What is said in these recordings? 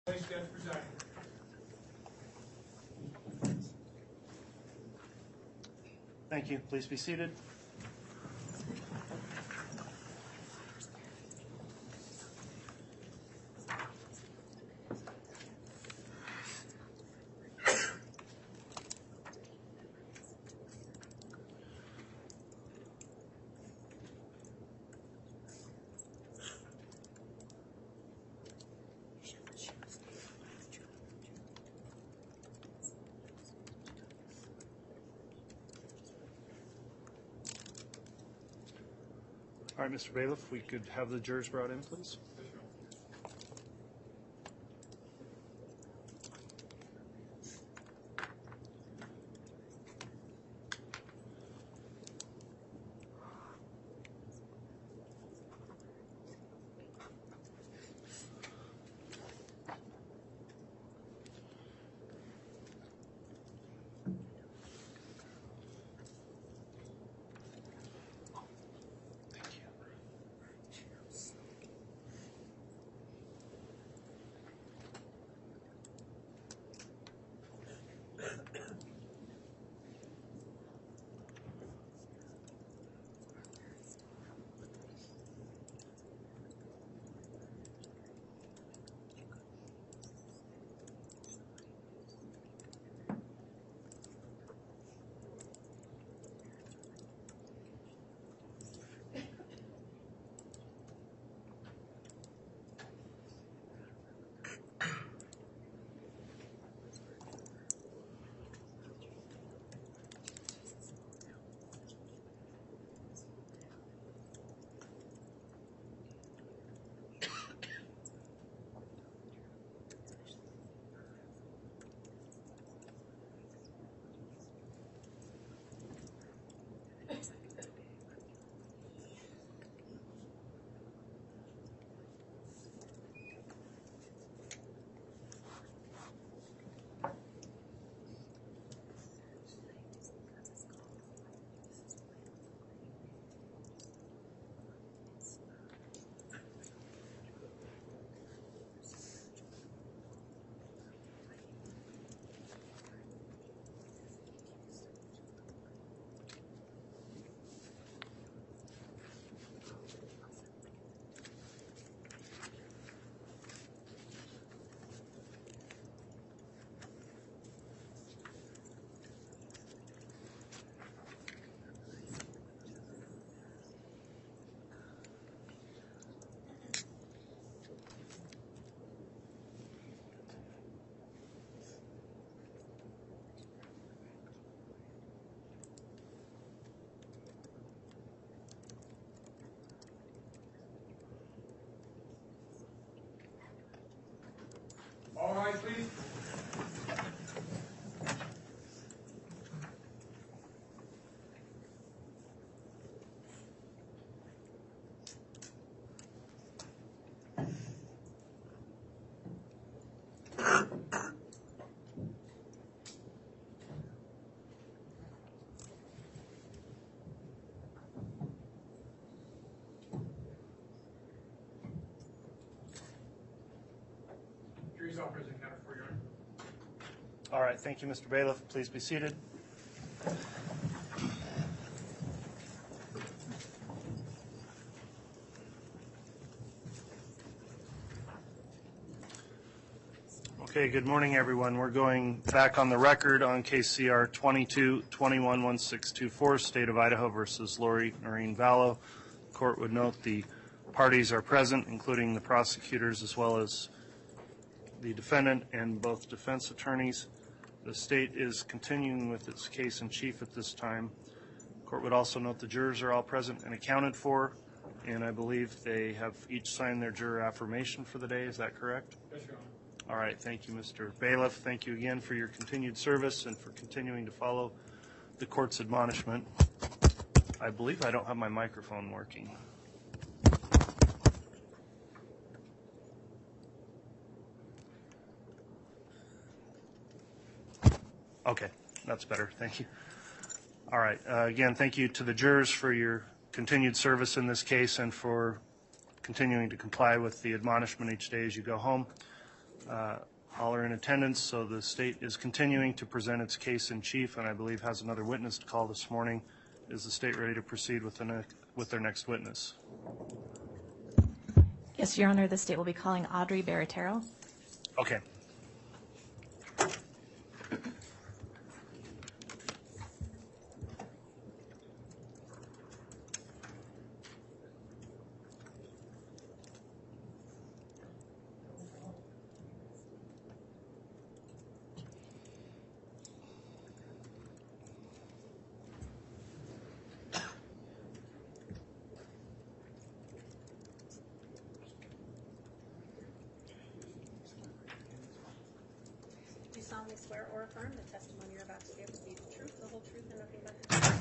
Place judge presiding. Thank you. Please be seated. All right, Mr. Bailiff, we could have the jurors brought in, please. All right, please. Jury's all present. Counter for your honor. All right, thank you, Mr. Bailiff. Please be seated. Okay, good morning, everyone. We're going back on the record on case CR 22-21-1624, State of Idaho versus Lori Vallow. The court would note the parties are present, including the prosecutors as well as the defendant and both defense attorneys. The state is continuing with its case in chief at this time. The court would also note the jurors are all present and accounted for, and I believe they have each signed their juror affirmation for the day. Is that correct? Yes, Your Honor. All right, thank you, Mr. Bailiff. Thank you again for your continued service and for continuing to follow the court's admonishment. I believe I don't have my microphone working. Okay, that's better. Thank you. All right. Again, thank you to the jurors for your continued service in this case and for continuing to comply with the admonishment each day as you go home. All are in attendance, so the state is continuing to present its case in chief, and I believe has another witness to call this morning. Is the state ready to proceed with their next witness? Yes, Your Honor, the state will be calling Audrey Barattiero. Okay. Do you solemnly swear or affirm the testimony you're about to give to be the truth, the whole truth, and nothing but the truth?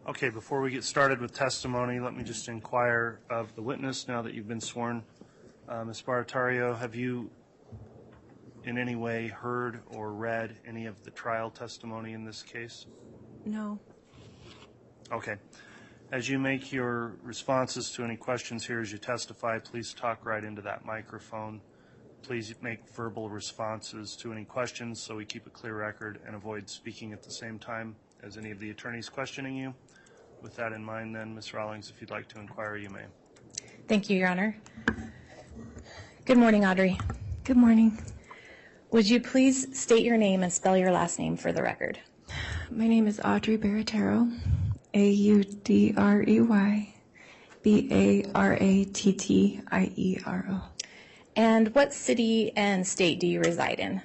Okay, before we get started with testimony, let me just inquire of the witness now that you've been sworn. Ms. Barattiero, have you in any way heard or read any of the trial testimony in this case? No. Okay. As you make your responses to any questions here as you testify, please talk right into that microphone. Please make verbal responses to any questions so we keep a clear record and avoid speaking at the same time as any of the attorneys questioning you. With that in mind, then, Ms. Rawlings, if you'd like to inquire, you may. Thank you, Your Honor. Good morning, Audrey. Good morning. Would you please state your name and spell your last name for the record? My name is Audrey Barattiero, Audrey Barattiero. And what city and state do you reside in?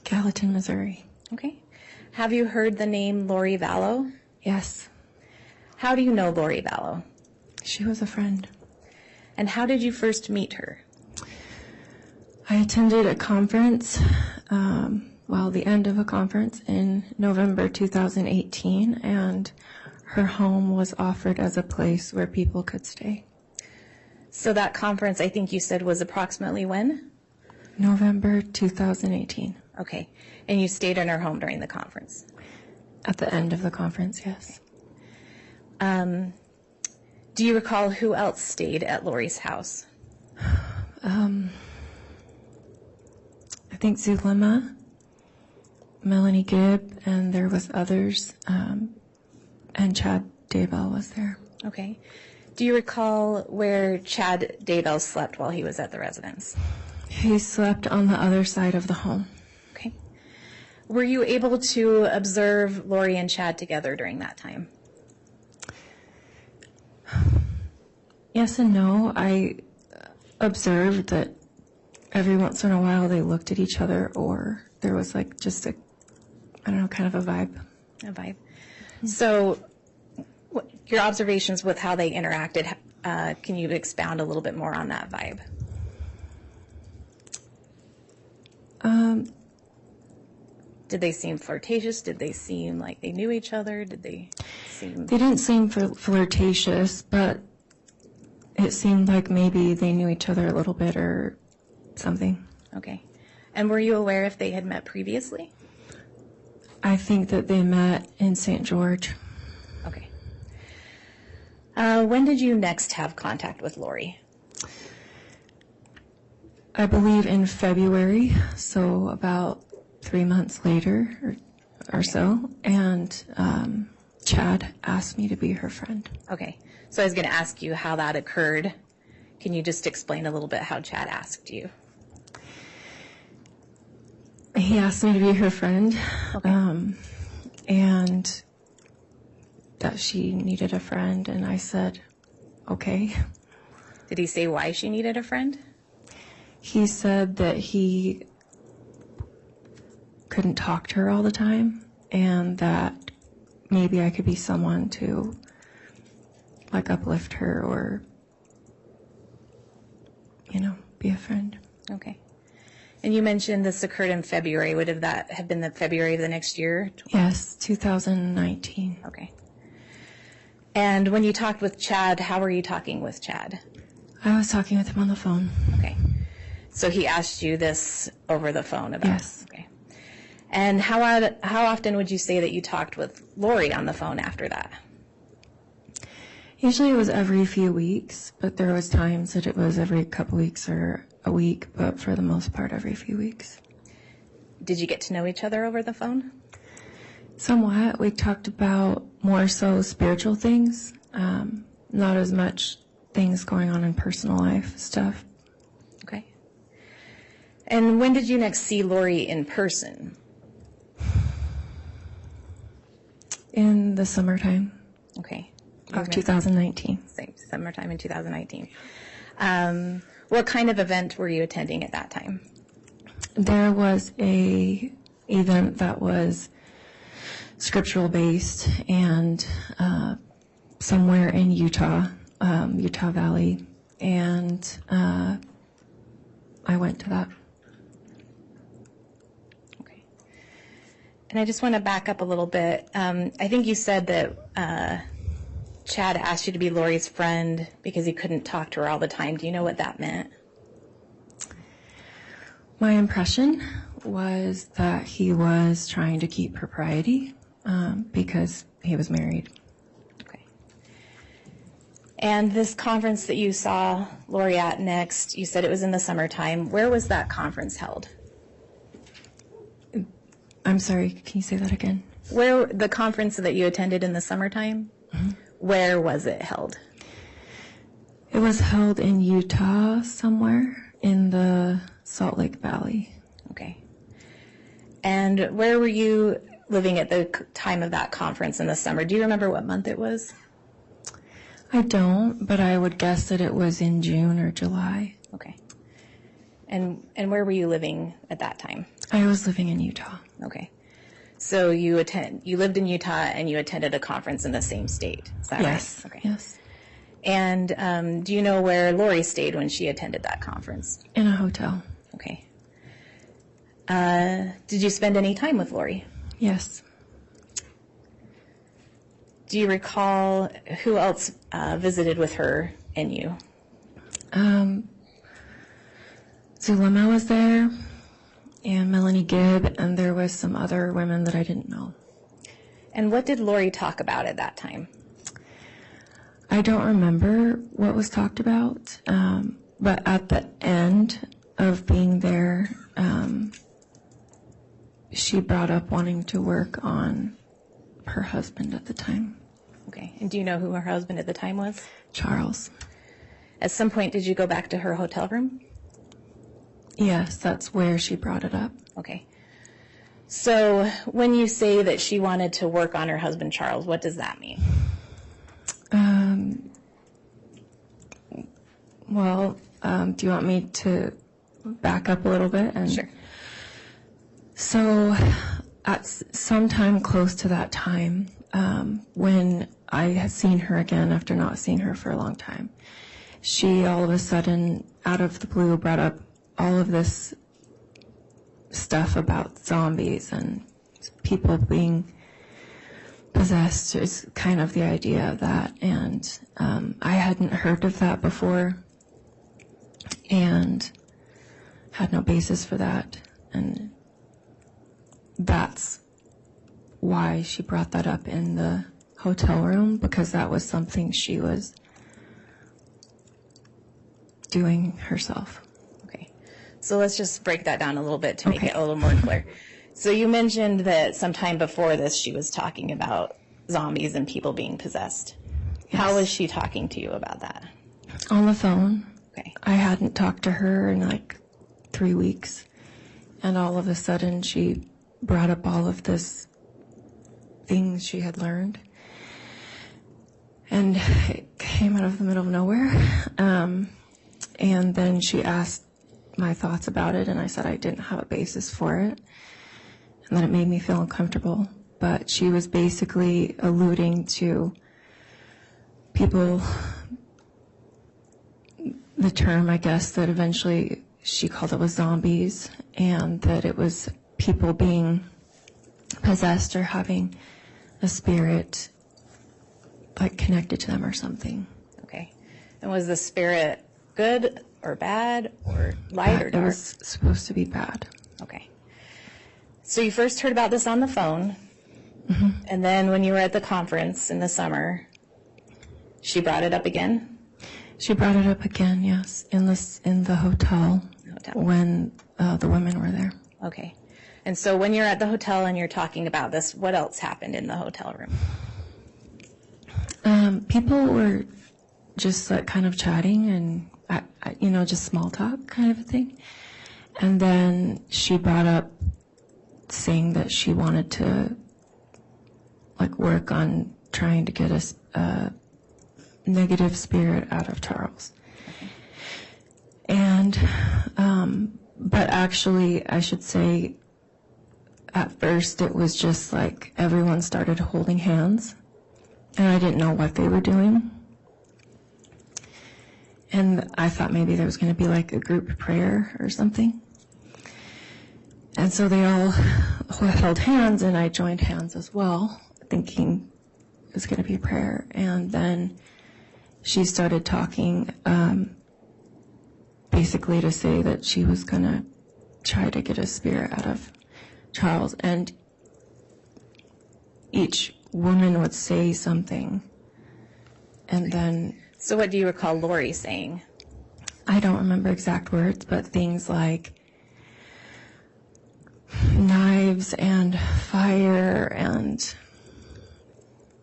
Gallatin, Missouri. Okay. Have you heard the name Lori Vallow? Yes, How do you know Lori Vallow? she was a friend. And how did you first meet her? I attended a conference, the end of a conference in November 2018, and her home was offered as a place where people could stay. So that conference, I think you said, was approximately when? November 2018. Okay. And you stayed in her home during the conference? At the end of the conference, yes. Do you recall who else stayed at Lori's house? I think Zulema, Melanie Gibb, and there was others, and Chad Daybell was there. Okay. Do you recall where Chad Daybell slept while he was at the residence? He slept on the other side of the home. Okay. Were you able to observe Lori and Chad together during that time? Yes and no. I observed that every once in a while they looked at each other, or there was like just a, kind of a vibe. A vibe. So your observations with how they interacted, can you expound a little bit more on that vibe? Did they seem flirtatious? Did they seem like they knew each other? Did they seem... They didn't seem flirtatious, but it seemed like maybe they knew each other a little bit or something. Okay. And were you aware if they had met previously? I think that they met in St. George. Okay. When did you next have contact with Lori? I believe in February, so about 3 months later or so, and Chad asked me to be her friend. Okay. So I was going to ask you how that occurred. Can you just explain a little bit how Chad asked you? He asked me to be her friend, Okay. and that she needed a friend, and I said, okay. Did he say why she needed a friend? He said that he couldn't talk to her all the time, and that maybe I could be someone to like uplift her or, be a friend. Okay. And you mentioned this occurred in February. Would that have been the February of the next year? Yes, 2019. Okay. And when you talked with Chad, how were you talking with Chad? I was talking with him on the phone. Okay. So he asked you this over the phone about Yes. Okay. And how often would you say that you talked with Lori on the phone after that? Usually it was every few weeks, but there was times that it was every couple weeks or a week, but for the most part every few weeks. Did you get to know each other over the phone? Somewhat. We talked about more so spiritual things, not as much things going on in personal life stuff. Okay. And when did you next see Lori in person? In the summertime Okay. of 2019. Summertime in 2019. What kind of event were you attending at that time? There was a event that was scriptural based and somewhere in Utah Valley, and I went to that. Okay. And I just want to back up a little bit. I think you said that Chad asked you to be Lori's friend because he couldn't talk to her all the time. Do you know what that meant? My impression was that he was trying to keep propriety because he was married. Okay. And this conference that you saw Lori at next, you said it was in the summertime. Where was that conference held? I'm sorry, can you say that again? Where the conference that you attended in the summertime, where was it held? It was held in Utah somewhere in the Salt Lake Valley. Okay. And where were you living at the time of that conference in the summer? Do you remember what month it was? I don't, but I would guess that it was in June or July. Okay. And where were you living at that time? I was living in Utah. Okay. So you lived in Utah and you attended a conference in the same state. Is that Yes. right? Okay. Yes. And do you know where Lori stayed when she attended that conference? In a hotel. Okay. Did you spend any time with Lori? Yes. Do you recall who else visited with her and you? Zulema was there, and Melanie Gibb, and there was some other women that I didn't know. And what did Lori talk about at that time? I don't remember what was talked about, but at the end of being there, she brought up wanting to work on her husband at the time, Okay. And do you know who her husband at the time was? Charles. At some point, did you go back to her hotel room? Yes, that's where she brought it up. Okay. So when you say that she wanted to work on her husband, Charles, what does that mean? Do you want me to back up a little bit? Sure. So at some time close to that time, when I had seen her again after not seeing her for a long time, she all of a sudden, out of the blue, brought up all of this stuff about zombies and people being possessed is kind of the idea of that. And I hadn't heard of that before and had no basis for that. And that's why she brought that up in the hotel room, because that was something she was doing herself. Okay. So let's just break that down a little bit to make Okay. it a little more clear. So you mentioned that sometime before this she was talking about zombies and people being possessed. Yes. How was she talking to you about that? On the phone. Okay. I hadn't talked to her in like 3 weeks, and all of a sudden she brought up all of this things she had learned, and it came out of the middle of nowhere. And then she asked my thoughts about it, and I said I didn't have a basis for it, and that it made me feel uncomfortable. But she was basically alluding to people, the term, I guess, that eventually she called it was zombies, and that it was people being possessed or having a spirit like connected to them or something. Okay. And was the spirit good or bad or light or It dark? was supposed to be bad. Okay. So you first heard about this on the phone, and then when you were at the conference in the summer, she brought it up again? She brought it up again, yes, in the hotel when the women were there. Okay. And so when you're at the hotel and you're talking about this, what else happened in the hotel room? People were just like kind of chatting and, just small talk kind of a thing. And then she brought up saying that she wanted to like work on trying to get a negative spirit out of Charles. And, but actually, I should say, at first it was just like everyone started holding hands, and I didn't know what they were doing. And I thought maybe there was going to be like a group prayer or something. And so they all held hands, and I joined hands as well, thinking it was going to be a prayer. And then she started talking, basically to say that she was going to try to get a spirit out of Charles. And each woman would say something. And then... So what do you recall Lori saying? I don't remember exact words, but things like knives and fire and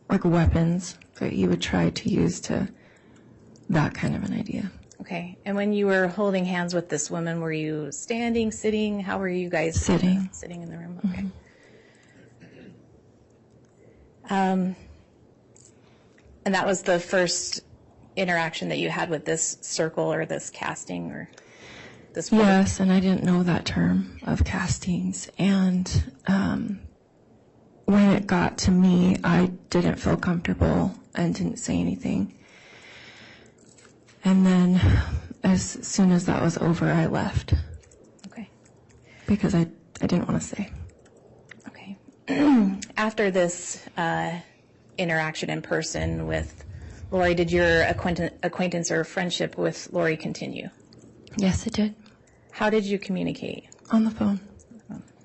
like weapons that you would try to use to that kind of an idea. Okay. And when you were holding hands with this woman, were you standing, sitting? How were you guys? Sitting. Sitting in the room. Okay. And that was the first interaction that you had with this circle or this casting or this word? Yes, and I didn't know that term of castings. And when it got to me, I didn't feel comfortable and didn't say anything. And then as soon as that was over, I left. Okay. Because I didn't want to stay. Okay. After this interaction in person with Lori, did your acquaintance or friendship with Lori continue? Yes, it did. How did you communicate? On the phone.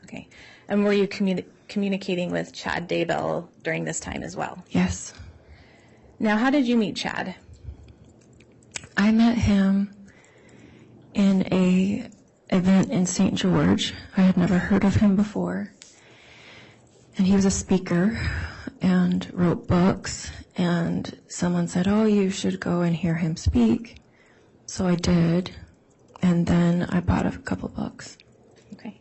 Okay. And were you communicating with Chad Daybell during this time as well? Yes. Now, how did you meet Chad? I met him in a event in St. George. I had never heard of him before. And he was a speaker and wrote books. And someone said, oh, you should go and hear him speak. So I did. And then I bought a couple books. Okay.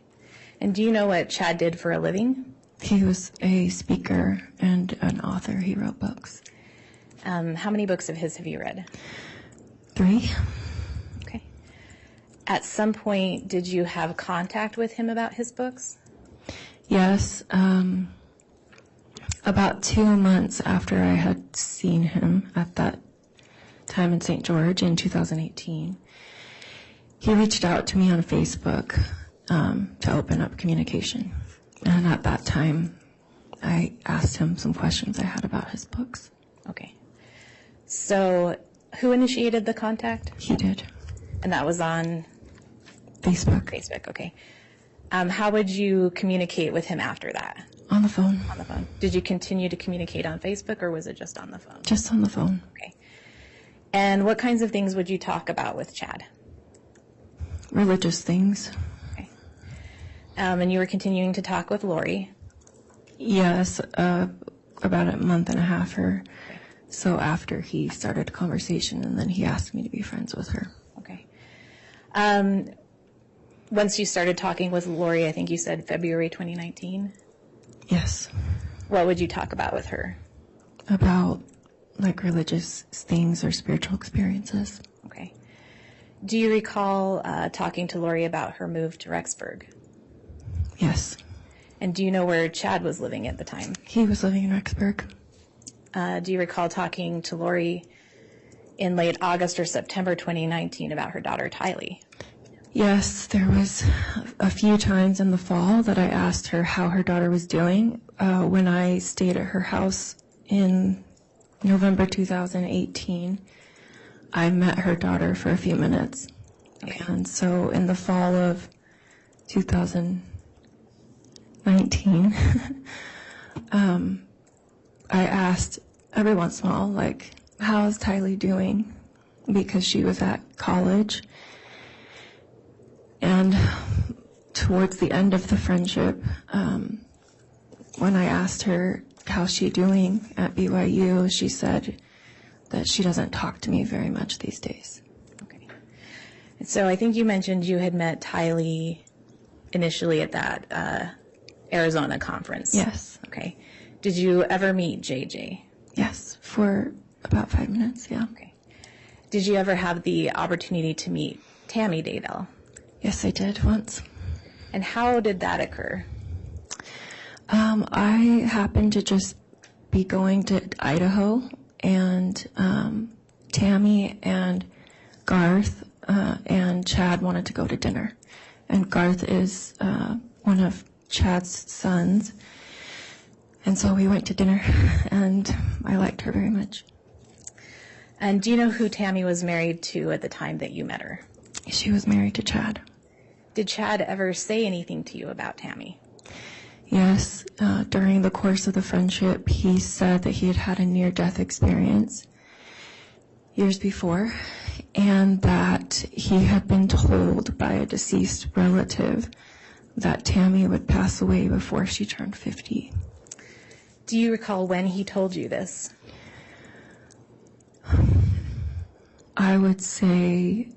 And do you know what Chad did for a living? He was a speaker and an author. He wrote books. How many books of his have you read? 3. Okay. At some point, did you have contact with him about his books? Yes. About 2 months after I had seen him at that time in St. George in 2018, he reached out to me on Facebook to open up communication. And at that time, I asked him some questions I had about his books. Okay. So who initiated the contact? He did. And that was on Facebook. Facebook, okay. How would you communicate with him after that? On the phone. On the phone. Did you continue to communicate on Facebook, or was it just on the phone? Just on the phone. Okay. And what kinds of things would you talk about with Chad? Religious things. Okay. And you were continuing to talk with Lori? Yes, about a month and a half or so after he started a conversation, and then he asked me to be friends with her. Okay. Once you started talking with Lori, I think you said February 2019? Yes. What would you talk about with her? About like religious things or spiritual experiences. Okay. Do you recall talking to Lori about her move to Rexburg? Yes. And do you know where Chad was living at the time? He was living in Rexburg. Do you recall talking to Lori in late August or September 2019 about her daughter Tylee? Yes, there was a few times in the fall that I asked her how her daughter was doing. When I stayed at her house in November 2018, I met her daughter for a few minutes. Okay. And so in the fall of 2019, I asked every once in a while, like, how's Tylee doing? Because she was at college. And towards the end of the friendship, when I asked her how's she doing at BYU, she said that she doesn't talk to me very much these days. Okay. And so I think you mentioned you had met Tylee initially at that Arizona conference. Yes. Okay. Did you ever meet JJ? Yes, for about 5 minutes, yeah. Okay. Did you ever have the opportunity to meet Tammy Daybell? Yes, I did once. And how did that occur? I happened to just be going to Idaho, and Tammy and Garth and Chad wanted to go to dinner. And Garth is one of Chad's sons. And so we went to dinner, and I liked her very much. And do you know who Tammy was married to at the time that you met her? She was married to Chad. Did Chad ever say anything to you about Tammy? Yes, during the course of the friendship, he said that he had had a near-death experience years before, and that he had been told by a deceased relative that Tammy would pass away before she turned 50. Do you recall when he told you this? I would say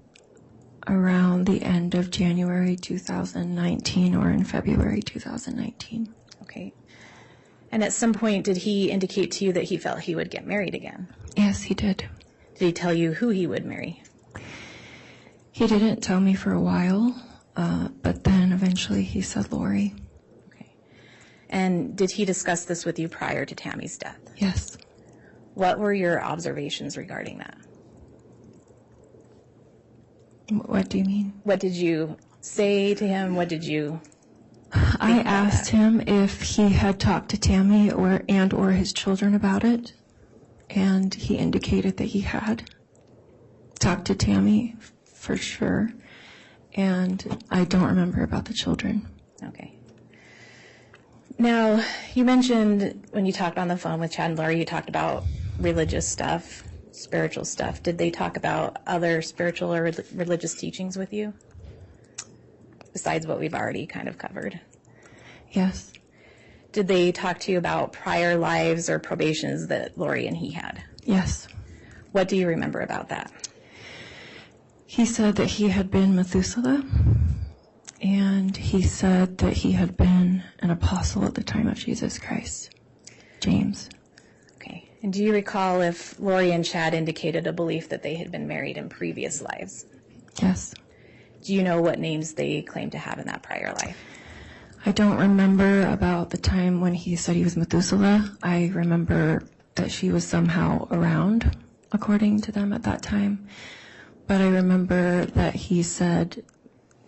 around the end of January 2019 or in February 2019. Okay. And at some point, did he indicate to you that he felt he would get married again? Yes, he did. Did he tell you who he would marry? He didn't tell me for a while, but then eventually he said Lori. Okay. And did he discuss this with you prior to Tammy's death? Yes. What were your observations regarding that? What do you mean? What did you say to him? What did you... I asked him if he had talked to Tammy or his children about it, and he indicated that he had talked to Tammy for sure, and I don't remember about the children. Okay. Now, you mentioned when you talked on the phone with Chad and Lori, you talked about religious stuff, spiritual stuff. Did they talk about other spiritual or religious teachings with you? Besides what we've already kind of covered. Yes. Did they talk to you about prior lives or probations that Lori and he had? Yes. What do you remember about that? He said that he had been Methuselah, and he said that he had been an apostle at the time of Jesus Christ, James. Okay. And do you recall if Lori and Chad indicated a belief that they had been married in previous lives? Yes. Do you know what names they claimed to have in that prior life? I don't remember about the time when he said he was Methuselah. I remember that she was somehow around, according to them at that time. But I remember that he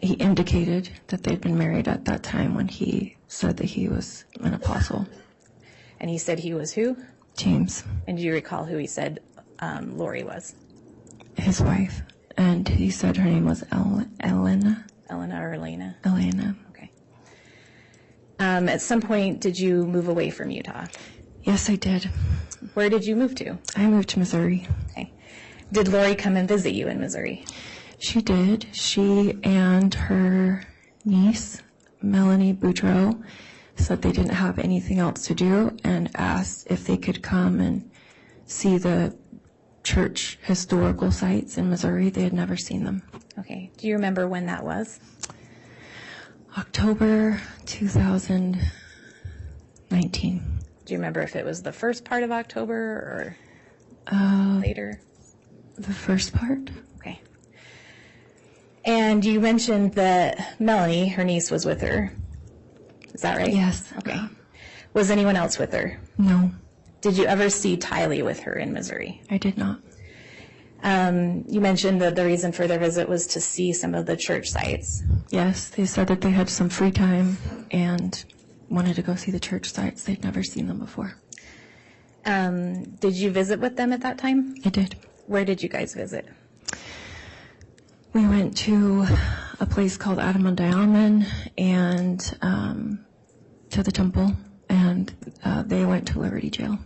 indicated that they'd been married at that time when he said that he was an apostle. And he said he was who? James. And do you recall who he said Lori was? His wife. And he said her name was Elena. Elena or Elena? Elena. Okay. At some point, did you move away from Utah? Yes, I did. Where did you move to? I moved to Missouri. Okay. Did Lori come and visit you in Missouri? She did. She and her niece, Melanie Boudreau, said they didn't have anything else to do and asked if they could come and see the church historical sites in Missouri. They had never seen them. Okay. Do you remember when that was? October 2019. Do you remember if it was the first part of October or later? The first part? Okay. And you mentioned that Melanie, her niece, was with her. Is that right? Yes. Okay. Was anyone else with her? No, Did you ever see Tylee with her in Missouri? I did not. You mentioned that the reason for their visit was to see some of the church sites. Yes, they said that they had some free time and wanted to go see the church sites. They'd never seen them before. Did you visit with them at that time? I did. Where did you guys visit? We went to a place called Adamandayaman and to the temple, and they went to Liberty Jail.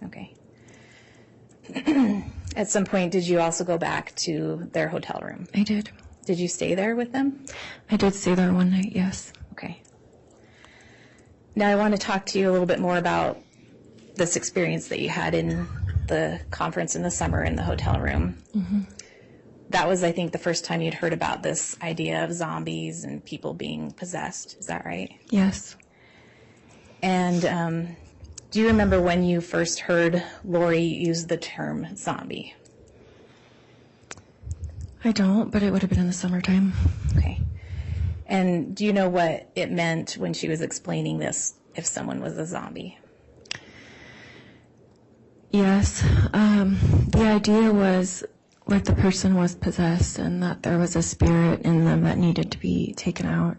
Okay. At some point, did you also go back to their hotel room? I did. Did you stay there with them? I did stay there one night, yes. Okay. Now I want to talk to you a little bit more about this experience that you had in the conference in the summer in the hotel room. Mm-hmm. That was, I think, the first time you'd heard about this idea of zombies and people being possessed. Is that right? Yes. And do you remember when you first heard Lori use the term zombie? I don't, but it would have been in the summertime. Okay. And do you know what it meant when she was explaining this, if someone was a zombie? Yes. The idea was like the person was possessed and that there was a spirit in them that needed to be taken out.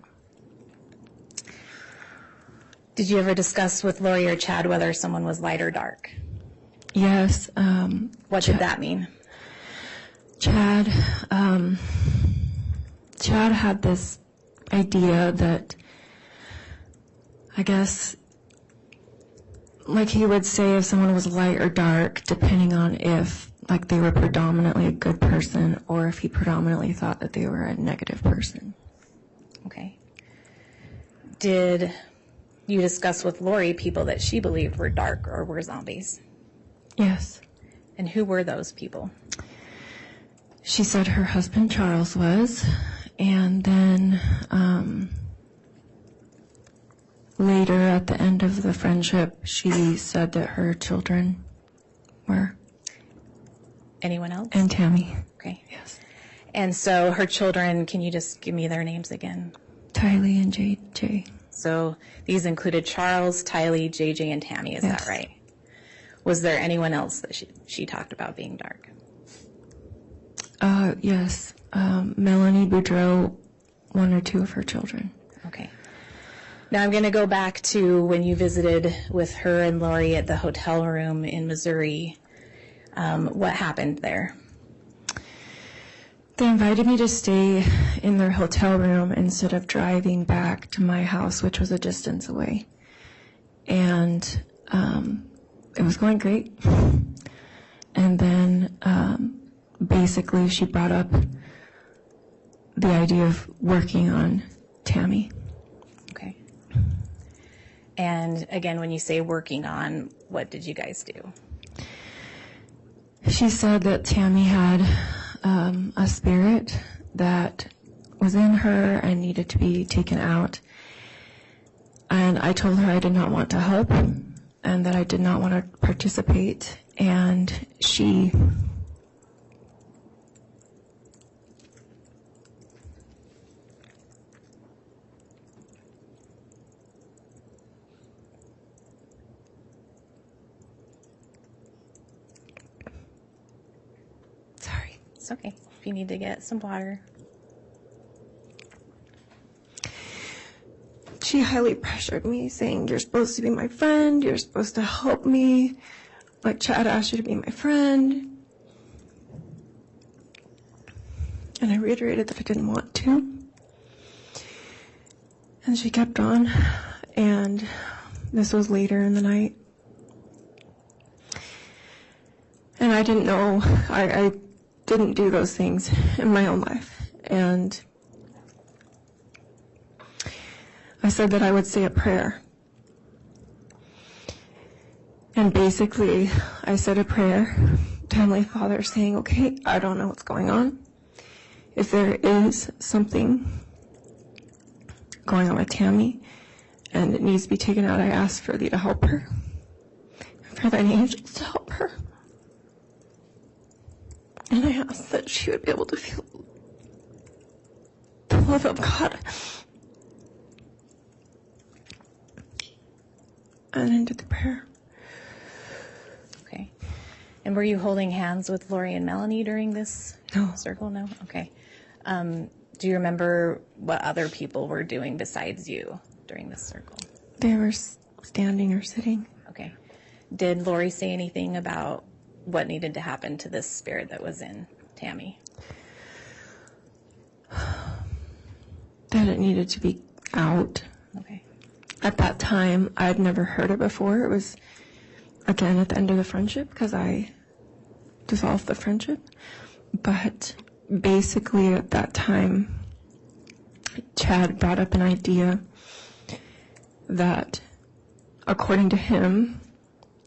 Did you ever discuss with Lori or Chad whether someone was light or dark? Yes. What did that mean? Chad had this idea that, I guess, like he would say if someone was light or dark, depending on if, like, they were predominantly a good person or if he predominantly thought that they were a negative person. Okay. Did you discuss with Lori people that she believed were dark or were zombies? Yes. And who were those people? She said her husband Charles was, and then later at the end of the friendship, she said that her children were. Anyone else? And Tammy. Okay. Yes. And so her children, can you just give me their names again? Tylee and JJ. So these included Charles, Tylee, JJ, and Tammy, is Yes. that right? Was there anyone else that she talked about being dark? Yes. Melanie Boudreau, one or two of her children. Okay. Now I'm going to go back to when you visited with her and Lori at the hotel room in Missouri. What happened there? They invited me to stay in their hotel room instead of driving back to my house, which was a distance away. And it was going great. And then basically she brought up the idea of working on Tammy. Okay. And again, when you say working on, what did you guys do? She said that Tammy had a spirit that was in her and needed to be taken out. And I told her I did not want to help and that I did not want to participate. And she It's okay. If you need to get some water. She highly pressured me, saying, "You're supposed to be my friend. You're supposed to help me. Like Chad asked you to be my friend." And I reiterated that I didn't want to. And she kept on. And this was later in the night. And I didn't know. I didn't do those things in my own life. And I said that I would say a prayer. And basically, I said a prayer to Heavenly Father saying, okay, I don't know what's going on. If there is something going on with Tammy and it needs to be taken out, I ask for thee to help her, for thine angels to help her. And I asked that she would be able to feel the love of God. And ended the prayer. Okay. And were you holding hands with Lori and Melanie during this circle? No? Okay. Do you remember what other people were doing besides you during this circle? They were standing or sitting. Okay. Did Lori say anything about what needed to happen to this spirit that was in Tammy? That it needed to be out. Okay. At that time, I'd never heard it before. It was, again, at the end of the friendship because I dissolved the friendship. But basically at that time, Chad brought up an idea that, according to him,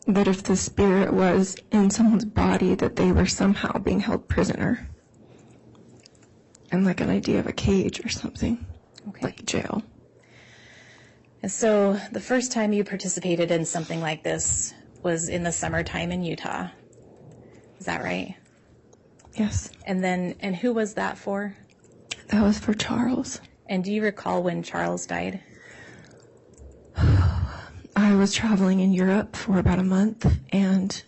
that if the spirit was in someone's body, that they were somehow being held prisoner. And like an idea of a cage or something, like jail. And so the first time you participated in something like this was in the summertime in Utah. Is that right? Yes. And who was that for? That was for Charles. And do you recall when Charles died? I was traveling in Europe for about a month, and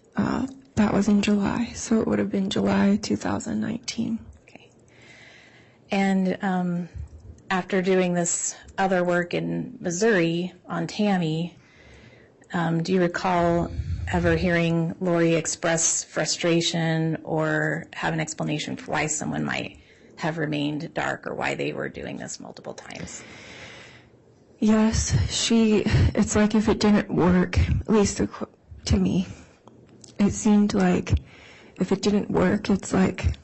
that was in July, so it would have been July 2019. Okay. And after doing this other work in Missouri on Tammy, do you recall ever hearing Lori express frustration or have an explanation for why someone might have remained dark or why they were doing this multiple times? Yes, it's like if it didn't work, at least to me, it seemed like if it didn't work, it's like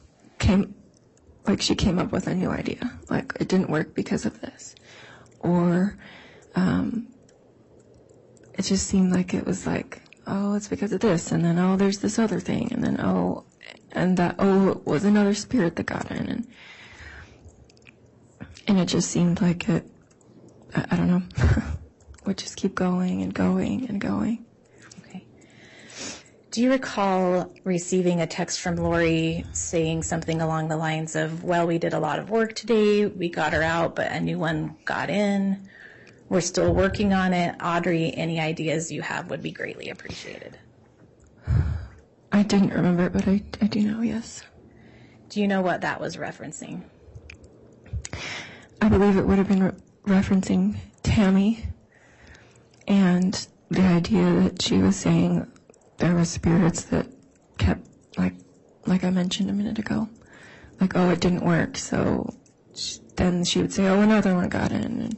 she came up with a new idea. Like, it didn't work because of this. Or it just seemed like it was like, oh, it's because of this, and then, oh, there's this other thing, and then, it was another spirit that got in, and it just seemed like it, I don't know, would just keep going and going and going. Okay. Do you recall receiving a text from Lori saying something along the lines of, well, we did a lot of work today, we got her out, but a new one got in, we're still working on it. Audrey, any ideas you have would be greatly appreciated. I didn't remember, but I do know, yes. Do you know what that was referencing? I believe it would have been referencing Tammy and the idea that she was saying there were spirits that kept, like I mentioned a minute ago, like, oh, it didn't work, so then she would say, oh, another one got in, and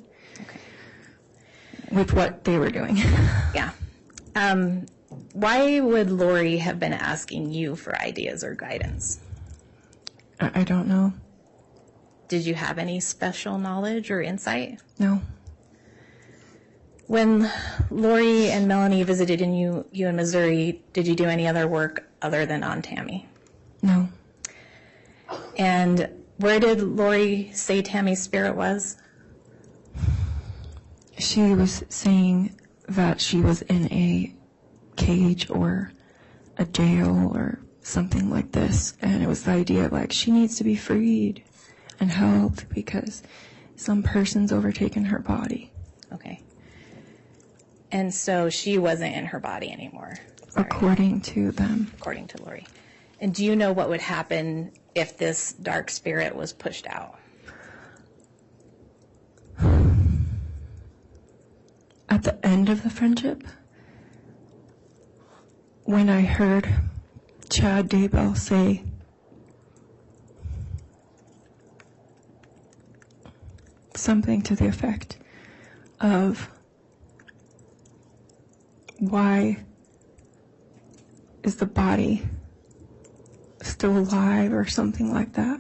with what they were doing. Yeah. Why would Lori have been asking you for ideas or guidance? I don't know. Did you have any special knowledge or insight? No. When Lori and Melanie visited you in Missouri, did you do any other work other than on Tammy? No. And where did Lori say Tammy's spirit was? She was saying that she was in a cage or a jail or something like this, and it was the idea like she needs to be freed and helped because some person's overtaken her body. Okay. And so she wasn't in her body anymore. According to them. According to Lori. And do you know what would happen if this dark spirit was pushed out? At the end of the friendship, when I heard Chad Daybell say, something to the effect of, why is the body still alive or something like that?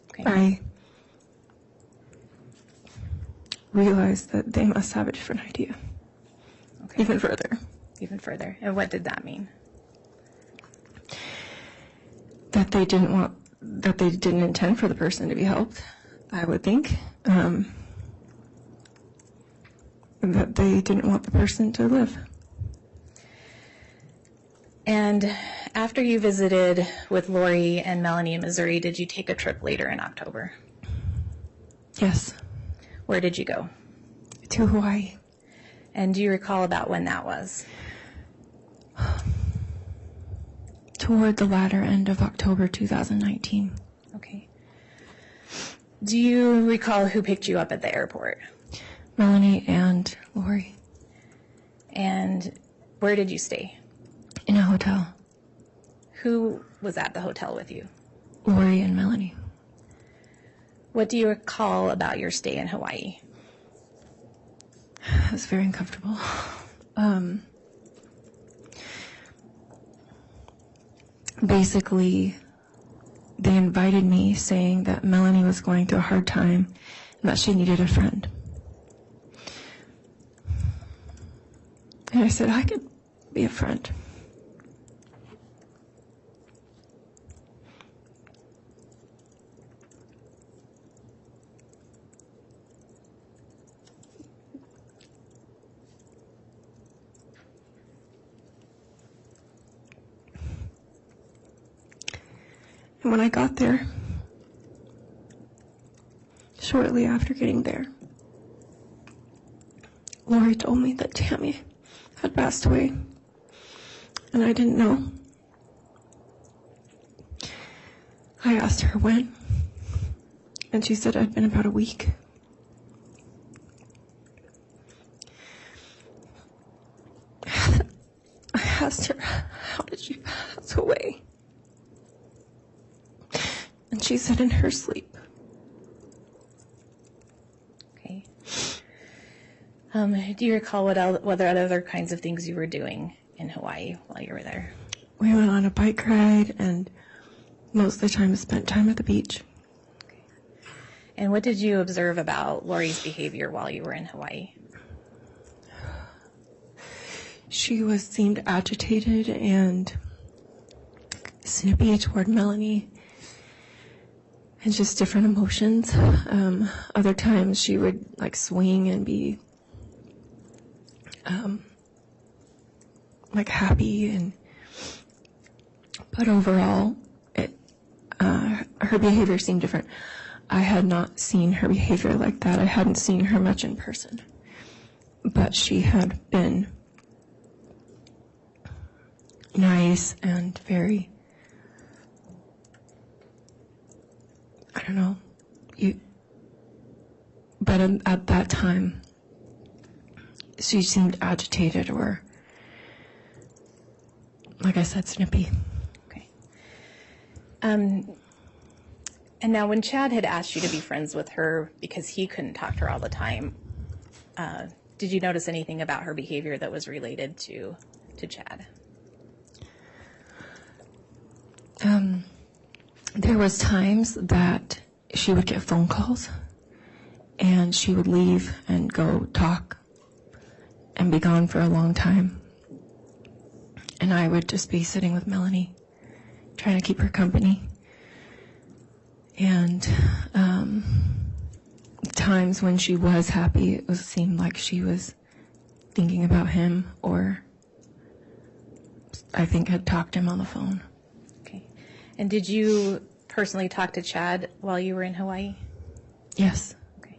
Okay. I realized that they must have a different idea. Okay. Even further. Even further. And what did that mean? That they didn't intend for the person to be helped, I would think. That they didn't want the person to live. And after you visited with Lori and Melanie in Missouri, did you take a trip later in October? Yes. Where did you go? To Hawaii. And do you recall about when that was? Toward the latter end of October 2019. Okay. Do you recall who picked you up at the airport? Melanie and Lori. And where did you stay? In a hotel. Who was at the hotel with you? Lori and Melanie. What do you recall about your stay in Hawaii? It was very uncomfortable. Basically, they invited me saying that Melanie was going through a hard time and that she needed a friend. And I said, I could be a friend. And when I got there, shortly after getting there, Lori told me that Tammy had passed away, and I didn't know. I asked her when, and she said it had been about a week. I asked her, how did she pass away? And she said in her sleep. Okay. Do you recall what other kinds of things you were doing in Hawaii while you were there? We went on a bike ride and most of the time spent time at the beach. Okay. And what did you observe about Lori's behavior while you were in Hawaii? She seemed agitated and snippy toward Melanie. And just different emotions. Other times she would like swing and be like happy, but overall her behavior seemed different. I had not seen her behavior like that. I hadn't seen her much in person, but she had been nice and very, I don't know, but at that time, she seemed agitated or, like I said, snippy. Okay. And now when Chad had asked you to be friends with her because he couldn't talk to her all the time, did you notice anything about her behavior that was related to Chad? There was times that she would get phone calls and she would leave and go talk and be gone for a long time. And I would just be sitting with Melanie, trying to keep her company. And times when she was happy, it seemed like she was thinking about him, or I think had talked to him on the phone. Okay. And did you personally talk to Chad while you were in Hawaii? Yes. Okay.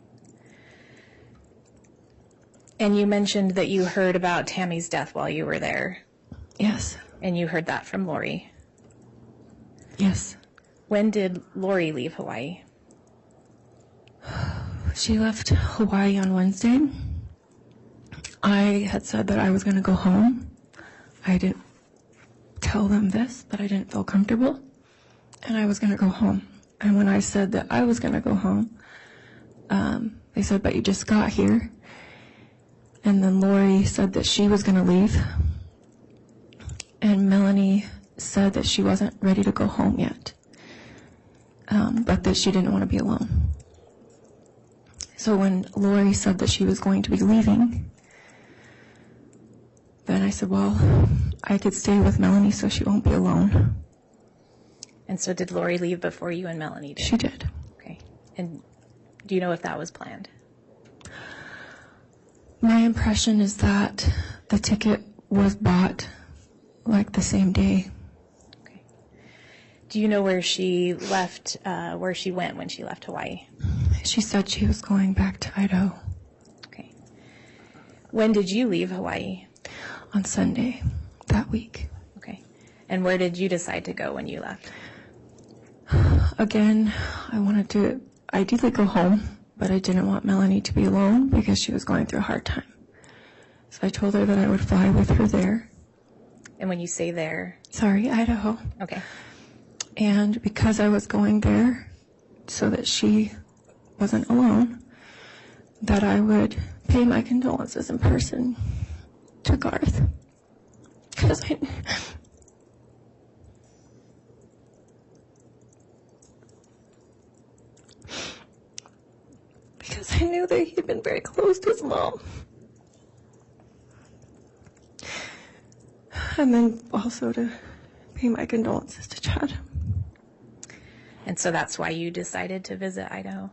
And you mentioned that you heard about Tammy's death while you were there. Yes. And you heard that from Lori. Yes. When did Lori leave Hawaii? She left Hawaii on Wednesday. I had said that I was going to go home. I didn't tell them this, but I didn't feel comfortable, and I was going to go home. And when I said that I was going to go home, they said, but you just got here. And then Lori said that she was going to leave. And Melanie said that she wasn't ready to go home yet, but that she didn't want to be alone. So when Lori said that she was going to be leaving, then I said, well, I could stay with Melanie so she won't be alone. And so did Lori leave before you and Melanie did? She did. Okay. And do you know if that was planned? My impression is that the ticket was bought like the same day. Okay. Do you know where she left, where she went when she left Hawaii? She said she was going back to Idaho. Okay. When did you leave Hawaii? On Sunday that week. Okay. And where did you decide to go when you left? Again, I wanted to ideally go home, but I didn't want Melanie to be alone because she was going through a hard time. So I told her that I would fly with her there. And when you say there, Sorry, Idaho. okay. And because I was going there so that she wasn't alone, that I would pay my condolences in person to Garth. Because I knew that he'd been very close to his mom. And then also to pay my condolences to Chad. And so that's why you decided to visit Idaho.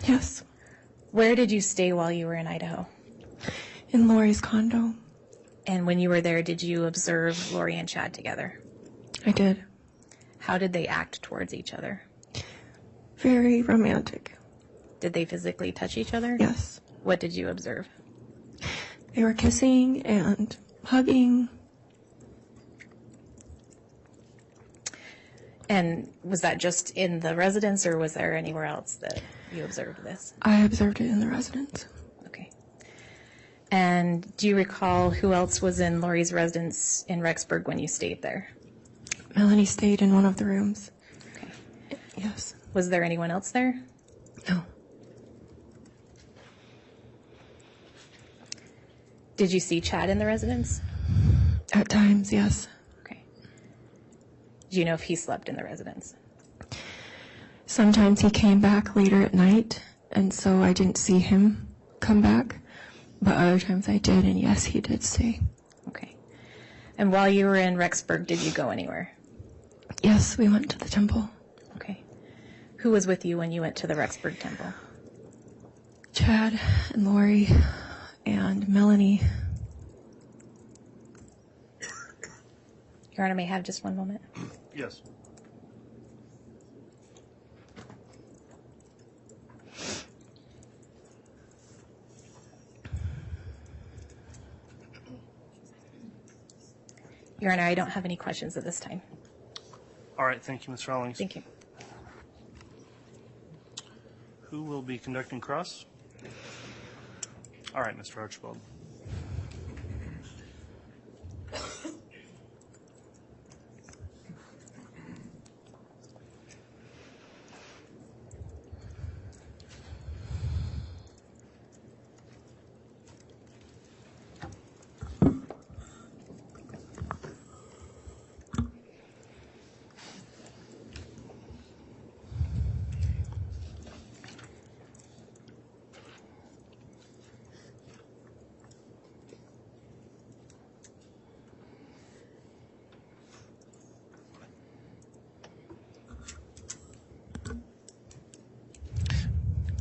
Yes. Where did you stay while you were in Idaho? In Lori's condo. And when you were there, did you observe Lori and Chad together? I did. How did they act towards each other? Very romantic. Did they physically touch each other? Yes. What did you observe? They were kissing and hugging. And was that just in the residence, or was there anywhere else that you observed this? I observed it in the residence. Okay. And do you recall who else was in Lori's residence in Rexburg when you stayed there? Melanie stayed in one of the rooms. Okay. Yes. Was there anyone else there? No. Did you see Chad in the residence? At times, yes. Okay. Do you know if he slept in the residence? Sometimes he came back later at night, and so I didn't see him come back. But other times I did, and yes, he did stay. Okay. And while you were in Rexburg, did you go anywhere? Yes, we went to the temple. Okay. Who was with you when you went to the Rexburg temple? Chad and Lori and Melanie. Your Honor, may I have just one moment? Yes. Your Honor, I don't have any questions at this time. All right. Thank you, Ms. Rawlings. Thank you. Who will be conducting cross? All right, Mr. Archibald.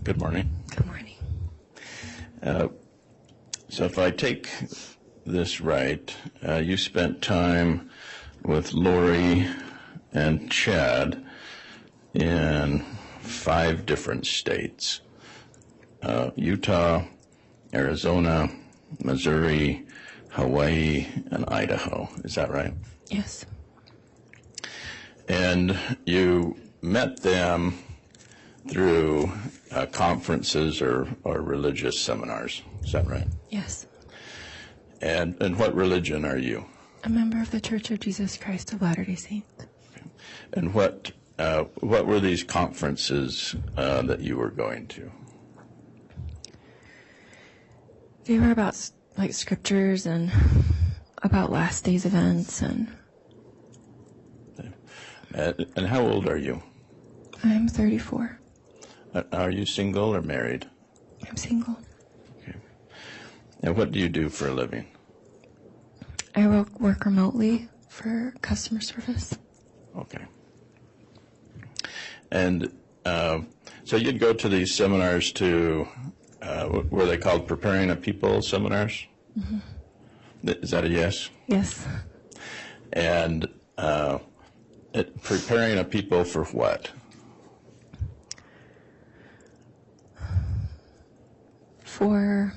Good morning. Good morning. So if I take this right, you spent time with Lori and Chad in 5 different states: Utah, Arizona, Missouri, Hawaii, and Idaho. Is that right? Yes. And you met them through conferences or religious seminars. Is that right? Yes. And what religion are you? A member of the Church of Jesus Christ of Latter-day Saints. And what were these conferences that you were going to? They were about like scriptures and about last days events and. And how old are you? I'm 34. Are you single or married? I'm single. Okay. And what do you do for a living? I work remotely for customer service. Okay. And so you'd go to these seminars to, were they called Preparing a People seminars? Mm-hmm. Is that a yes? Yes. And preparing a people for what? For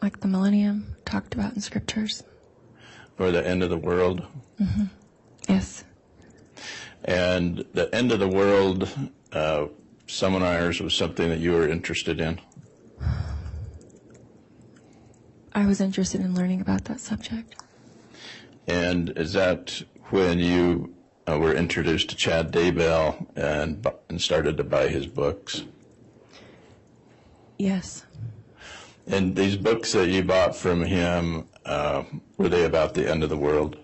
like the millennium talked about in scriptures. For the end of the world? Mm-hmm. Yes. And the end of the world seminars was something that you were interested in? I I was interested in learning about that subject. And is that when you were introduced to Chad Daybell and started to buy his books? Yes. And these books that you bought from him, were they about the end of the world?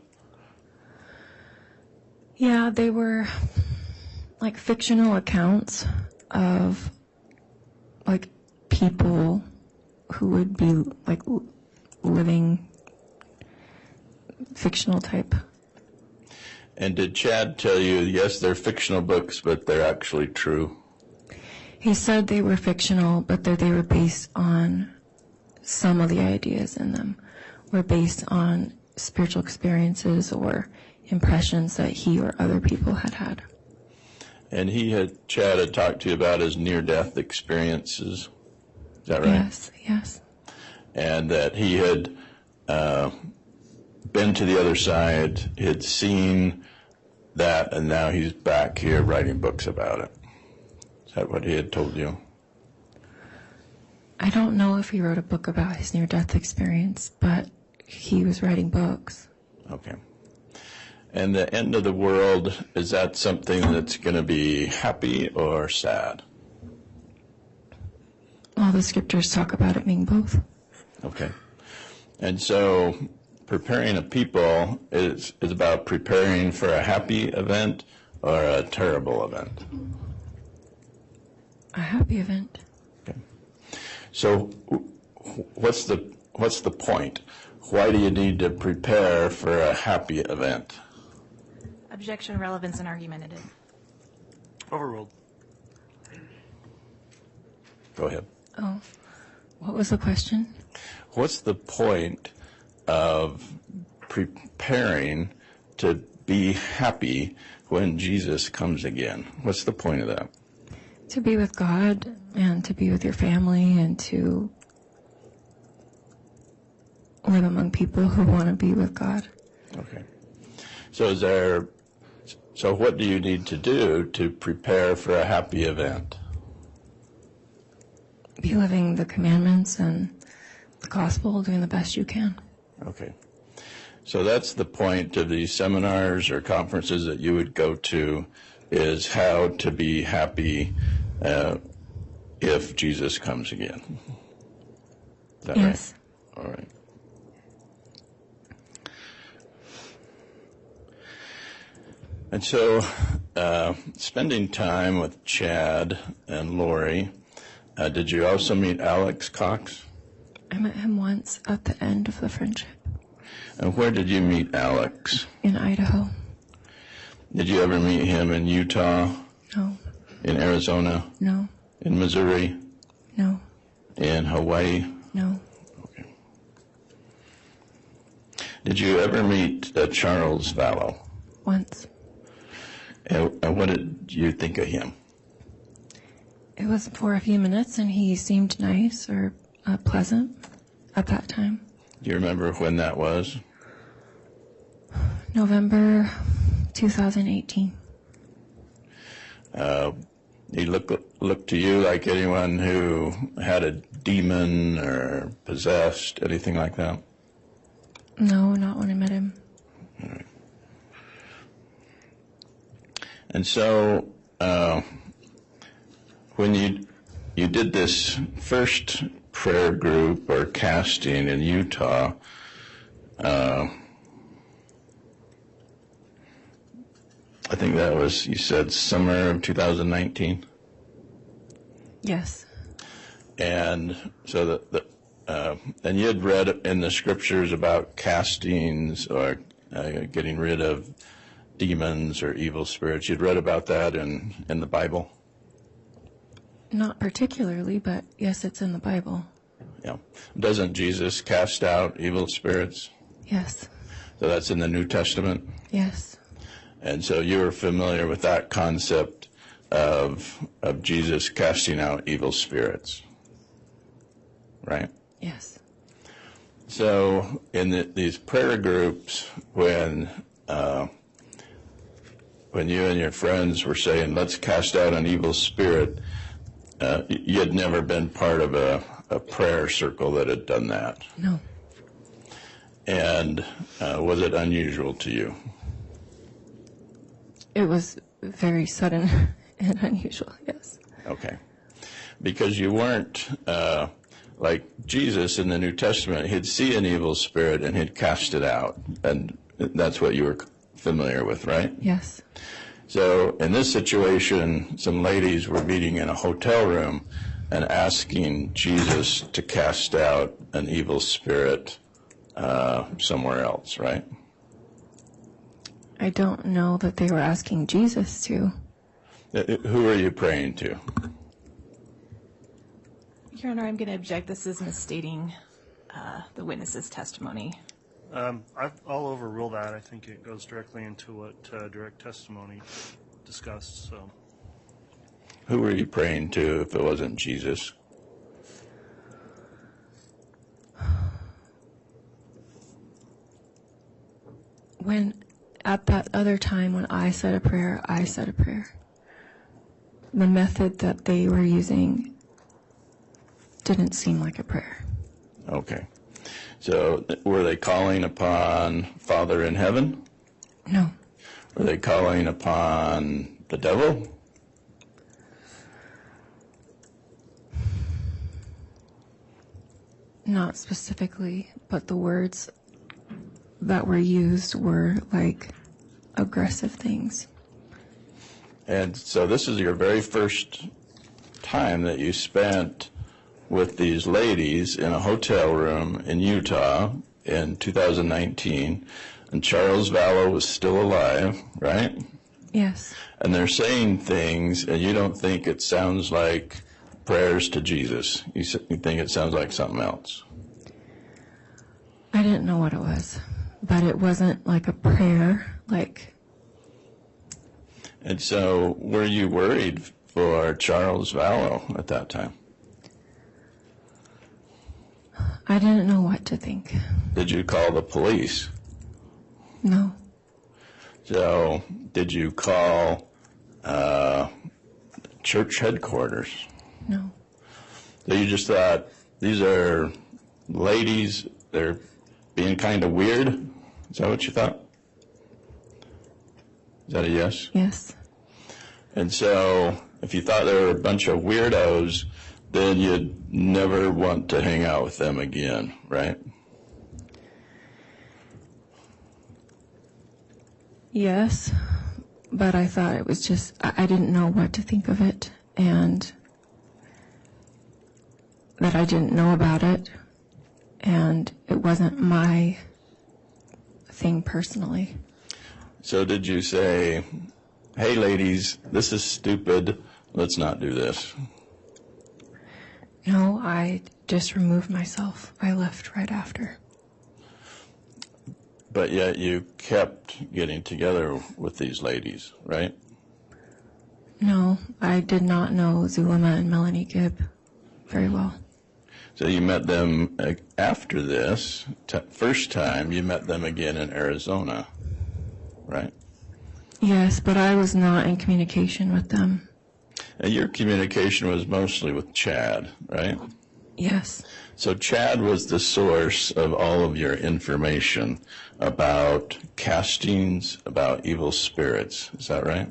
Yeah, they were like fictional accounts of like people who would be like living fictional type. And did Chad tell you, yes, they're fictional books, but they're actually true? He said they were fictional, but that they were based on some of the ideas in them were based on spiritual experiences or impressions that he or other people had had. And Chad had talked to you about his near-death experiences. Is that right? Yes, yes. And that he had been to the other side, had seen that, and now he's back here writing books about it. Is that what he had told you? I don't know if he wrote a book about his near-death experience, but he was writing books. Okay. And the end of the world, is that something that's going to be happy or sad? All the scriptures talk about it being both. Okay. And so preparing a people is about preparing for a happy event or a terrible event? A happy event. Okay. So what's the point? Why do you need to prepare for a happy event? Objection, relevance, and argumentative. Overruled. Go ahead. Oh, what was the question? What's the point of preparing to be happy when Jesus comes again? What's the point of that? To be with God and to be with your family and to live among people who want to be with God. Okay. So what do you need to do to prepare for a happy event? Be living the commandments and the gospel, doing the best you can. Okay. So that's the point of these seminars or conferences that you would go to, is how to be happy if Jesus comes again. Is that Yes. right? All right. And so spending time with Chad and Lori, did you also meet Alex Cox? I met him once at the end of the friendship. And where did you meet Alex? In Idaho. Did you ever meet him in Utah? No. In Arizona? No. In Missouri? No. In Hawaii? No. Okay. Did you ever meet Charles Vallow? Once. And what did you think of him? It was for a few minutes, and he seemed nice or pleasant at that time. Do you remember when that was? November 2018. He looked to you like anyone who had a demon or possessed, anything like that? No, not when I met him. All right. And so when you did this first prayer group or casting in Utah, I think that was, you said, summer of 2019? Yes. And so and you had read in the scriptures about castings or getting rid of demons or evil spirits. You'd read about that in the Bible? Not particularly, but yes, it's in the Bible. Yeah. Doesn't Jesus cast out evil spirits? Yes. So that's in the New Testament? Yes. And so you're familiar with that concept of Jesus casting out evil spirits, right? Yes. So in these prayer groups, when you and your friends were saying, let's cast out an evil spirit, you had never been part of a prayer circle that had done that. No. And was it unusual to you? It was very sudden and unusual, yes. Okay. Because you weren't like Jesus in the New Testament. He'd see an evil spirit and he'd cast it out. And that's what you were familiar with, right? Yes. So in this situation, some ladies were meeting in a hotel room and asking Jesus to cast out an evil spirit somewhere else, right? I don't know that they were asking Jesus to. Who are you praying to? Your Honor, I'm going to object. This is misstating the witness's testimony. I'll overrule that. I think it goes directly into what direct testimony discussed. So, Who were you praying to if it wasn't Jesus? When, at that other time when I said a prayer, I said a prayer. The method that they were using didn't seem like a prayer. Okay. So were they calling upon Father in heaven? No. Were they calling upon the devil? Not specifically, but the words that were used were like aggressive things. And so this is your very first time that you spent with these ladies in a hotel room in Utah in 2019, and Charles Vallow was still alive, right? Yes. And they're saying things, and you don't think it sounds like prayers to Jesus. You think it sounds like something else. I didn't know what it was, but it wasn't like a prayer, like... And so were you worried for Charles Vallow at that time? I didn't know what to think. Did you call the police? No. So did you call church headquarters? No. So you just thought, these are ladies, they're being kind of weird? Is that what you thought? Is that a yes? Yes. And so if you thought they were a bunch of weirdos, then you'd never want to hang out with them again, right? Yes, but I thought it was just, I didn't know what to think of it, and that I didn't know about it, and it wasn't my thing personally. So did you say, hey ladies, this is stupid, let's not do this? No, I just removed myself. I left right after. But yet you kept getting together with these ladies, right? No, I did not know Zulema and Melanie Gibb very well. So you met them after this, first time you met them again in Arizona, right? Yes, but I was not in communication with them. And your communication was mostly with Chad, right? Yes. So Chad was the source of all of your information about castings, about evil spirits. Is that right?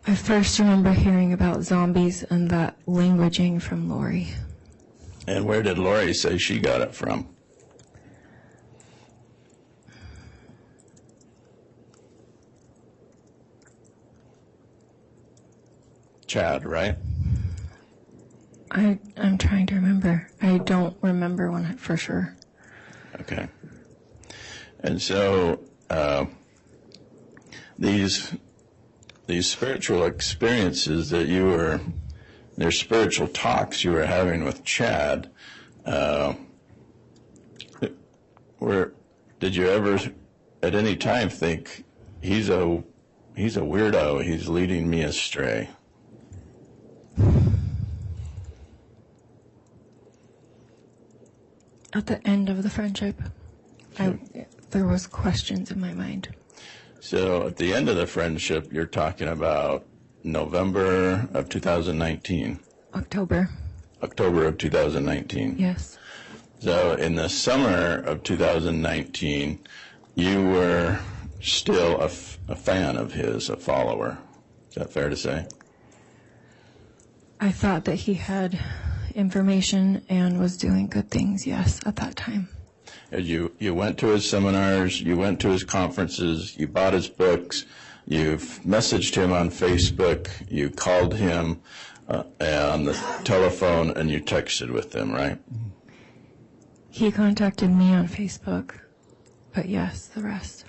I first remember hearing about zombies and that languaging from Lori. And where did Lori say she got it from? Chad, right? I'm trying to remember. I don't remember for sure. Okay. And so these spiritual experiences that you were, their spiritual talks you were having with Chad, did you ever at any time think he's a weirdo, he's leading me astray? At the end of the friendship, there was questions in my mind. So at the end of the friendship, you're talking about November of 2019. October. October of 2019. Yes. So in the summer of 2019, you were still a fan of his, a follower. Is that fair to say? I thought that he had information and was doing good things, yes, at that time. And you went to his seminars, you went to his conferences, you bought his books, you've messaged him on Facebook, you called him on the telephone, and you texted with him, right? He contacted me on Facebook, but yes, the rest.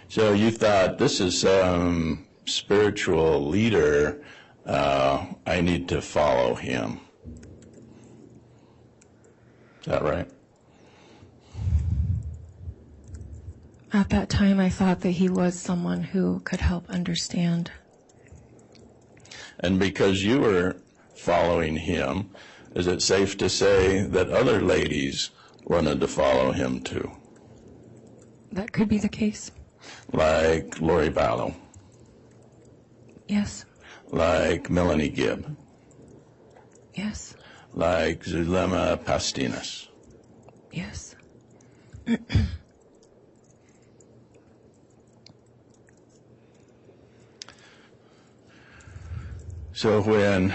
So you thought, this is some spiritual leader, I need to follow him. Is that right? At that time, I thought that he was someone who could help understand. And because you were following him, is it safe to say that other ladies wanted to follow him too? That could be the case. Like Lori Vallow. Yes. Like Melanie Gibb. Yes. Like Zulema Pastinas. Yes. So when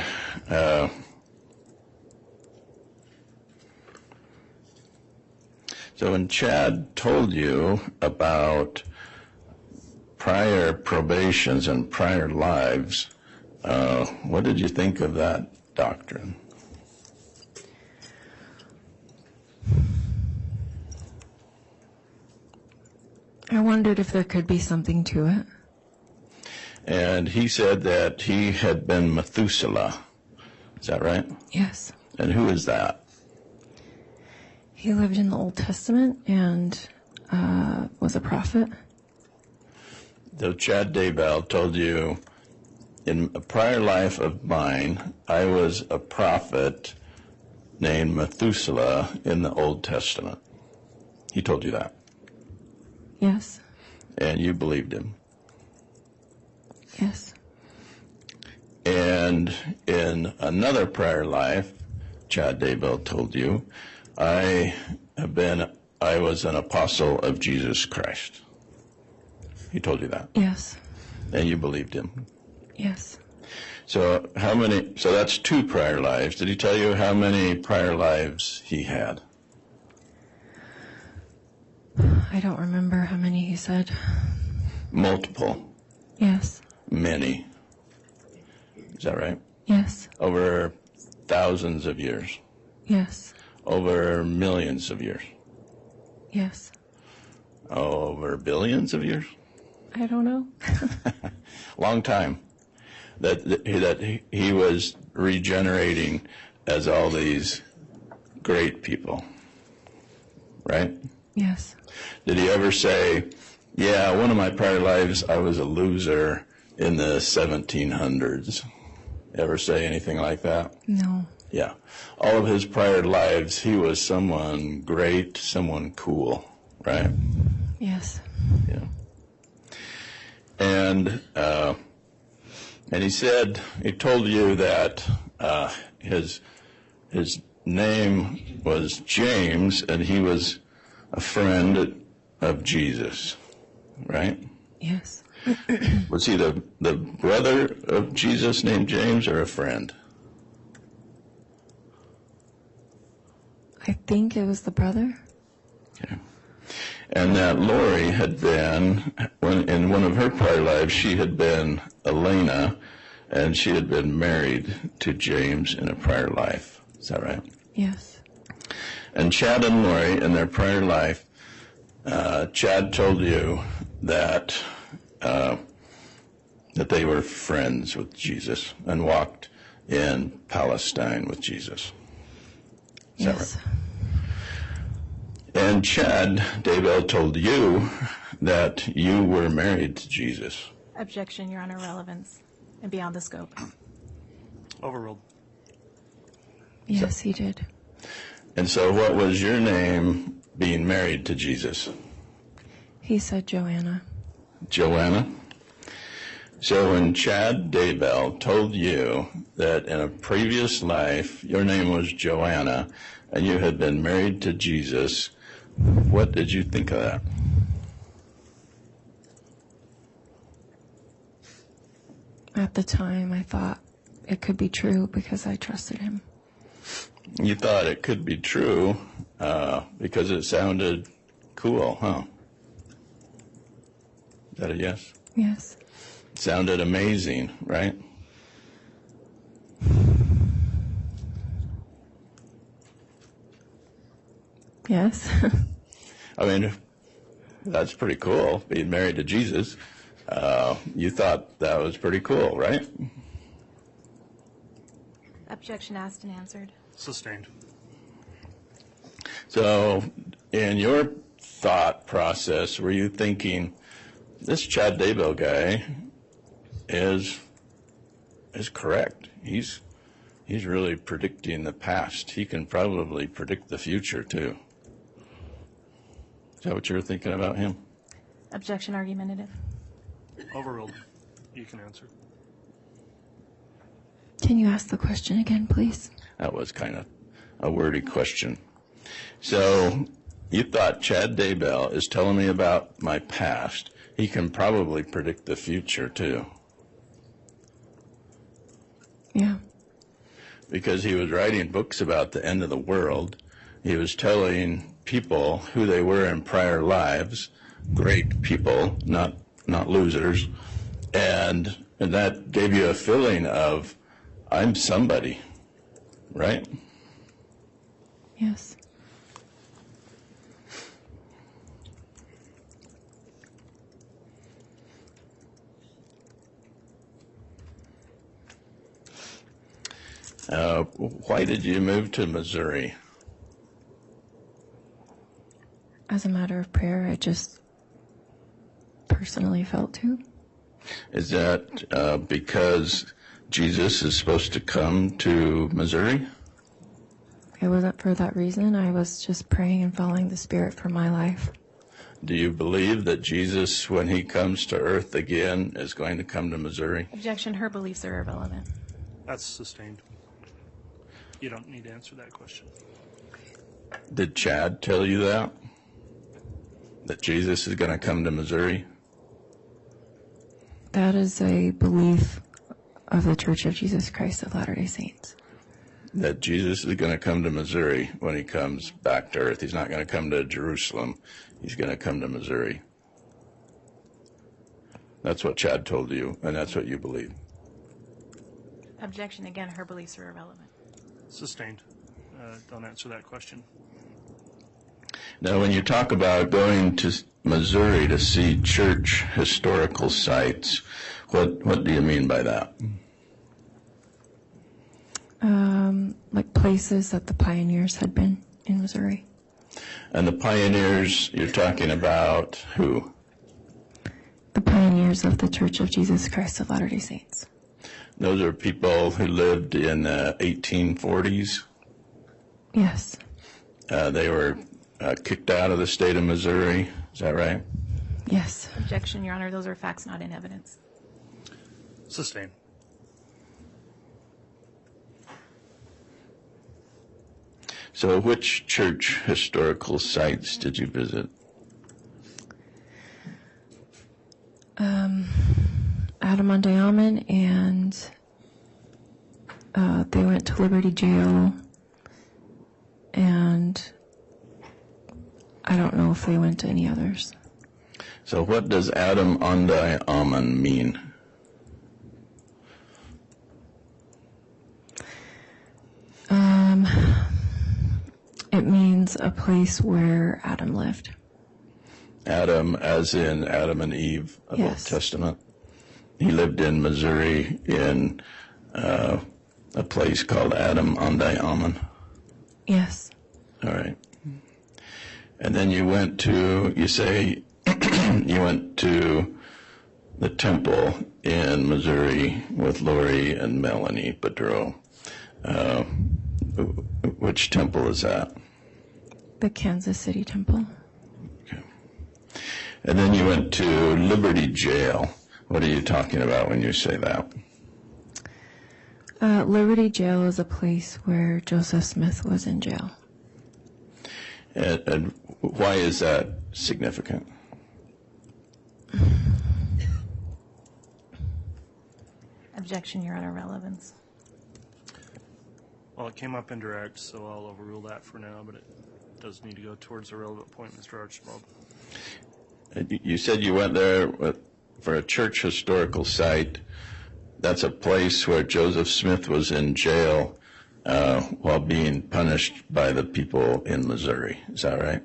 Chad told you about prior probations and prior lives, what did you think of that doctrine? I wondered if there could be something to it. And he said that he had been Methuselah. Is that right? Yes. And who is that? He lived in the Old Testament and was a prophet. So Chad Daybell told you, in a prior life of mine, I was a prophet named Methuselah in the Old Testament. He told you that. Yes. And you believed him. Yes. And in another prior life, Chad Daybell told you, I was an apostle of Jesus Christ. He told you that. Yes. And you believed him. Yes. So that's 2 prior lives. Did he tell you how many prior lives he had? I don't remember how many he said. Multiple. Yes. Many. Is that right? Yes. Over thousands of years. Yes. Over millions of years. Yes. Over billions of years. I don't know. Long time. That he was regenerating as all these great people. Right? Yes. Did he ever say, yeah, one of my prior lives I was a loser in the 1700s? Ever say anything like that? No. Yeah. All of his prior lives, he was someone great, someone cool, right? Yes. Yeah. And he told you that his name was James, and he was a friend of Jesus, right? Yes. Was he the brother of Jesus named James, or a friend? I think it was the brother. Okay. And that Lori had been, in one of her prior lives, she had been Elena, and she had been married to James in a prior life. Is that right? Yes. And Chad and Lori, in their prior life, Chad told you that they were friends with Jesus and walked in Palestine with Jesus. Is that Yes. right? And Chad Daybell told you that you were married to Jesus. Objection, Your Honor, relevance and beyond the scope. Overruled. Yes, he did. And so what was your name being married to Jesus? He said Joanna. Joanna? So when Chad Daybell told you that in a previous life your name was Joanna, and you had been married to Jesus, what did you think of that? At the time, I thought it could be true because I trusted him. You thought it could be true because it sounded cool, huh? Is that a yes? Yes. It sounded amazing, right? Yes. I mean, that's pretty cool, being married to Jesus. You thought that was pretty cool, right? Objection asked and answered. Sustained. So, in your thought process, were you thinking, this Chad Daybell guy is correct. He's really predicting the past. He can probably predict the future, too. Is that what you were thinking about him? Objection argumentative. Overruled. You can answer. Can you ask the question again, please? That was kind of a wordy question. So, you thought Chad Daybell is telling me about my past. He can probably predict the future, too. Yeah. Because he was writing books about the end of the world. He was telling people who they were in prior lives, great people, not losers, and that gave you a feeling of, I'm somebody, right? Yes. Why did you move to Missouri? As a matter of prayer, I just personally felt to. Is that because Jesus is supposed to come to Missouri? It wasn't for that reason. I was just praying and following the Spirit for my life. Do you believe that Jesus, when he comes to earth again, is going to come to Missouri? Objection. Her beliefs are irrelevant. That's sustained. You don't need to answer that question. Did Chad tell you that? That Jesus is going to come to Missouri? That is a belief of the Church of Jesus Christ of Latter-day Saints. That Jesus is going to come to Missouri when he comes back to earth. He's not going to come to Jerusalem. He's going to come to Missouri. That's what Chad told you, and that's what you believe. Objection. Again, her beliefs are irrelevant. Sustained. Don't answer that question. Now, when you talk about going to Missouri to see church historical sites, what do you mean by that? Like places that the pioneers had been in Missouri. And the pioneers, you're talking about who? The pioneers of the Church of Jesus Christ of Latter-day Saints. Those are people who lived in the 1840s? Yes. They were kicked out of the state of Missouri. Is that right? Yes. Objection, Your Honor. Those are facts not in evidence. Sustained. So which church historical sites did you visit? Adam on Diamond, and they went to Liberty Jail, and I don't know if they went to any others. So what does Adam Ondai Amen mean? It means a place where Adam lived. Adam, as in Adam and Eve of Yes. Old Testament. He lived in Missouri in a place called Adam Ondai Amen. Yes. All right. And then you went to, you say, you went to the temple in Missouri with Lori and Melanie Boudreau. Which temple is that? The Kansas City Temple. Okay. And then you went to Liberty Jail. What are you talking about when you say that? Liberty Jail is a place where Joseph Smith was in jail. And why is that significant? Objection, Your Honor, relevance. Well, it came up indirect, so I'll overrule that for now, but it does need to go towards a relevant point, Mr. Archibald. You said you went there for a church historical site. That's a place where Joseph Smith was in jail while being punished by the people in Missouri. Is that right?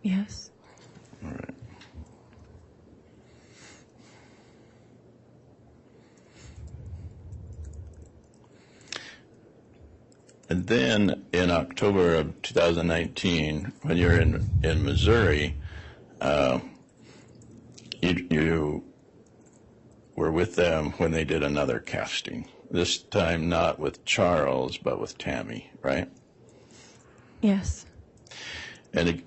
Yes. All right. And then in October of 2019, when you're in Missouri, you were with them when they did another casting. This time not with Charles, but with Tammy, right? Yes. And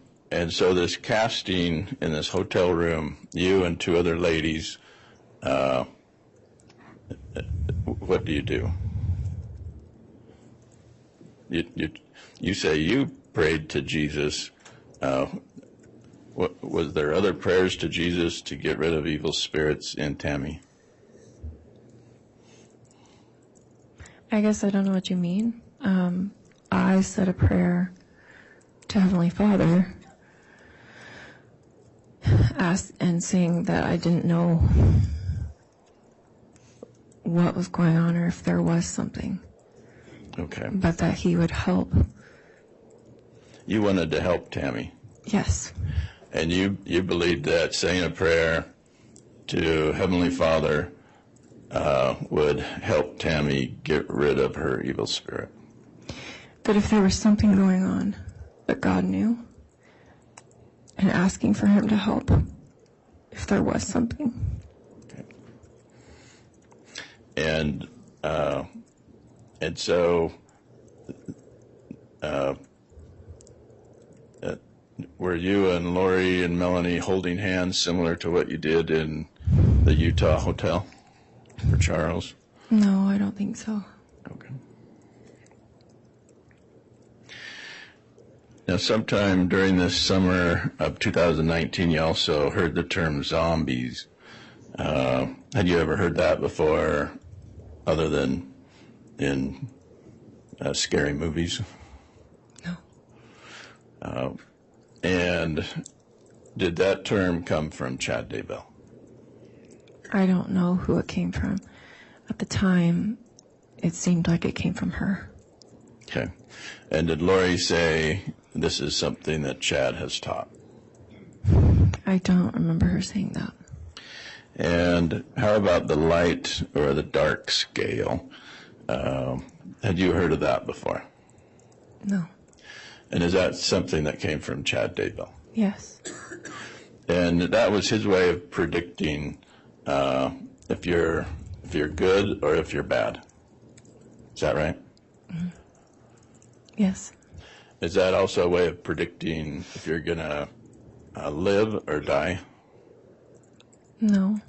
so this casting in this hotel room, you and two other ladies, what do? You say you prayed to Jesus. Was there other prayers to Jesus to get rid of evil spirits in Tammy? I guess I don't know what you mean. I said a prayer to Heavenly Father, and saying that I didn't know what was going on or if there was something. Okay. But that He would help. You wanted to help Tammy. Yes. And you believed that saying a prayer to Heavenly Father would help Tammy get rid of her evil spirit. That if there was something going on that God knew, and asking for Him to help if there was something. Okay. And so were you and Lori and Melanie holding hands similar to what you did in the Utah hotel for Charles? No, I don't think so. Okay. Now, sometime during this summer of 2019, you also heard the term zombies. Had you ever heard that before, other than in scary movies? No. And did that term come from Chad Daybell? I don't know who it came from. At the time, it seemed like it came from her. Okay. And did Lori say this is something that Chad has taught? I don't remember her saying that. And how about the light or the dark scale? Had you heard of that before? No. And is that something that came from Chad Daybell? Yes. And that was his way of predicting if you're good or if you're bad. Is that right? Mm-hmm. Yes. Is that also a way of predicting if you're going to live or die? No.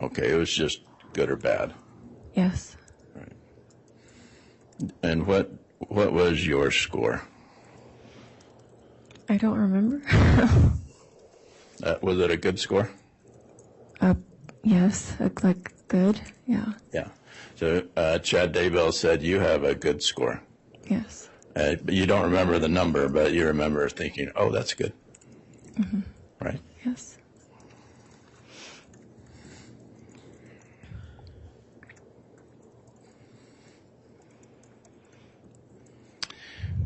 Okay, it was just good or bad. Yes. Right. And what was your score? I don't remember. Was it a good score? Yes, like good, yeah. Yeah. So Chad Daybell said you have a good score. Yes. But you don't remember the number, but you remember thinking, oh, that's good. Mm-hmm. Right? Yes.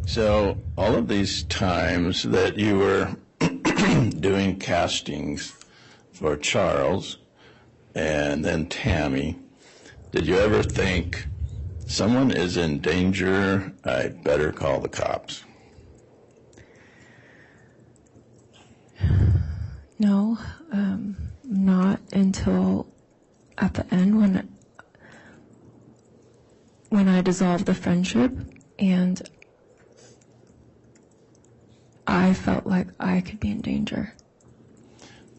So all of these times that you were doing castings for Charles and then Tammy, did you ever think, someone is in danger, I better call the cops? No, not until at the end when I dissolved the friendship and I felt like I could be in danger.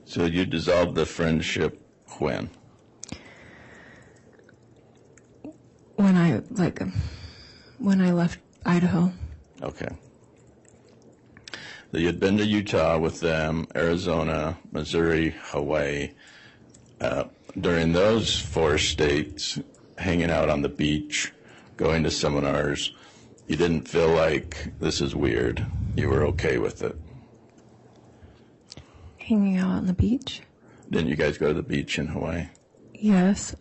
So you dissolved the friendship when? When I left Idaho. Okay. that you'd been to Utah with them, Arizona, Missouri, Hawaii. During those 4 states, hanging out on the beach, going to seminars, you didn't feel like this is weird. You were okay with it. Hanging out on the beach? Didn't you guys go to the beach in Hawaii? Yes.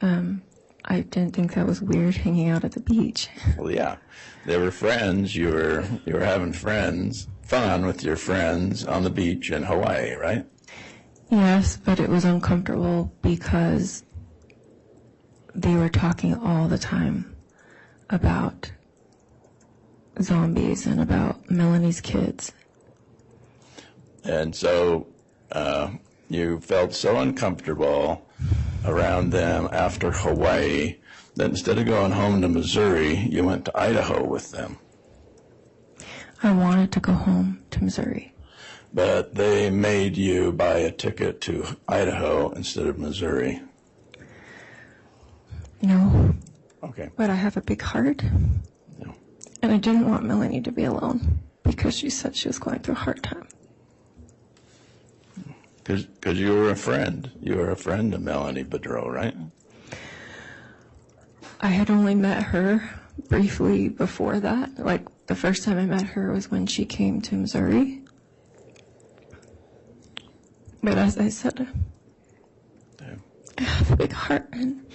I didn't think that was weird, hanging out at the beach. Well, yeah. They were friends. You were having fun with your friends on the beach in Hawaii, right? Yes, but it was uncomfortable because they were talking all the time about zombies and about Melanie's kids. And so you felt so uncomfortable around them after Hawaii that instead of going home to Missouri, you went to Idaho with them. I wanted to go home to Missouri. But they made you buy a ticket to Idaho instead of Missouri. No. Okay. But I have a big heart. No. And I didn't want Melanie to be alone because she said she was going through a hard time. Because you were a friend. You were a friend of Melanie Boudreau, right? I had only met her briefly before that. Like, the first time I met her was when she came to Missouri. But as I said, I have a big heart and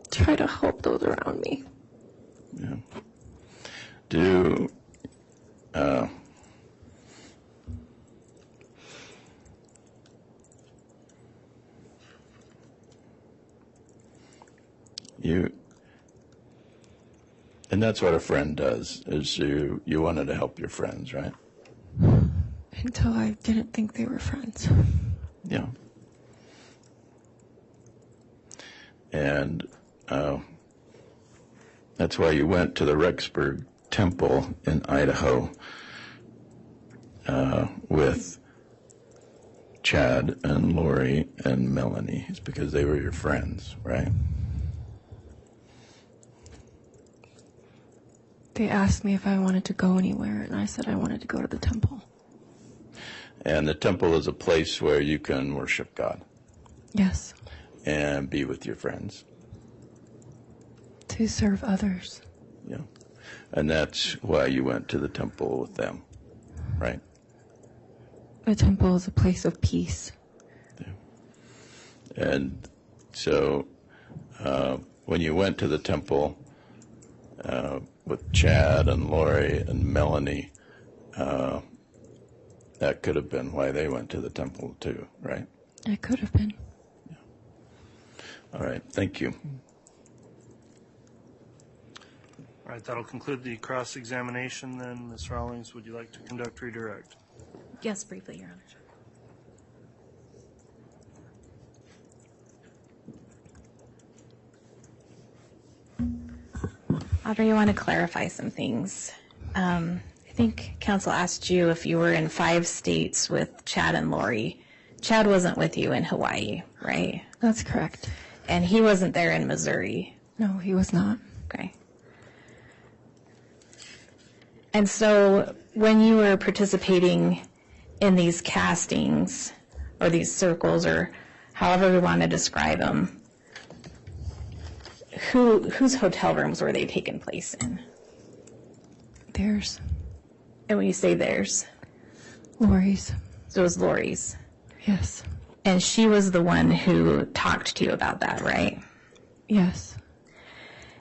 try to help those around me. Yeah. And that's what a friend does, is you wanted to help your friends, right? Until I didn't think they were friends. Yeah. And that's why you went to the Rexburg Temple in Idaho with Chad and Lori and Melanie. It's because they were your friends, right? They asked me if I wanted to go anywhere, and I said I wanted to go to the temple. And the temple is a place where you can worship God. Yes. And be with your friends. To serve others. Yeah. And that's why you went to the temple with them, right? The temple is a place of peace. Yeah. And so when you went to the temple with Chad and Lori and Melanie, that could have been why they went to the temple too, right? It could have been. Yeah. All right. Thank you. All right, that'll conclude the cross-examination then. Ms. Rawlings, would you like to conduct redirect? Yes, briefly, Your Honor. Audrey, you want to clarify some things. I think counsel asked you if you were in 5 states with Chad and Lori. Chad wasn't with you in Hawaii, right? That's correct. And he wasn't there in Missouri. No, he was not. Okay. And so when you were participating in these castings or these circles or however we want to describe them, whose hotel rooms were they taking place in? Theirs. And when you say theirs? Lori's. So it was Lori's. Yes. And she was the one who talked to you about that, right? Yes.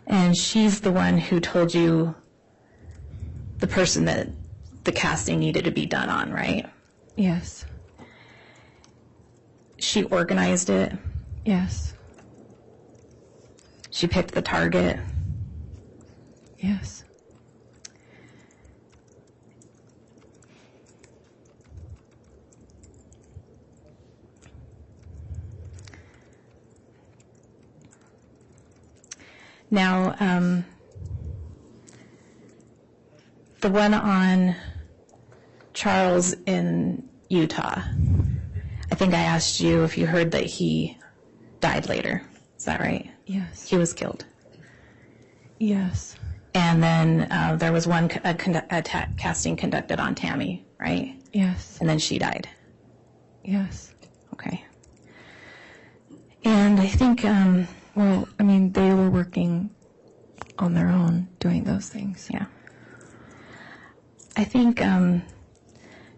And she's the one who told you the person that the casting needed to be done on, right? Yes. She organized it. Yes. She picked the target. Yes. Now, the one on Charles in Utah, I think I asked you if you heard that he died later. Is that right? Yes. He was killed. Yes. And then there was one casting conducted on Tammy, right? Yes. And then she died. Yes. Okay. And I think, they were working on their own doing those things. Yeah. I think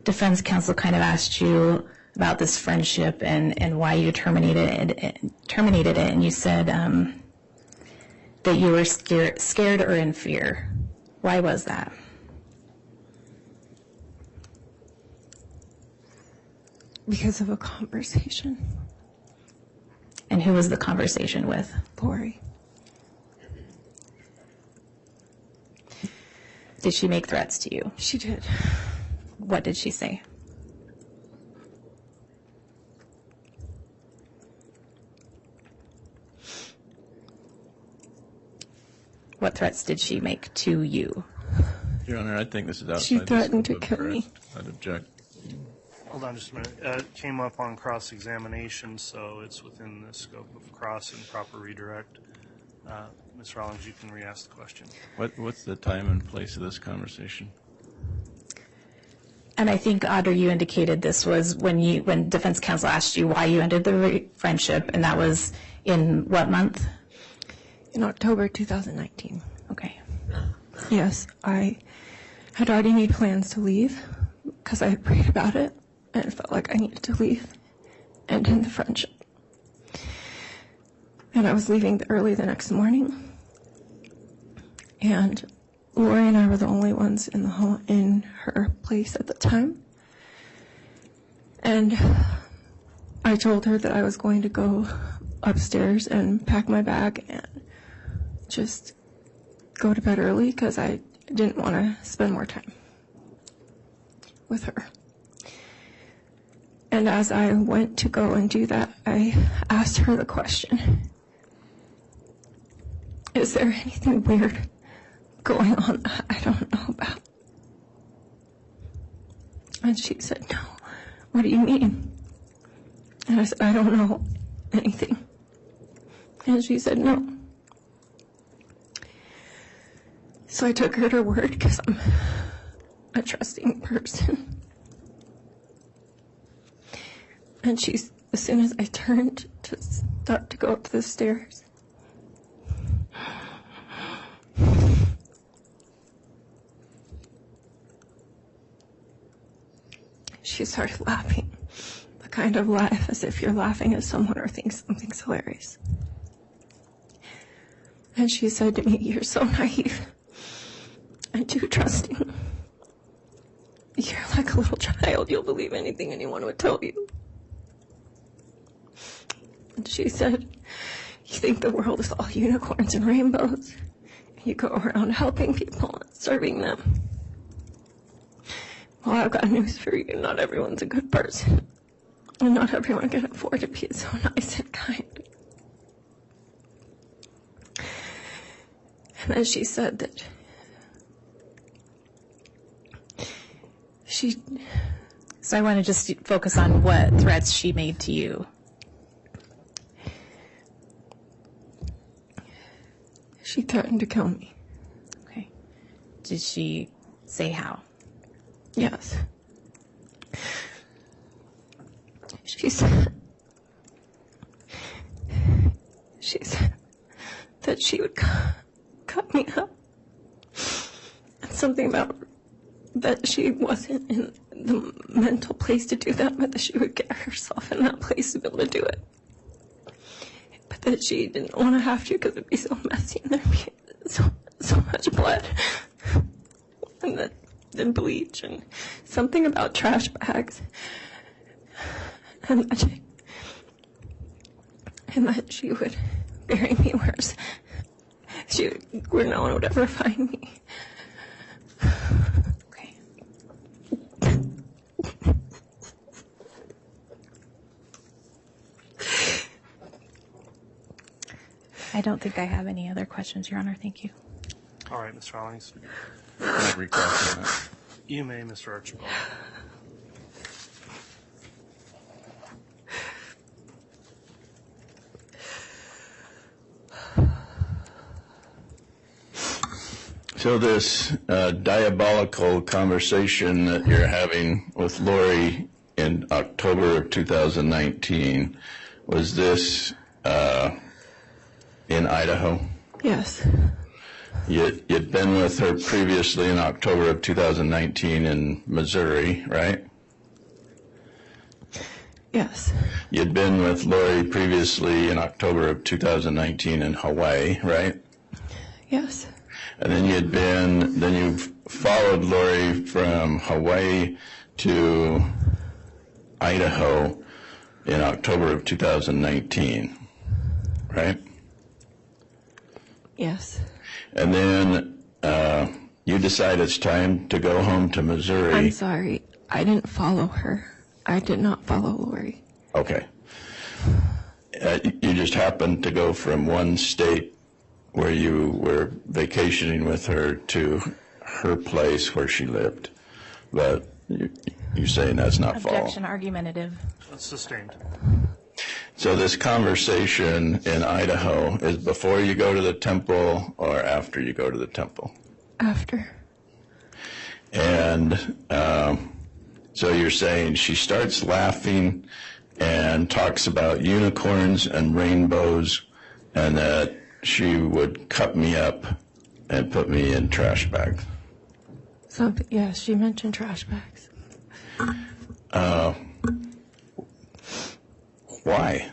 defense counsel kind of asked you about this friendship and why you terminated it, and you said that you were scared or in fear. Why was that? Because of a conversation. And who was the conversation with? Lori. Did she make threats to you? She did. What did she say? What threats did she make to you? Your Honor, I think this is outside. She the threatened to scope of kill me. I'd object. Hold on just a minute. It came up on cross-examination, so it's within the scope of cross and proper redirect. Ms. Rawlings, you can re-ask the question. What's the time and place of this conversation? And I think, Audrey, you indicated this was when defense counsel asked you why you ended the friendship, and that was in what month? In October 2019. Okay. Yes, I had already made plans to leave because I had prayed about it and it felt like I needed to leave and end the friendship. And I was leaving early the next morning. And Lori and I were the only ones in her place at the time. And I told her that I was going to go upstairs and pack my bag and just go to bed early because I didn't want to spend more time with her. And as I went to go and do that, I asked her the question, is there anything weird going on that I don't know about? And she said, no. What do you mean? And I said, I don't know anything. And she said, no. So I took her at her word because I'm a trusting person. And as soon as I turned to start to go up the stairs, she started laughing. The kind of laugh as if you're laughing at someone or think something's hilarious. And she said to me, you're so naive and too trusting. You're like a little child. You'll believe anything anyone would tell you. And she said, you think the world is all unicorns and rainbows. And you go around helping people and serving them. Well, I've got news for you. Not everyone's a good person. And not everyone can afford to be so nice and kind. And then she said that So I want to just focus on what threats she made to you. She threatened to kill me. Okay. Did she say how? Yes. She said that she would cut me up. And something about that she wasn't in the mental place to do that, but that she would get herself in that place to be able to do it. But that she didn't want to have to because it'd be so messy and there'd be so much blood. And the bleach and something about trash bags. And that she would bury me where no one would ever find me. Okay. I don't think I have any other questions, Your Honor. Thank you. All right, Ms. Rawlings. Can I recall on that? You may, Mr. Archibald. So this diabolical conversation that you're having with Lori in October of 2019, was this in Idaho? Yes. You'd been with her previously in October of 2019 in Missouri, right? Yes. You'd been with Lori previously in October of 2019 in Hawaii, right? Yes. And then you followed Lori from Hawaii to Idaho in October of 2019, right? Yes. And then you decide it's time to go home to Missouri. I'm sorry. I didn't follow her. I did not follow Lori. Okay. You just happened to go from one state where you were vacationing with her to her place where she lived. But you're saying that's not follow. Objection, argumentative. Sustained. So this conversation in Idaho is before you go to the temple or after you go to the temple? After. And so you're saying she starts laughing and talks about unicorns and rainbows and that she would cut me up and put me in trash bags. Yes, she mentioned trash bags. Why?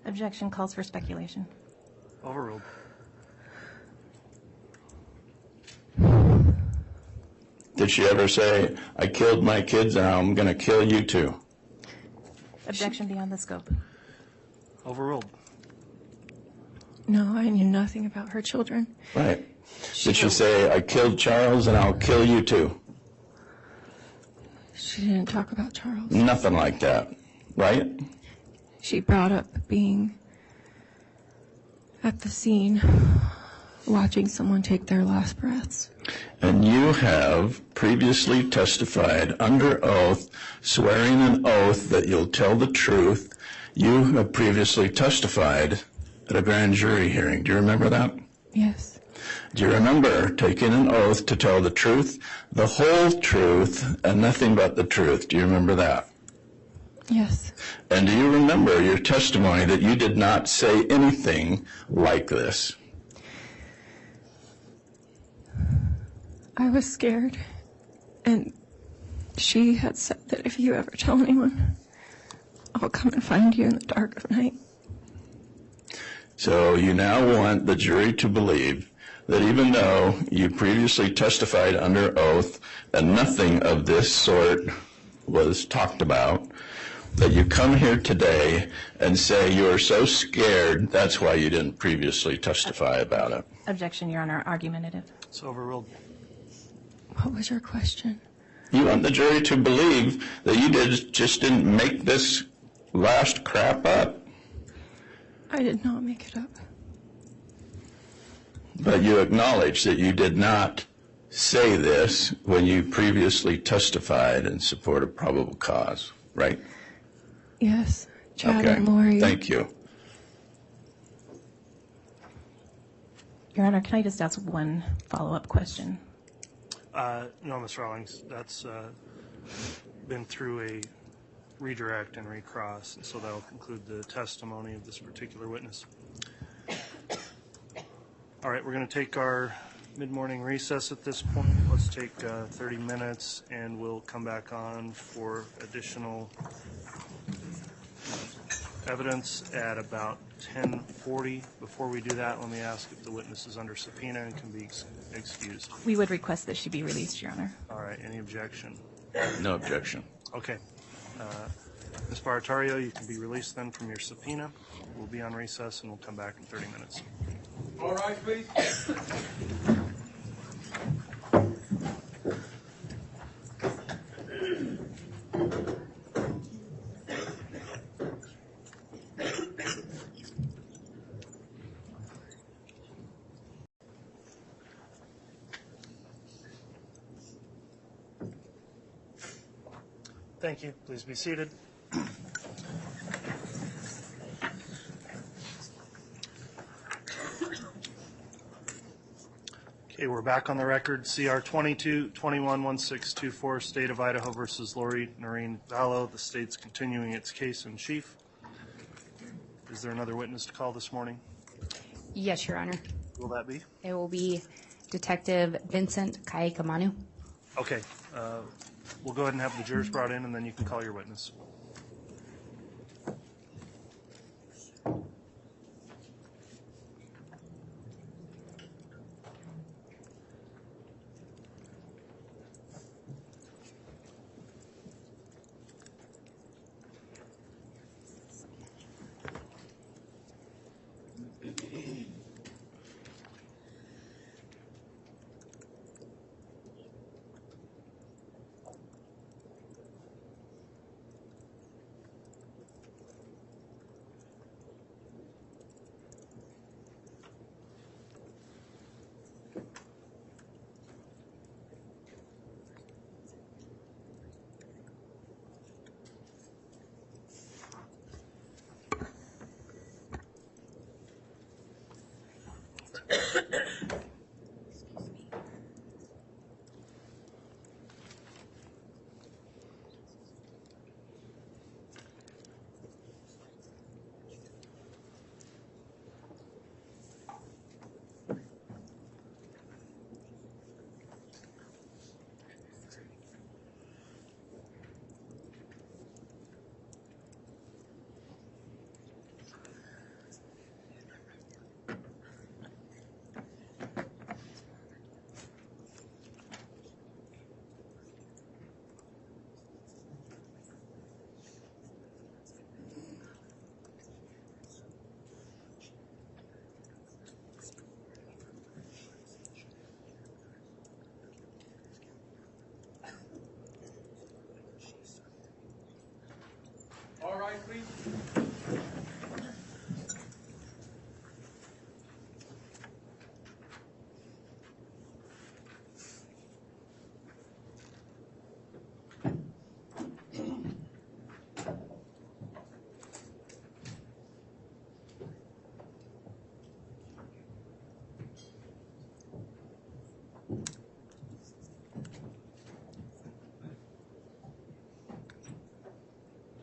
Objection calls for speculation. Overruled. Did she ever say, I killed my kids and I'm going to kill you too? Objection beyond the scope. Overruled. No, I knew nothing about her children. Right. Did she say, I killed Charles and I'll kill you too? She didn't talk about Charles. Nothing like that, right? She brought up being at the scene, watching someone take their last breaths. And you have previously testified under oath, swearing an oath that you'll tell the truth. You have previously testified at a grand jury hearing. Do you remember that? Yes. Do you remember taking an oath to tell the truth, the whole truth, and nothing but the truth? Do you remember that? Yes. And do you remember your testimony that you did not say anything like this? I was scared, and she had said that if you ever tell anyone, I'll come and find you in the dark of night. So you now want the jury to believe that even though you previously testified under oath and nothing of this sort was talked about, that you come here today and say you are so scared, that's why you didn't previously testify about it. Objection, Your Honor, argumentative. It's overruled. What was your question? You want the jury to believe that you just didn't make this last crap up. I did not make it up. But you acknowledge that you did not say this when you previously testified in support of probable cause, right? Yes. Chad Okay. and Lori. Thank you. Your Honor, can I just ask one follow-up question? No, Ms. Rawlings, that's been through a redirect and recross, and so that will conclude the testimony of this particular witness. All right, we're going to take our mid-morning recess at this point. Let's take 30 minutes, and we'll come back on for additional evidence at about 10:40. Before we do that, let me ask if the witness is under subpoena and can be excused. We would request that she be released, Your Honor. All right, any objection? No objection. Okay. Ms. Barattiero, you can be released then from your subpoena. We'll be on recess, and we'll come back in 30 minutes. All right, please. Thank you. Please be seated. Okay, we're back on the record. CR 22-21-1624, State of Idaho versus Lori Vallow. The state's continuing its case in chief. Is there another witness to call this morning? Yes, Your Honor. Will that be? It will be Detective Vincent Kaaiakamanu. Okay, we'll go ahead and have the jurors brought in, and then you can call your witness. All right, please.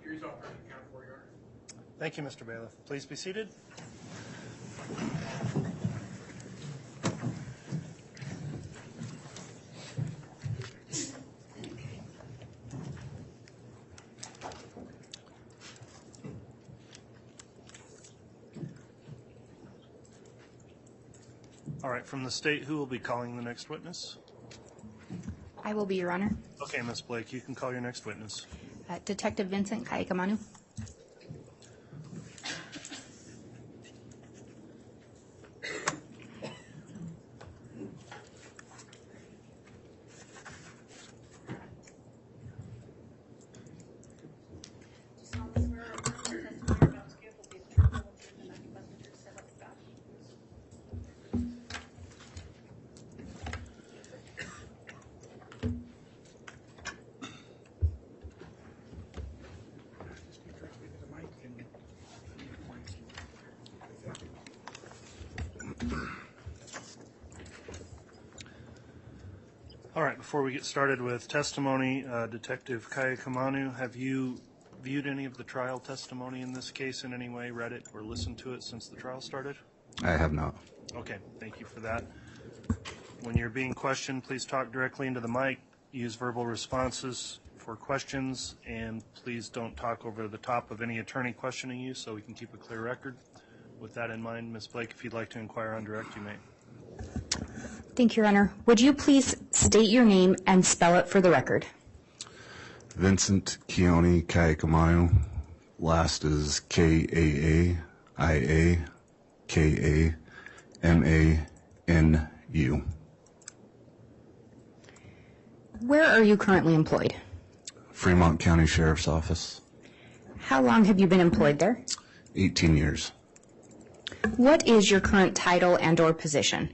Jury's off. Count 4 yards. Thank you, Mr. Bailiff. Please be seated. All right, from the state, who will be calling the next witness? I will be, Your Honor. Okay, Ms. Blake, you can call your next witness. Detective Vincent Kaaiakamanu. All right, before we get started with testimony, Detective Kaaiakamanu, have you viewed any of the trial testimony in this case in any way, read it or listened to it since the trial started? I have not. Okay, thank you for that. When you're being questioned, please talk directly into the mic, use verbal responses for questions, and please don't talk over the top of any attorney questioning you so we can keep a clear record. With that in mind, Ms. Blake, if you'd like to inquire on direct, you may. Thank you, Your Honor. Would you please state your name and spell it for the record? Vincent Keone Kaaiakamanu. Last is Kaaiakamanu. Where are you currently employed? Fremont County Sheriff's Office. How long have you been employed there? 18 years. What is your current title and/or position?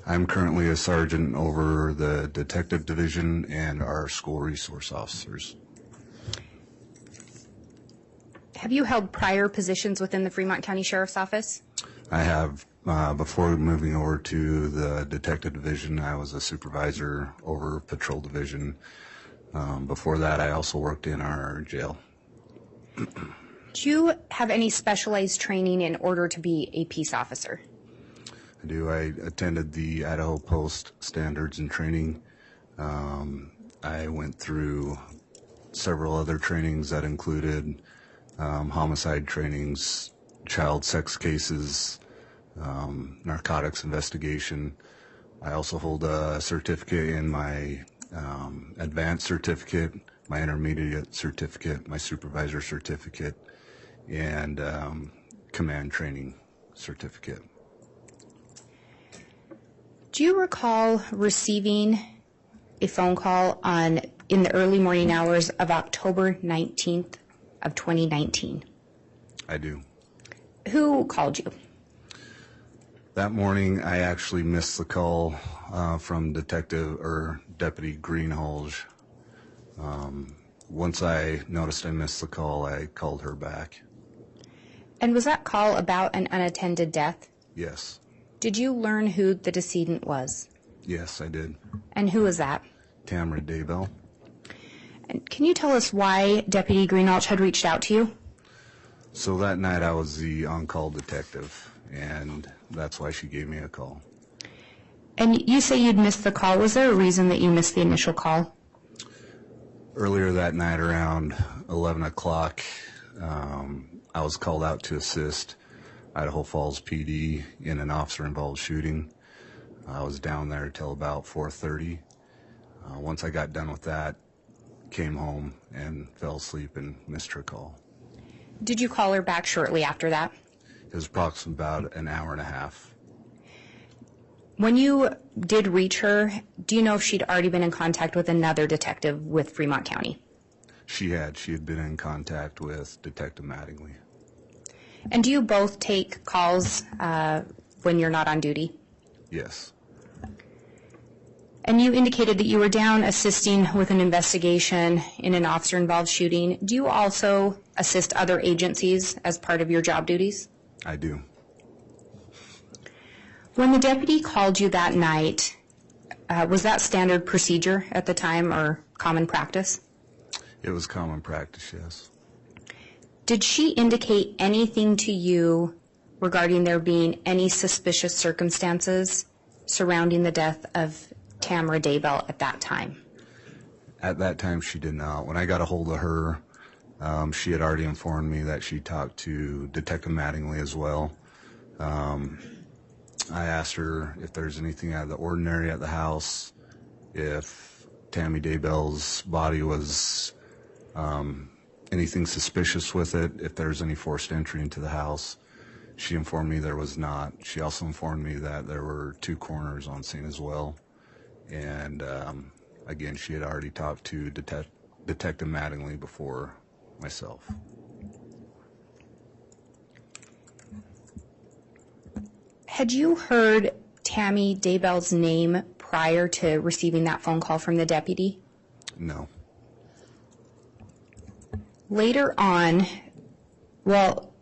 I'm currently a sergeant over the detective division and our school resource officers. Have you held prior positions within the Fremont County Sheriff's Office? I have Before moving over to the detective division, I was a supervisor over patrol division. Before that, I also worked in our jail. Do you have any specialized training in order to be a peace officer? I do. I attended the Idaho Post Standards and Training. I went through several other trainings that included homicide trainings, child sex cases, narcotics investigation. I also hold a certificate in my advanced certificate, my intermediate certificate, my supervisor certificate, and command training certificate. Do you recall receiving a phone call in the early morning hours of October 19th of 2019? I do. Who called you? That morning, I actually missed the call from Deputy Greenhalgh. Once I noticed I missed the call, I called her back. And was that call about an unattended death? Yes. Did you learn who the decedent was? Yes, I did. And who was that? Tammy Daybell. And can you tell us why Deputy Greenhalgh had reached out to you? So that night I was the on-call detective, and that's why she gave me a call. And you say you'd missed the call. Was there a reason that you missed the initial call? Earlier that night around 11 o'clock, I was called out to assist Idaho Falls PD in an officer-involved shooting. I was down there till about 4:30. Once I got done with that, came home and fell asleep and missed her call. Did you call her back shortly after that? It was approximately about an hour and a half. When you did reach her, do you know if she'd already been in contact with another detective with Fremont County? She had been in contact with Detective Mattingly. And do you both take calls when you're not on duty? Yes. And you indicated that you were down assisting with an investigation in an officer-involved shooting. Do you also assist other agencies as part of your job duties? I do. When the deputy called you that night, was that standard procedure at the time or common practice? It was common practice, yes. Did she indicate anything to you regarding there being any suspicious circumstances surrounding the death of Tammy Daybell at that time? At that time, she did not. When I got a hold of her, she had already informed me that she talked to Detective Mattingly as well. I asked her if there's anything out of the ordinary at the house, if Tammy Daybell's body was anything suspicious with it, if there's any forced entry into the house. She informed me there was not. She also informed me that there were 2 coroners on scene as well. And again, she had already talked to Detective Mattingly before myself. Had you heard Tammy Daybell's name prior to receiving that phone call from the deputy? No. Later on, well,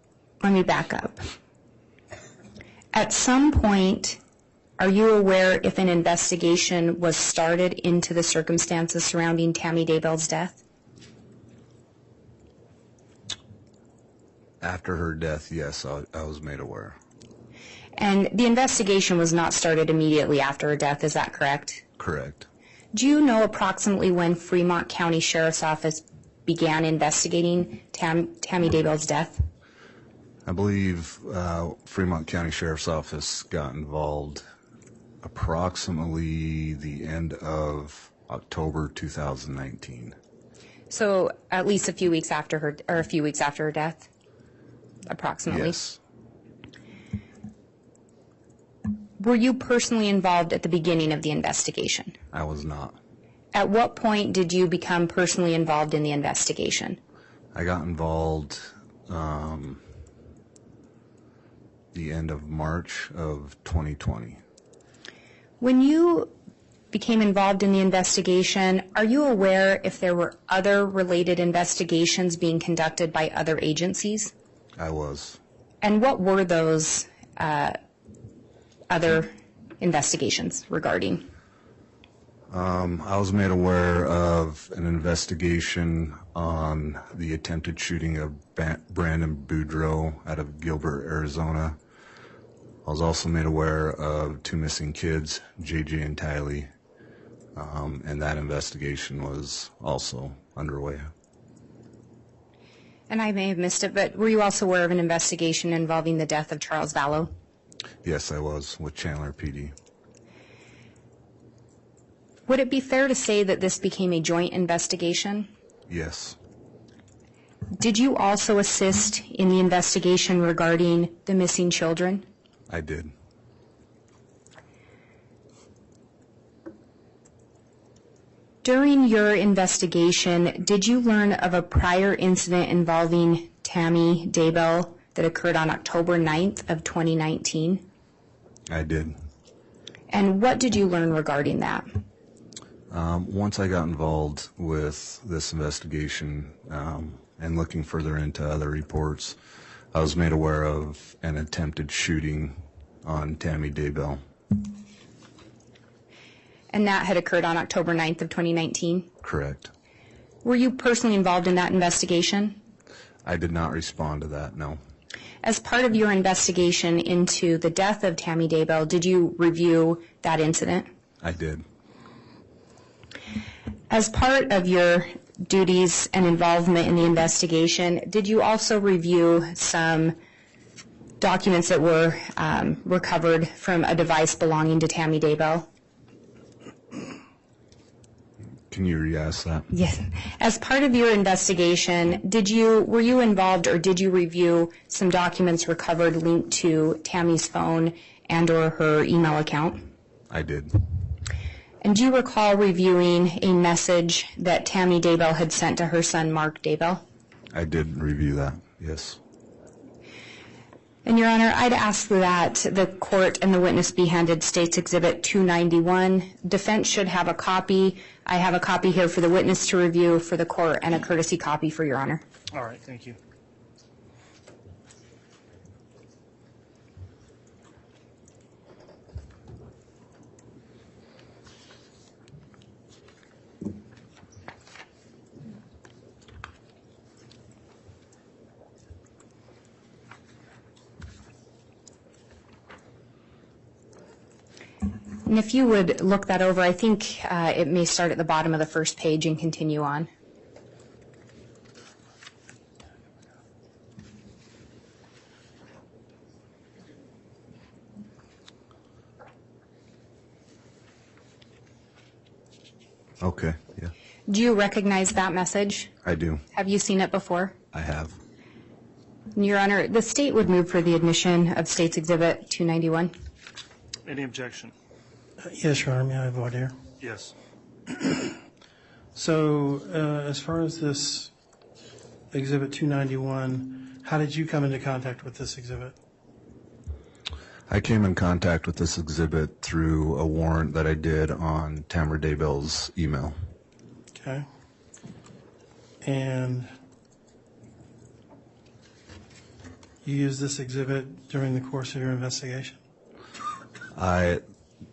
let me back up. At some point, are you aware if an investigation was started into the circumstances surrounding Tammy Daybell's death? After her death, yes, I was made aware. And the investigation was not started immediately after her death, is that correct? Correct. Do you know approximately when Fremont County Sheriff's Office began investigating Tammy Daybell's death? I believe Fremont County Sheriff's Office got involved approximately the end of October 2019. So at least a few weeks after her death, approximately? Yes. Were you personally involved at the beginning of the investigation? I was not. At what point did you become personally involved in the investigation? I got involved the end of March of 2020. When you became involved in the investigation, are you aware if there were other related investigations being conducted by other agencies? I was. And what were those other investigations regarding? I was made aware of an investigation on the attempted shooting of Brandon Boudreaux out of Gilbert, Arizona. I was also made aware of 2 missing kids, JJ and Tylee, and that investigation was also underway. And I may have missed it, but were you also aware of an investigation involving the death of Charles Vallow? Yes, I was, with Chandler PD. Would it be fair to say that this became a joint investigation? Yes. Did you also assist in the investigation regarding the missing children? I did. During your investigation, did you learn of a prior incident involving Tammy Daybell that occurred on October 9th of 2019? I did. And what did you learn regarding that? Once I got involved with this investigation and looking further into other reports, I was made aware of an attempted shooting on Tammy Daybell. And that had occurred on October 9th of 2019? Correct. Were you personally involved in that investigation? I did not respond to that, no. As part of your investigation into the death of Tammy Daybell, did you review that incident? I did. As part of your duties and involvement in the investigation, did you also review some documents that were recovered from a device belonging to Tammy Daybell? Can you re-ask that? Yes. As part of your investigation, were you involved or did you review some documents recovered linked to Tammy's phone and or her email account? I did. And do you recall reviewing a message that Tammy Daybell had sent to her son, Mark Daybell? I did review that, yes. And, Your Honor, I'd ask that the court and the witness be handed State's Exhibit 291. Defense should have a copy. I have a copy here for the witness to review for the court and a courtesy copy for Your Honor. All right, thank you. And if you would look that over, I think it may start at the bottom of the first page and continue on. Okay, yeah. Do you recognize that message? I do. Have you seen it before? I have. Your Honor, the State would move for the admission of State's Exhibit 291. Any objection? Yes, Your Honor, may I have voir dire? Yes. So as far as this Exhibit 291, how did you come into contact with this exhibit? I came in contact with this exhibit through a warrant that I did on Tammy Daybell's email. Okay. And you used this exhibit during the course of your investigation?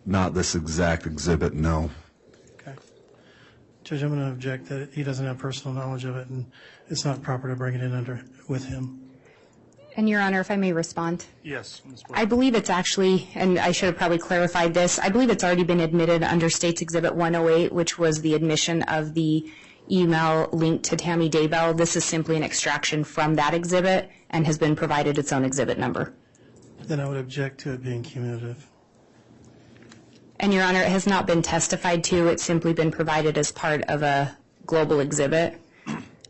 Not this exact exhibit, no. Okay. Judge, I'm going to object that he doesn't have personal knowledge of it, and it's not proper to bring it in with him. And, Your Honor, if I may respond. Yes, Ms. Blair. I believe it's actually, and I should have probably clarified this, I believe it's already been admitted under State's Exhibit 108, which was the admission of the email linked to Tammy Daybell. This is simply an extraction from that exhibit and has been provided its own exhibit number. Then I would object to it being cumulative. And, Your Honor, it has not been testified to. It's simply been provided as part of a global exhibit.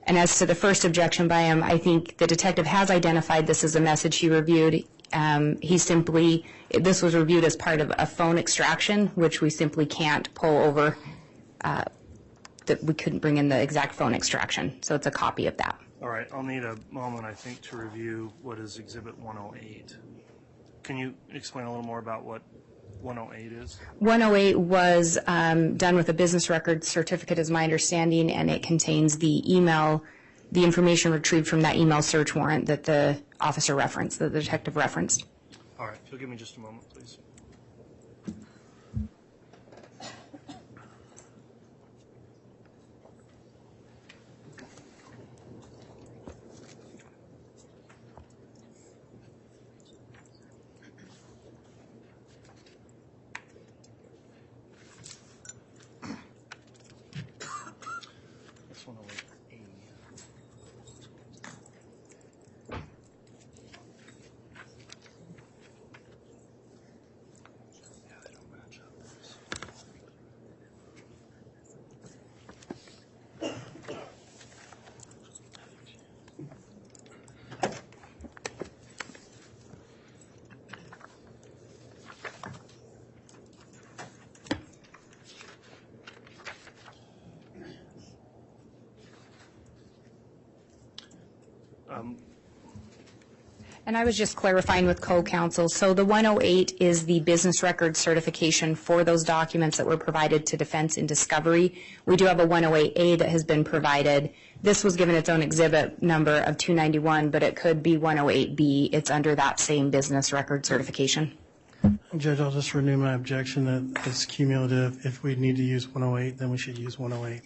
And as to the first objection by him, I think the detective has identified this as a message he reviewed. This was reviewed as part of a phone extraction, which we simply can't pull over, that we couldn't bring in the exact phone extraction. So it's a copy of that. All right, I'll need a moment, I think, to review what is Exhibit 108. Can you explain a little more about what 108 is? 108 was done with a business record certificate, is my understanding, and it contains the email, the information retrieved from that email search warrant that the officer referenced, that the detective referenced. All right, if you'll give me just a moment, please. And I was just clarifying with co-counsel, so the 108 is the business record certification for those documents that were provided to defense in discovery. We do have a 108A that has been provided. This was given its own exhibit number of 291, but it could be 108B. It's under that same business record certification. Judge, I'll just renew my objection that it's cumulative. If we need to use 108, then we should use 108.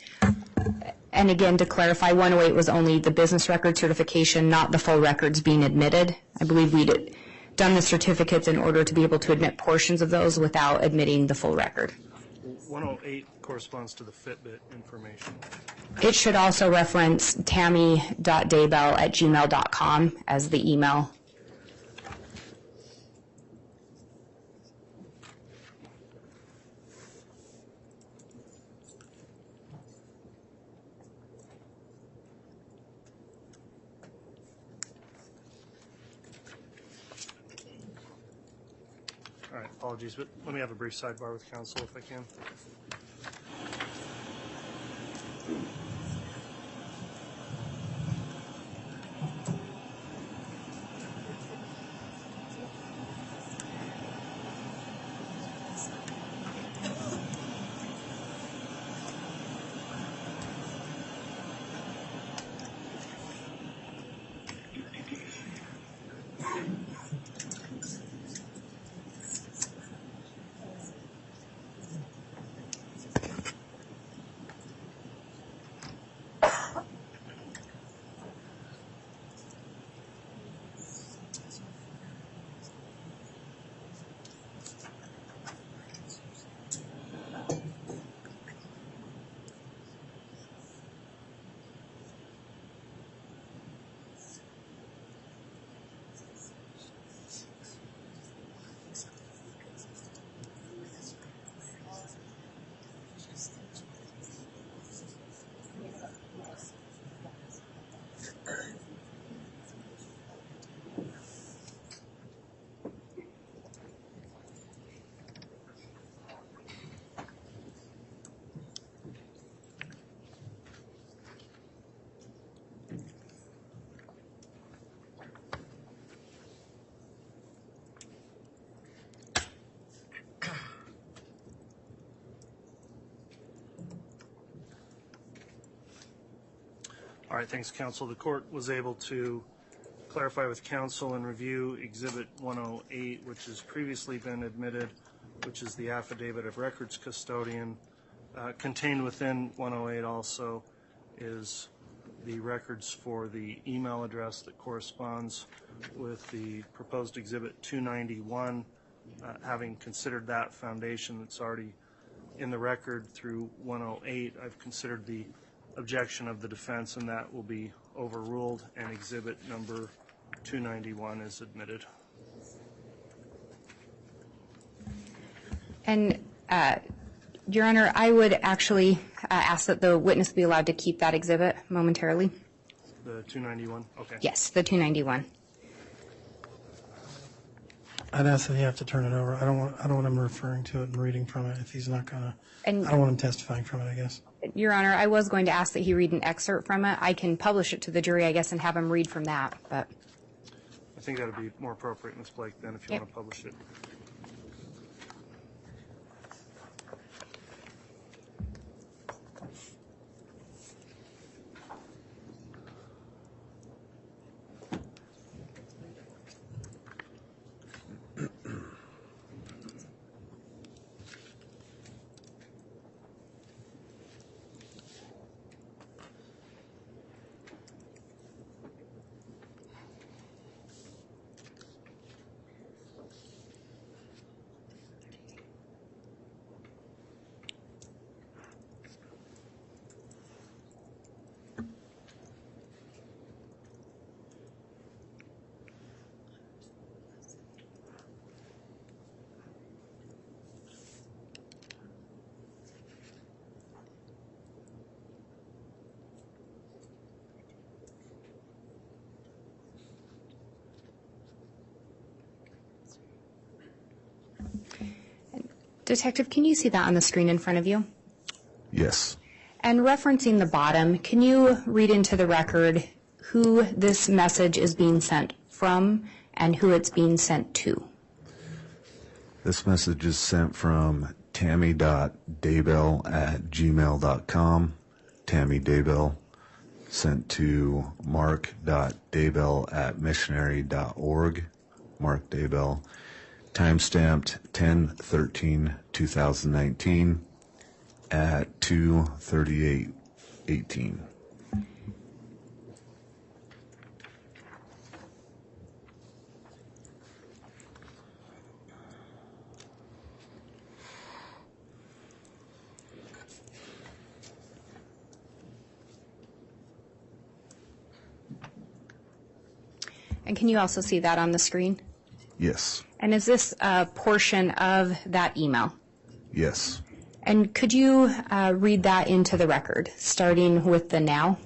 And again, to clarify, 108 was only the business record certification, not the full records being admitted. I believe we'd done the certificates in order to be able to admit portions of those without admitting the full record. 108 corresponds to the Fitbit information. It should also reference tammy.daybell@gmail.com as the email. All right, apologies, but let me have a brief sidebar with counsel if I can. All right, thanks, counsel. The court was able to clarify with counsel and review Exhibit 108, which has previously been admitted, which is the affidavit of records custodian. Contained within 108 also is the records for the email address that corresponds with the proposed Exhibit 291. Having considered that foundation that's already in the record through 108, I've considered the objection of the defense, and that will be overruled, and exhibit number 291 is admitted. And Your Honor, I would actually ask that the witness be allowed to keep that exhibit momentarily. The 291? Okay. Yes, the 291. I'd ask that he have to turn it over. I don't want him referring to it and reading from it if he's not gonna. I don't want him testifying from it, I guess. Your Honor, I was going to ask that he read an excerpt from it. I can publish it to the jury, I guess, and have him read from that. But I think that would be more appropriate, Ms. Blake, then, if you want to publish it. Detective, can you see that on the screen in front of you? Yes. And referencing the bottom, can you read into the record who this message is being sent from and who it's being sent to? This message is sent from tammy.daybell@gmail.com. Tammy Daybell, sent to mark.daybell@missionary.org. Mark Daybell, timestamped 10/13/2019 at 2:38:18. And can you also see that on the screen? Yes. And is this a portion of that email? Yes. And could you read that into the record, starting with the now?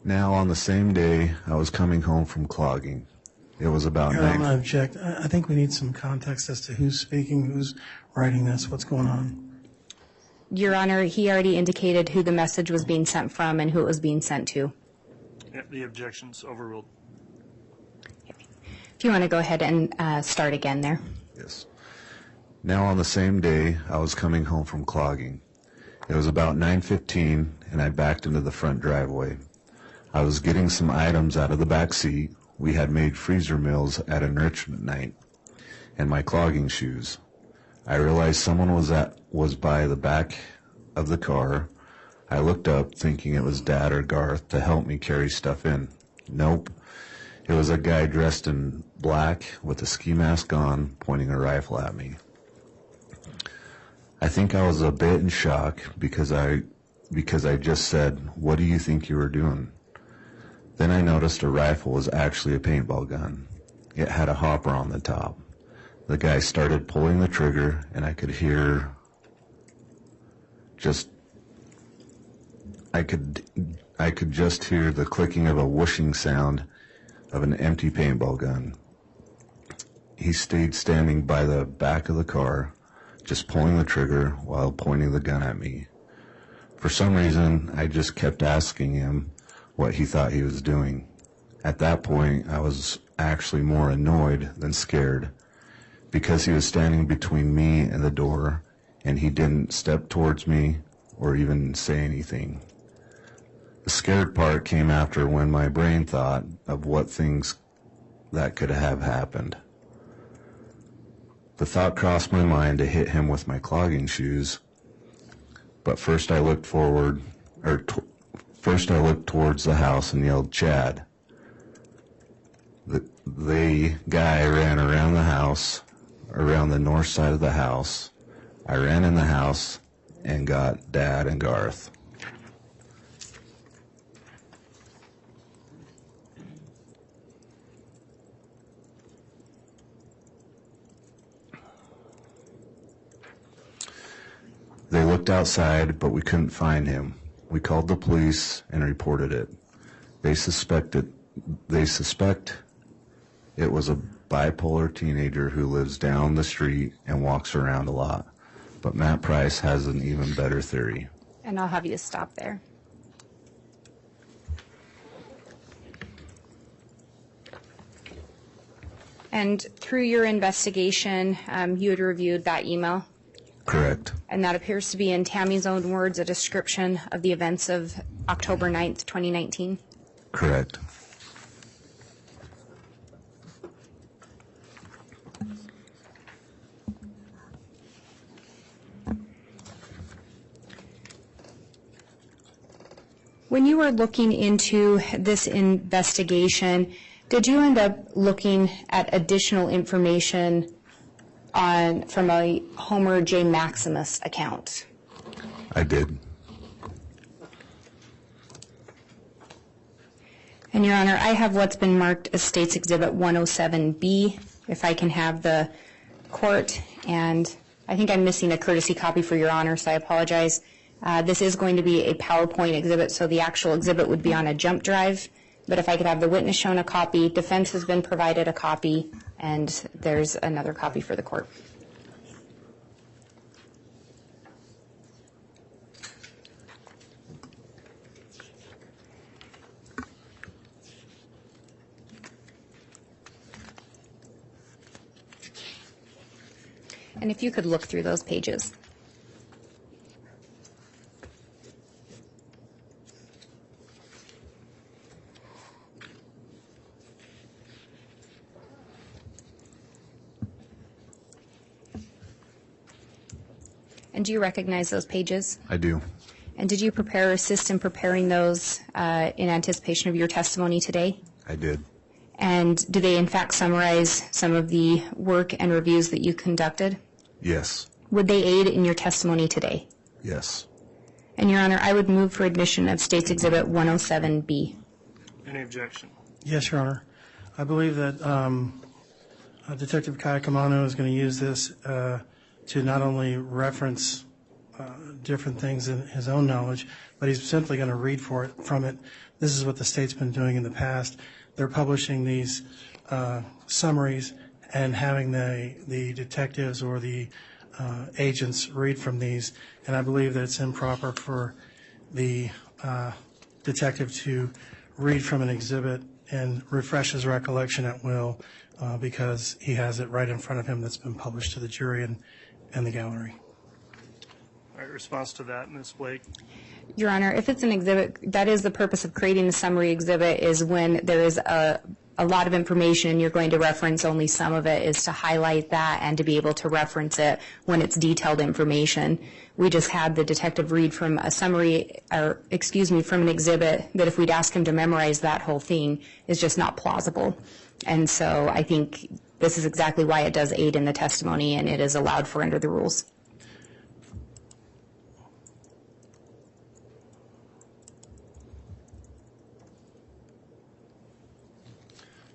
Now, on the same day, I was coming home from clogging. It was about Your Honor, I'm going to object. I think we need some context as to who's speaking, who's writing this, what's going on. Your Honor, he already indicated who the message was being sent from and who it was being sent to. Yeah, the objection's overruled. If you want to go ahead and start again there. Yes. Now, on the same day, I was coming home from clogging. It was about 9:15, and I backed into the front driveway. I was getting some items out of the back seat. We had made freezer meals at enrichment night, and my clogging shoes. I realized someone was by the back of the car. I looked up, thinking it was Dad or Garth to help me carry stuff in. Nope. It was a guy dressed in black with a ski mask on, pointing a rifle at me. I think I was a bit in shock because I just said, "What do you think you were doing?" Then I noticed a rifle was actually a paintball gun. It had a hopper on the top. The guy started pulling the trigger, and I could just hear the clicking of a whooshing sound of an empty paintball gun. He stayed standing by the back of the car, just pulling the trigger while pointing the gun at me. For some reason, I just kept asking him what he thought he was doing. At that point, I was actually more annoyed than scared, because he was standing between me and the door, and he didn't step towards me or even say anything. The scared part came after, when my brain thought of what things that could have happened. The thought crossed my mind to hit him with my clogging shoes, but first I looked towards the house and yelled, "Chad." The guy ran around the house, around the north side of the house. I ran in the house and got Dad and Garth. They looked outside, but we couldn't find him. We called the police and reported it. They suspect it was a bipolar teenager who lives down the street and walks around a lot. But Matt Price has an even better theory. And I'll have you stop there. And through your investigation, you had reviewed that email? Correct. And that appears to be, in Tammy's own words, a description of the events of October 9th, 2019? Correct. When you were looking into this investigation, did you end up looking at additional information from a Homer J Maximus account? I did. And Your Honor, I have what's been marked as State's Exhibit 107B, if I can have the court, and I think I'm missing a courtesy copy for Your Honor, so I apologize. This is going to be a PowerPoint exhibit, so the actual exhibit would be on a jump drive, but if I could have the witness shown a copy, defense has been provided a copy, and there's another copy for the court. And if you could look through those pages. And do you recognize those pages? I do. And did you prepare or assist in preparing those in anticipation of your testimony today? I did. And do they in fact summarize some of the work and reviews that you conducted? Yes. Would they aid in your testimony today? Yes. And Your Honor, I would move for admission of State's Exhibit 107B. Any objection? Yes, Your Honor. I believe that Detective Kaaiakamanu is going to use this to not only reference different things in his own knowledge, but he's simply going to read from it. This is what the state's been doing in the past. They're publishing these summaries and having the detectives or the agents read from these, and I believe that it's improper for the detective to read from an exhibit and refresh his recollection at will because he has it right in front of him that's been published to the jury and the gallery. All right, response to that, Ms. Blake? Your Honor, if it's an exhibit, that is the purpose of creating the summary exhibit, is when there is a lot of information and you're going to reference only some of it, is to highlight that and to be able to reference it when it's detailed information. We just had the detective read from a summary, or excuse me, from an exhibit that if we'd ask him to memorize that whole thing is just not plausible. And so I think this is exactly why it does aid in the testimony and it is allowed for under the rules.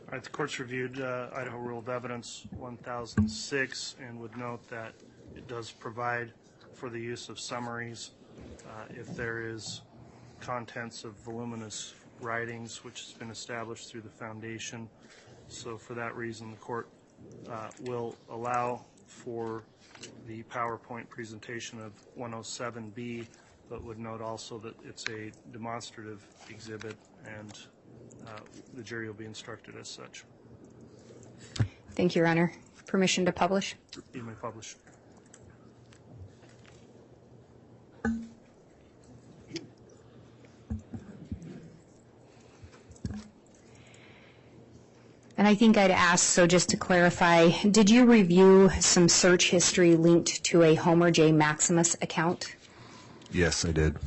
All right, the court's reviewed Idaho Rule of Evidence 1006 and would note that it does provide for the use of summaries if there is contents of voluminous writings, which has been established through the foundation. So for that reason, the court will allow for the PowerPoint presentation of 107B, but would note also that it's a demonstrative exhibit and the jury will be instructed as such. Thank you, Your Honor. Permission to publish? You may publish. And I think I'd ask, so just to clarify, did you review some search history linked to a Homer J. Maximus account? Yes, I did.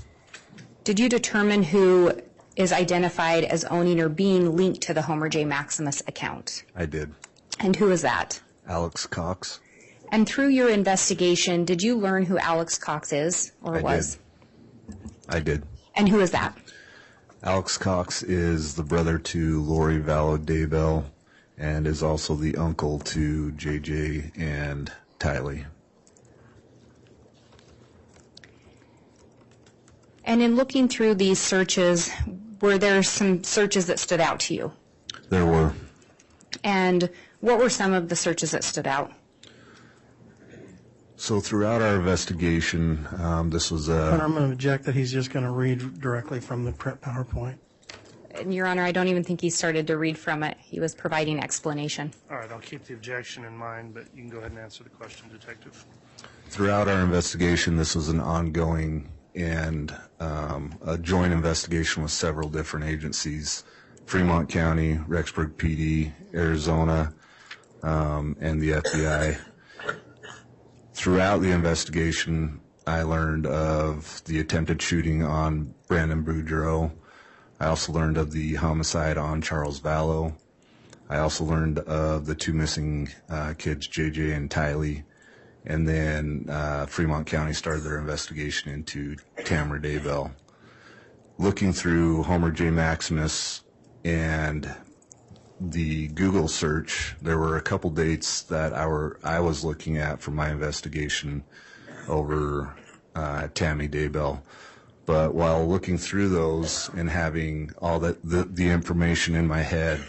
Did you determine who is identified as owning or being linked to the Homer J. Maximus account? I did. And who is that? Alex Cox. And through your investigation, did you learn who Alex Cox is or was? I did. And who is that? Alex Cox is the brother to Lori Vallow Daybell and is also the uncle to JJ and Tylee. And in looking through these searches, were there some searches that stood out to you? There were. And what were some of the searches that stood out? So throughout our investigation, this was But I'm going to object that he's just going to read directly from the PowerPoint. And Your Honor, I don't even think he started to read from it. He was providing explanation. All right, I'll keep the objection in mind, but you can go ahead and answer the question, Detective. Throughout our investigation, this was an ongoing and a joint investigation with several different agencies: Fremont County, Rexburg PD, Arizona, and the FBI. Throughout the investigation, I learned of the attempted shooting on Brandon Boudreaux. I also learned of the homicide on Charles Vallow. I also learned of the two missing kids, JJ and Tylee. And then Fremont County started their investigation into Tammy Daybell. Looking through Homer J. Maximus and the Google search, there were a couple dates that I was looking at for my investigation over Tammy Daybell. But while looking through those and having all the information in my head,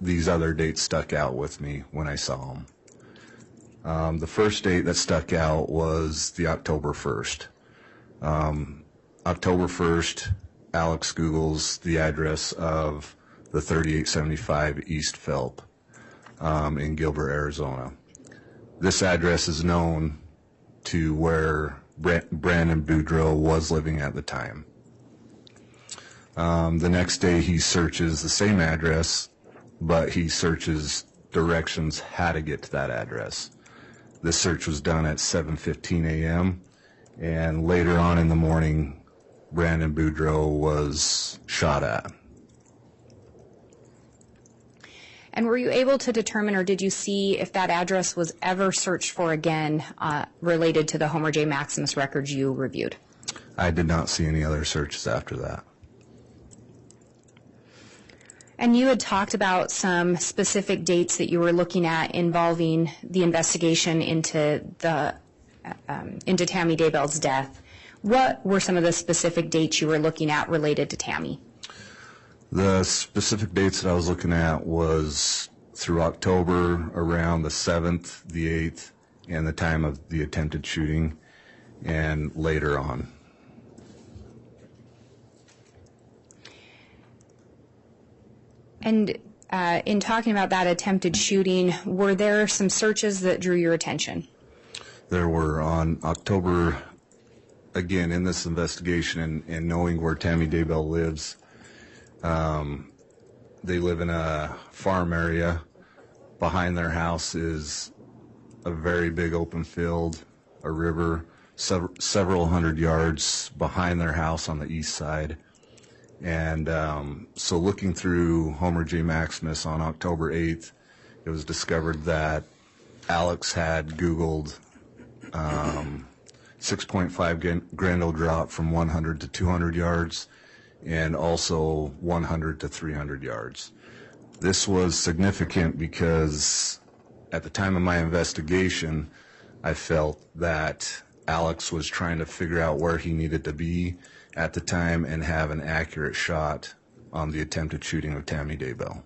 these other dates stuck out with me when I saw them. The first date that stuck out was the October 1st. October 1st, Alex Googles the address of the 3875 East Phelp in Gilbert, Arizona. this address is known to where Brandon Boudreaux was living at the time. The next day he searches the same address, but he searches directions how to get to that address. This search was done at 7:15 a.m. and later on in the morning, Brandon Boudreaux was shot at. And were you able to determine, or did you see if that address was ever searched for again related to the Homer J. Maximus records you reviewed? I did not see any other searches after that. And you had talked about some specific dates that you were looking at involving the investigation into Tammy Daybell's death. What were some of the specific dates you were looking at related to Tammy? The specific dates that I was looking at was through October, around the 7th, the 8th, and the time of the attempted shooting, and later on. And in talking about that attempted shooting, were there some searches that drew your attention? There were on October, again, in this investigation and knowing where Tammy Daybell lives. They live in a farm area. Behind their house is a very big open field, a river, several hundred yards behind their house on the east side. And so looking through Homer J. Maximus on October 8th, it was discovered that Alex had Googled 6.5 Grendel drop from 100 to 200 yards and also 100 to 300 yards. This was significant because at the time of my investigation, I felt that Alex was trying to figure out where he needed to be at the time and have an accurate shot on the attempted shooting of Tammy Daybell.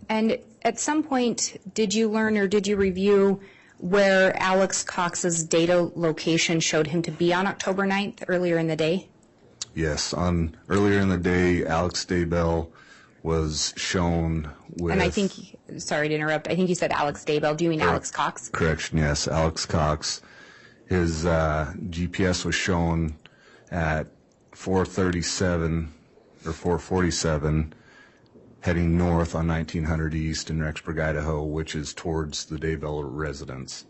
And at some point, did you learn or did you review where Alex Cox's data location showed him to be on October 9th, earlier in the day? Yes, earlier in the day, Alex Daybell was shown with... And I think, sorry to interrupt, I think you said Alex Daybell. Do you mean Alex Cox? Correction, yes, Alex Cox. His GPS was shown at 4:37 or 4:47 heading north on 1900 East in Rexburg, Idaho, which is towards the Daybell residence.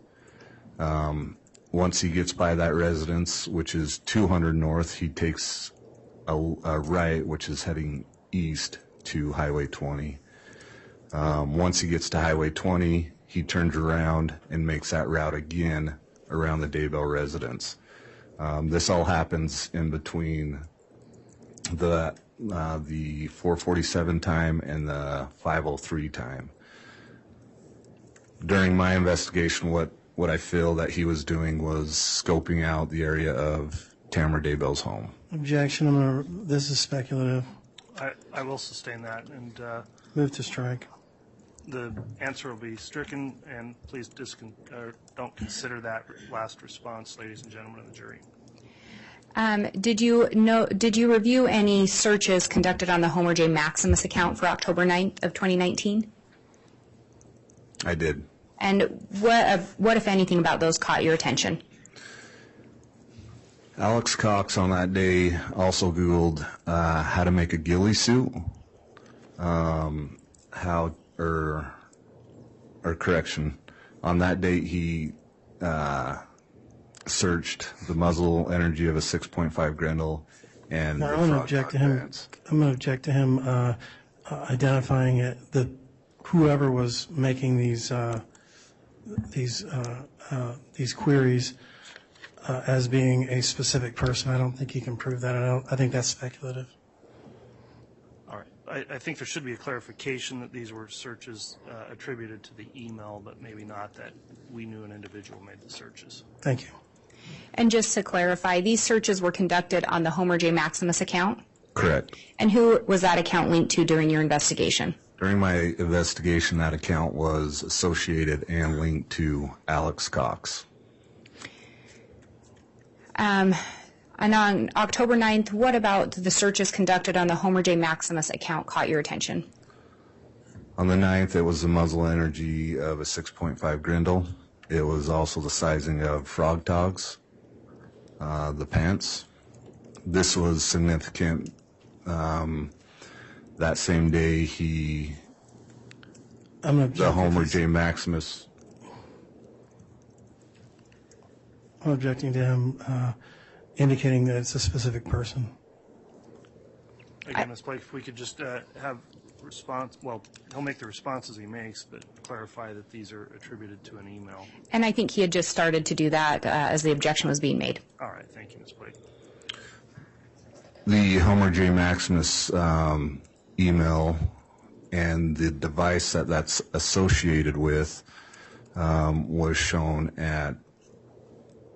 Once he gets by that residence, which is 200 north, he takes a right, which is heading east to Highway 20. Once he gets to Highway 20, he turns around and makes that route again around the Daybell residence. This all happens in between the 4:47 time and the 5:03 time. During my investigation, what I feel that he was doing was scoping out the area of Tamara Daybell's home. Objection. This is speculative. I will sustain that, and Move to strike. the answer will be stricken, and please don't consider that last response, ladies and gentlemen of the jury. Did you review any searches conducted on the Homer J. Maximus account for October 9th of 2019? I did. And what, if anything, about those caught your attention? Alex Cox on that day also Googled how to make a ghillie suit, on that date he searched the muzzle energy of a 6.5 Grendel and I'm going to object to him. I'm going to object to him identifying it, that whoever was making these queries as being a specific person. I don't think he can prove that. I think that's speculative. All right. I think there should be a clarification that these were searches attributed to the email, but maybe not that we knew an individual made the searches. Thank you. And just to clarify, these searches were conducted on the Homer J. Maximus account? Correct. And who was that account linked to during your investigation? During my investigation, that account was associated and linked to Alex Cox. And on October 9th, what about the searches conducted on the Homer J. Maximus account caught your attention? On the 9th, it was the muzzle energy of a 6.5 Grindle. It was also the sizing of Frog Togs, the pants. This was significant. That same day, the Homer J Maximus. I'm objecting to him indicating that it's a specific person. Again, Ms. Blake, if we could just have response, well, he'll make the responses he makes, but clarify that these are attributed to an email. And I think he had just started to do that as the objection was being made. All right, thank you, Ms. Blake. The Homer J Maximus email and the device that's associated with was shown at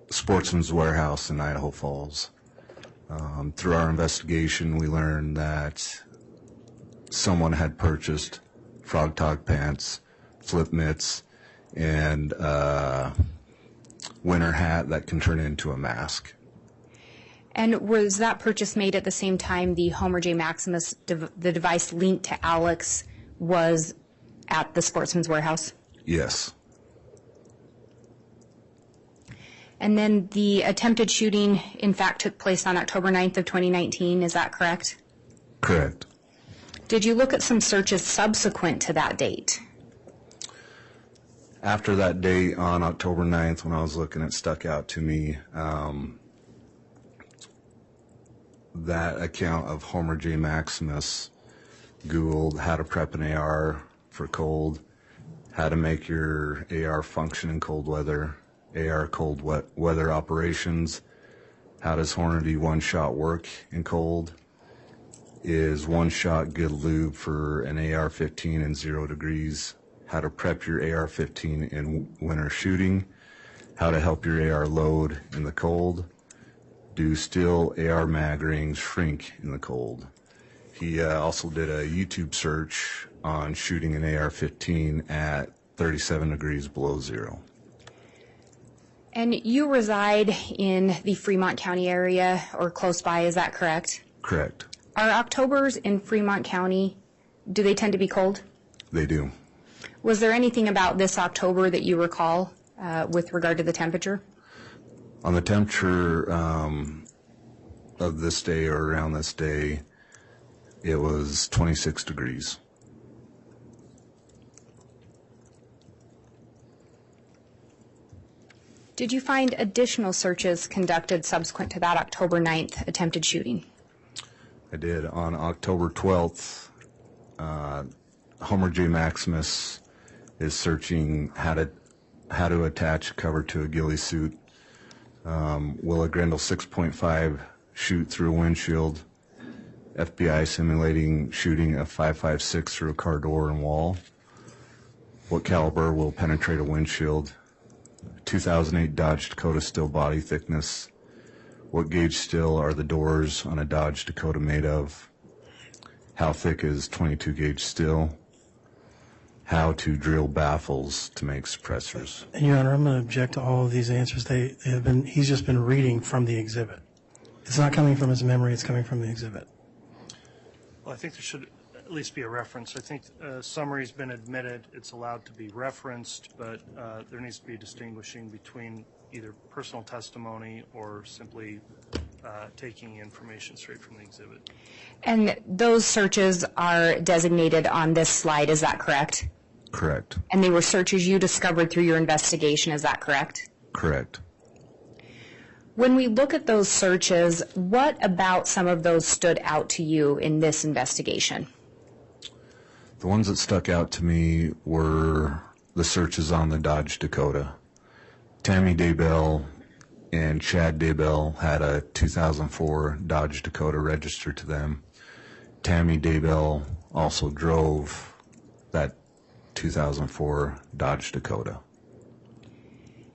Sportsman's Warehouse in Idaho Falls. Through our investigation, we learned that someone had purchased Frog Tog pants, flip mitts, and a winter hat that can turn into a mask. And was that purchase made at the same time the Homer J Maximus, the device linked to Alex, was at the Sportsman's Warehouse? Yes. And then the attempted shooting, in fact, took place on October 9th of 2019. Is that correct? Correct. Did you look at some searches subsequent to that date? After that date, on October 9th, when I was looking, it stuck out to me. That account of Homer J Maximus Googled how to prep an AR for cold, how to make your AR function in cold weather, AR cold weather operations, how does Hornady one-shot work in cold, is one-shot good lube for an AR-15 in 0 degrees, how to prep your AR-15 in winter shooting, how to help your AR load in the cold, do steel AR mag rings shrink in the cold. He also did a YouTube search on shooting an AR-15 at 37 degrees below zero. And you reside in the Fremont County area or close by, is that correct? Correct. Are Octobers in Fremont County, do they tend to be cold? They do. Was there anything about this October that you recall with regard to the temperature? On the temperature of this day or around this day, it was 26 degrees. Did you find additional searches conducted subsequent to that October 9th attempted shooting? I did. On October 12th, Homer J. Maximus is searching how to attach a cover to a ghillie suit. Will a Grendel 6.5 shoot through a windshield? FBI simulating shooting a 5.56 through a car door and wall. What caliber will penetrate a windshield? 2008 Dodge Dakota steel body thickness. What gauge steel are the doors on a Dodge Dakota made of? How thick is 22 gauge steel? How to drill baffles to make suppressors. And Your Honor, I'm going to object to all of these answers. He's just been reading from the exhibit. It's not coming from his memory, it's coming from the exhibit. Well, I think there should at least be a reference. I think summary's been admitted, it's allowed to be referenced, but there needs to be distinguishing between either personal testimony or simply taking information straight from the exhibit. And those searches are designated on this slide, is that correct? Correct. And they were searches you discovered through your investigation, is that correct? Correct. When we look at those searches, what about some of those stood out to you in this investigation? The ones that stuck out to me were the searches on the Dodge Dakota. Tammy Daybell and Chad Daybell had a 2004 Dodge Dakota registered to them. Tammy Daybell also drove that 2004 Dodge Dakota.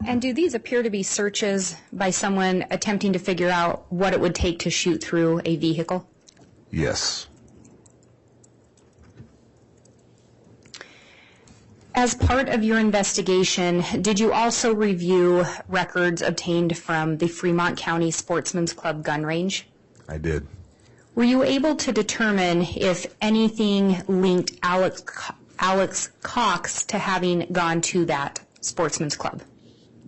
And do these appear to be searches by someone attempting to figure out what it would take to shoot through a vehicle? Yes. As part of your investigation, did you also review records obtained from the Fremont County Sportsman's Club gun range? I did. Were you able to determine if anything linked Alex Alex Cox to having gone to that sportsman's club?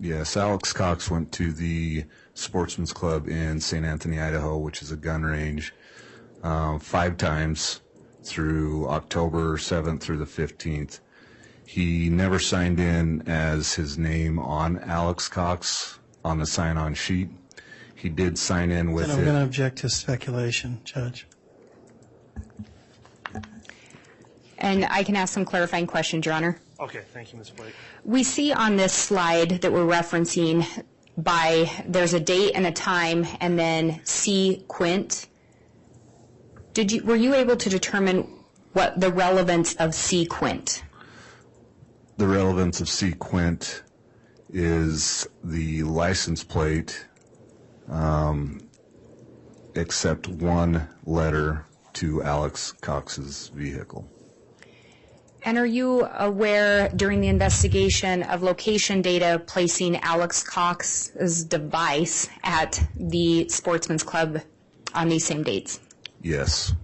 Yes, Alex Cox went to the Sportsman's Club in St. Anthony, Idaho, which is a gun range, 5 times through October 7th through the 15th. He never signed in as his name on Alex Cox on the sign-on sheet. He did sign in with I'm going to object to speculation, Judge. And I can ask some clarifying questions, Your Honor. Okay, thank you, Ms. Blake. We see on this slide that we're referencing there's a date and a time, and then C. Quint. Were you able to determine what the relevance of C. Quint? The relevance of C. Quint is the license plate, except one letter to Alex Cox's vehicle. And are you aware during the investigation of location data placing Alex Cox's device at the Sportsman's Club on these same dates? Yes.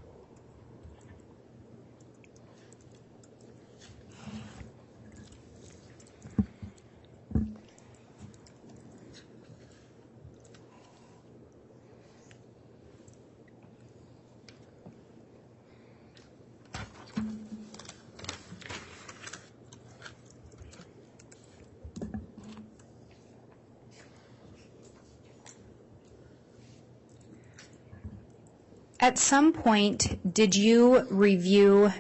At some point, did you review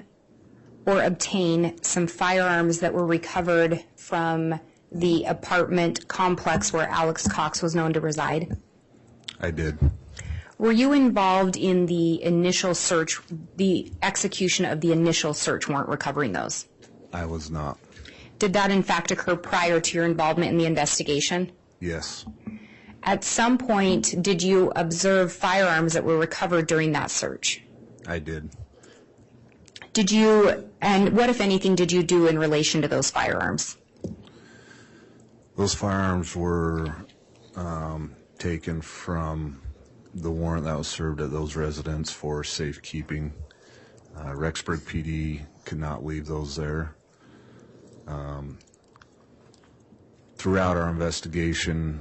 or obtain some firearms that were recovered from the apartment complex where Alex Cox was known to reside? I did. Were you involved in the initial search, the execution of the initial search warrant recovering those? I was not. Did that in fact occur prior to your involvement in the investigation? Yes. At some point, did you observe firearms that were recovered during that search? I did. Did you, and what, if anything, did you do in relation to those firearms? Those firearms were taken from the warrant that was served at those residents for safekeeping. Rexburg PD could not leave those there. Throughout our investigation,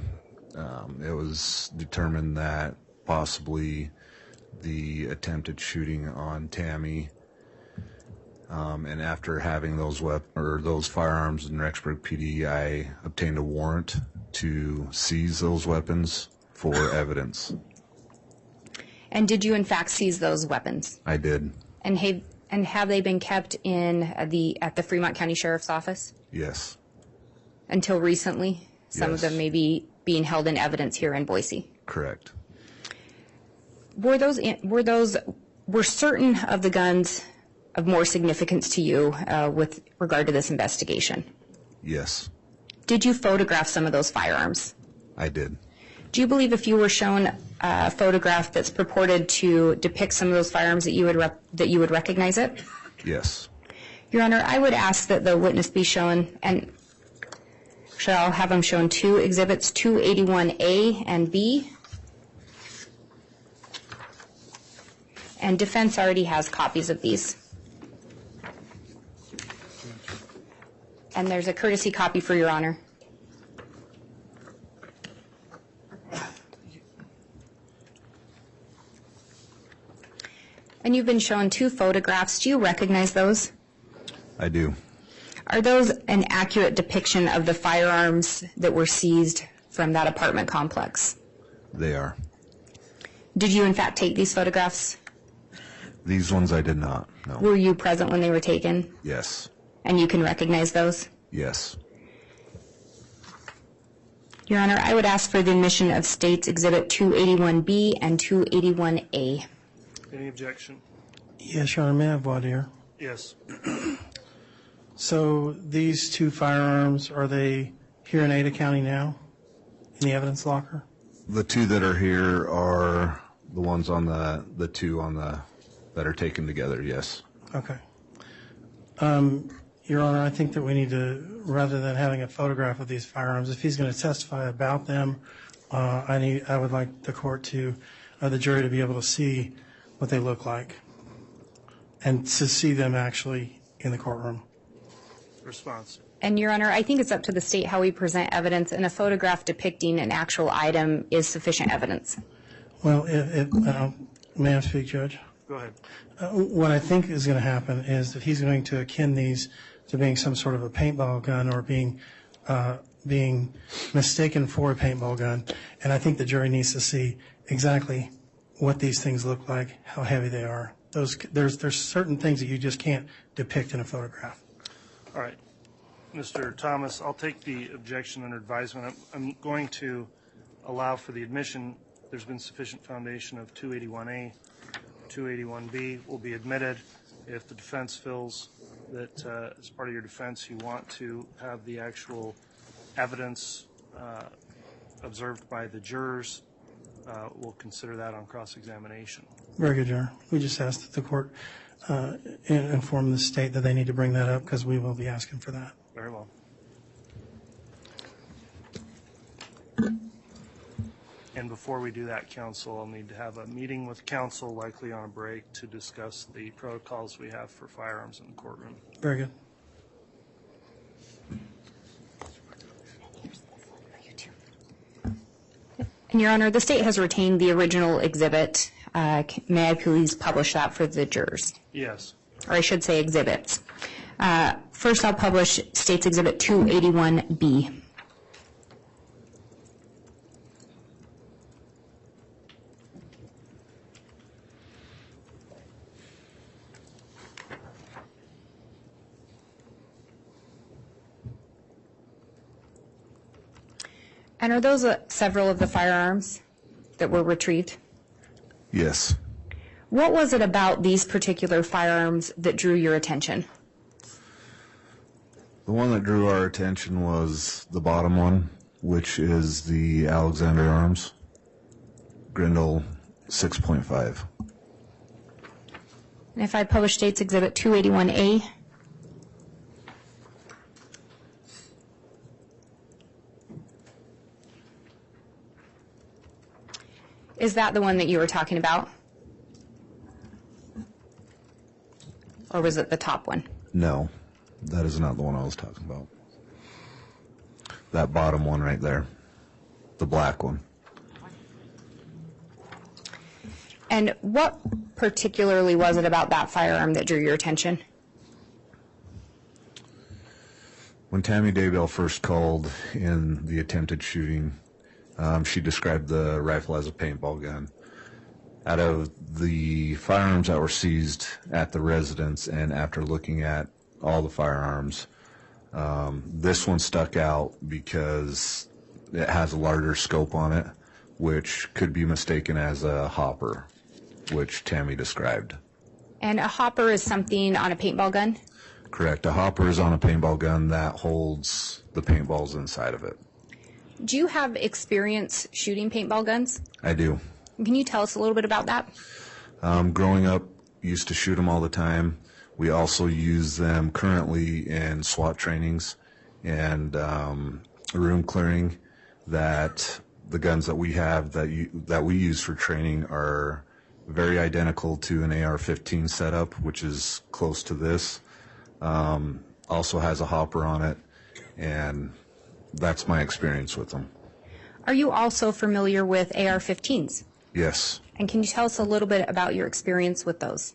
it was determined that possibly the attempted shooting on Tammy, and after having those firearms in Rexburg PD, I obtained a warrant to seize those weapons for evidence. And did you in fact seize those weapons? I did. And have they been kept at the Fremont County Sheriff's Office? Yes. Until recently? Some of them may be being held in evidence here in Boise. Correct. Were certain of the guns of more significance to you with regard to this investigation? Yes. Did you photograph some of those firearms? I did. Do you believe if you were shown a photograph that's purported to depict some of those firearms that you would recognize it? Yes. Your Honor, I would ask that the witness be shown, and I'll have them shown two exhibits, 281A and B. And defense already has copies of these. And there's a courtesy copy for Your Honor. And you've been shown two photographs. Do you recognize those? I do. Are those an accurate depiction of the firearms that were seized from that apartment complex? They are. Did you in fact take these photographs? These ones I did not, no. Were you present when they were taken? Yes. And you can recognize those? Yes. Your Honor, I would ask for the admission of States Exhibit 281B and 281A. Any objection? Yes, Your Honor. May I have voir dire? Yes. So these two firearms, are they here in Ada County now in the evidence locker? The two that are here are the ones on the two on the that are taken together, yes. Okay. Your Honor, I think that we need to, rather than having a photograph of these firearms, if he's going to testify about them, I would like the court to, the jury to be able to see what they look like and to see them actually in the courtroom. Response. And, Your Honor, I think it's up to the state how we present evidence, and a photograph depicting an actual item is sufficient evidence. Well, may I speak, Judge? Go ahead. What I think is going to happen is that he's going to akin these to being some sort of a paintball gun or being mistaken for a paintball gun. And I think the jury needs to see exactly what these things look like, how heavy they are. There's certain things that you just can't depict in a photograph. All right. Mr. Thomas, I'll take the objection under advisement. I'm going to allow for the admission. There's been sufficient foundation of 281A. 281B will be admitted if the defense feels that as part of your defense you want to have the actual evidence observed by the jurors. We'll consider that on cross-examination. Very good, Your Honor. We just asked that the court inform the state that they need to bring that up because we will be asking for that. Very well. And before we do that, counsel, I'll need to have a meeting with counsel, likely on a break, to discuss the protocols we have for firearms in the courtroom. Very good. And, Your Honor, the state has retained the original exhibit. May I please publish that for the jurors? Yes. Or I should say exhibits. First, I'll publish State's Exhibit 281B. And are those several of the firearms that were retrieved? Yes. What was it about these particular firearms that drew your attention? The one that drew our attention was the bottom one, which is the Alexander Arms, Grindle 6.5. And if I publish State's Exhibit 281A, is that the one that you were talking about? Or was it the top one? No, that is not the one I was talking about. That bottom one right there, the black one. And what particularly was it about that firearm that drew your attention? When Tammy Daybell first called in the attempted shooting, she described the rifle as a paintball gun. Out of the firearms that were seized at the residence and after looking at all the firearms, this one stuck out because it has a larger scope on it, which could be mistaken as a hopper, which Tammy described. And a hopper is something on a paintball gun? Correct. A hopper is on a paintball gun that holds the paintballs inside of it. Do you have experience shooting paintball guns? I do. Can you tell us a little bit about that? Growing up, used to shoot them all the time. We also use them currently in SWAT trainings and room clearing. That the guns that we have that we use for training are very identical to an AR-15 setup, which is close to this. Also has a hopper on it, and that's my experience with them. Are you also familiar with AR-15s? Yes. And can you tell us a little bit about your experience with those?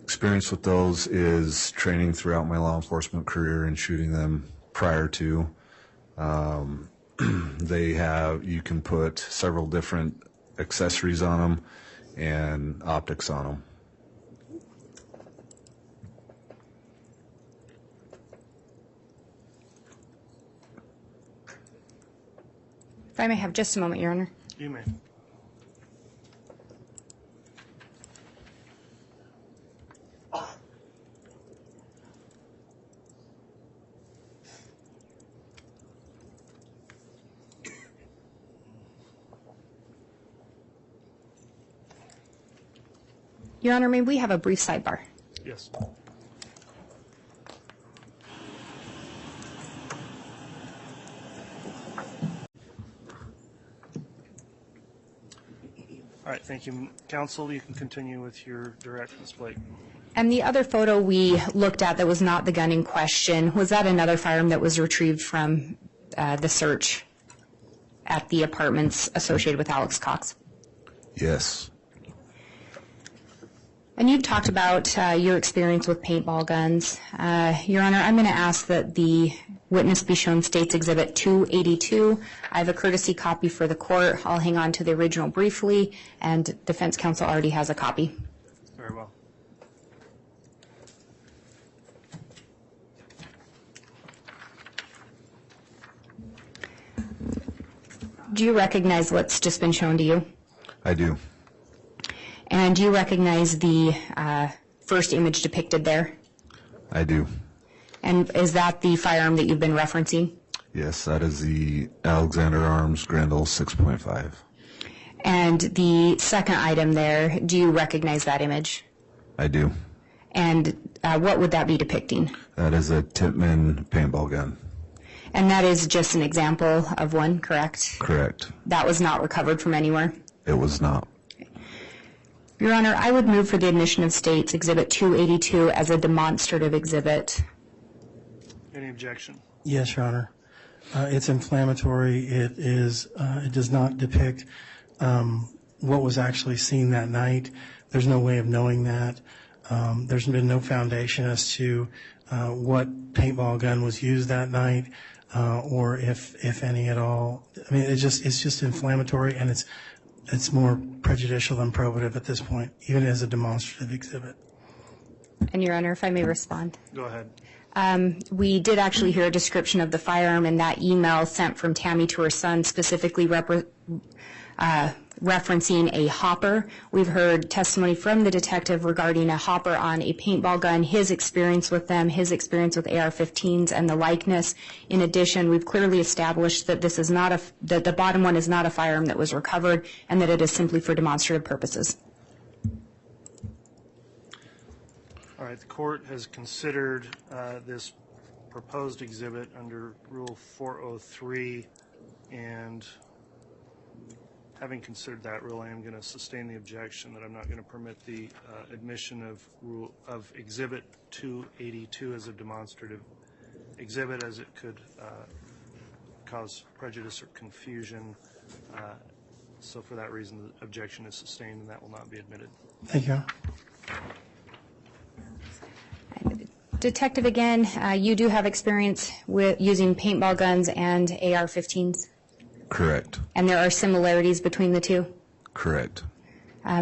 Experience with those is training throughout my law enforcement career and shooting them prior to. You can put several different accessories on them and optics on them. If I may have just a moment, Your Honor. You may. Your Honor, may we have a brief sidebar? Yes. All right, thank you. Counsel, you can continue with your direct, Ms. Blake. And the other photo we looked at that was not the gun in question, was that another firearm that was retrieved from the search at the apartments associated with Alex Cox? Yes. And you've talked about your experience with paintball guns. Your Honor, I'm going to ask that the witness be shown State's Exhibit 282. I have a courtesy copy for the court. I'll hang on to the original briefly, and defense counsel already has a copy. Very well. Do you recognize what's just been shown to you? I do. And do you recognize the first image depicted there? I do. And is that the firearm that you've been referencing? Yes, that is the Alexander Arms Grendel 6.5. And the second item there, do you recognize that image? I do. And what would that be depicting? That is a Tippmann paintball gun. And that is just an example of one, correct? Correct. That was not recovered from anywhere? It was not. Your Honor, I would move for the admission of State's Exhibit 282 as a demonstrative exhibit. Any objection? Yes, Your Honor. It's inflammatory. It does not depict what was actually seen that night. There's no way of knowing that. There's been no foundation as to what paintball gun was used that night, or if any at all. I mean, it's just inflammatory, and it's more prejudicial than probative at this point, even as a demonstrative exhibit. And Your Honor, if I may respond. Go ahead. We did actually hear a description of the firearm in that email sent from Tammy to her son, specifically referencing a hopper. We've heard testimony from the detective regarding a hopper on a paintball gun, his experience with them, his experience with AR-15s, and the likeness. In addition, we've clearly established that this is not that the bottom one is not a firearm that was recovered, and that it is simply for demonstrative purposes. All right, the court has considered this proposed exhibit under Rule 403, and having considered that rule, I am going to sustain the objection that I'm not going to permit the admission of Exhibit 282 as a demonstrative exhibit, as it could cause prejudice or confusion. So for that reason, the objection is sustained, and that will not be admitted. Thank you, Your Honor. Detective, again, you do have experience with using paintball guns and AR-15s? Correct. And there are similarities between the two? Correct.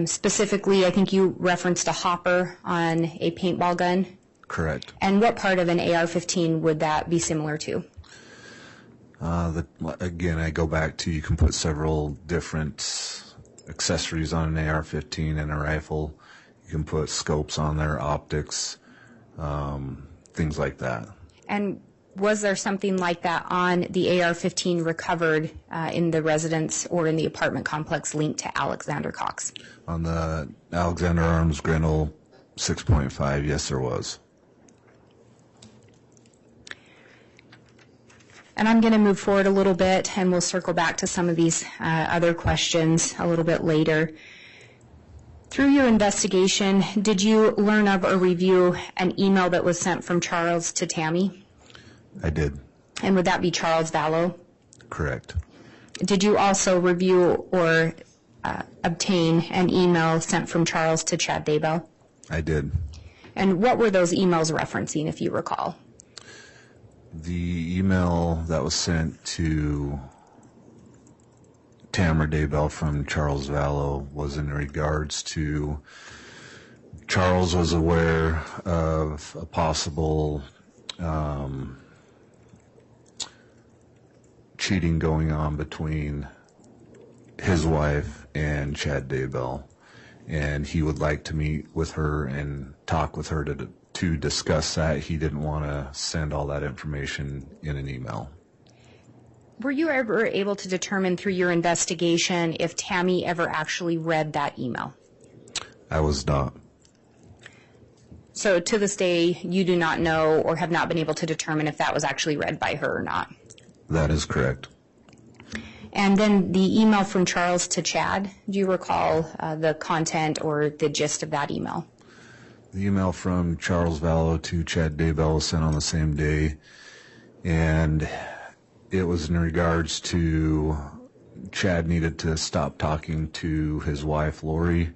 Specifically, I think you referenced a hopper on a paintball gun? Correct. And what part of an AR-15 would that be similar to? Again, I go back to you can put several different accessories on an AR-15 and a rifle. You can put scopes on there, optics, things like that. And was there something like that on the AR-15 recovered in the residence or in the apartment complex linked to Alexander Cox? On the Alexander Arms Grendel 6.5, yes, there was. And I'm going to move forward a little bit, and we'll circle back to some of these other questions a little bit later. Through your investigation, did you learn of or review an email that was sent from Charles to Tammy? I did. And would that be Charles Vallow? Correct. Did you also review or obtain an email sent from Charles to Chad Daybell? I did. And what were those emails referencing, if you recall? The email that was sent to Tammy Daybell from Charles Vallow was in regards to Charles was aware of a possible cheating going on between his wife and Chad Daybell, and he would like to meet with her and talk with her to discuss that. He didn't want to send all that information in an email. Were you ever able to determine through your investigation if Tammy ever actually read that email? I was not. So to this day, you do not know or have not been able to determine if that was actually read by her or not? That is correct. And then the email from Charles to Chad, do you recall the content or the gist of that email? The email from Charles Vallow to Chad Daybell was sent on the same day, and it was in regards to Chad needed to stop talking to his wife, Lori,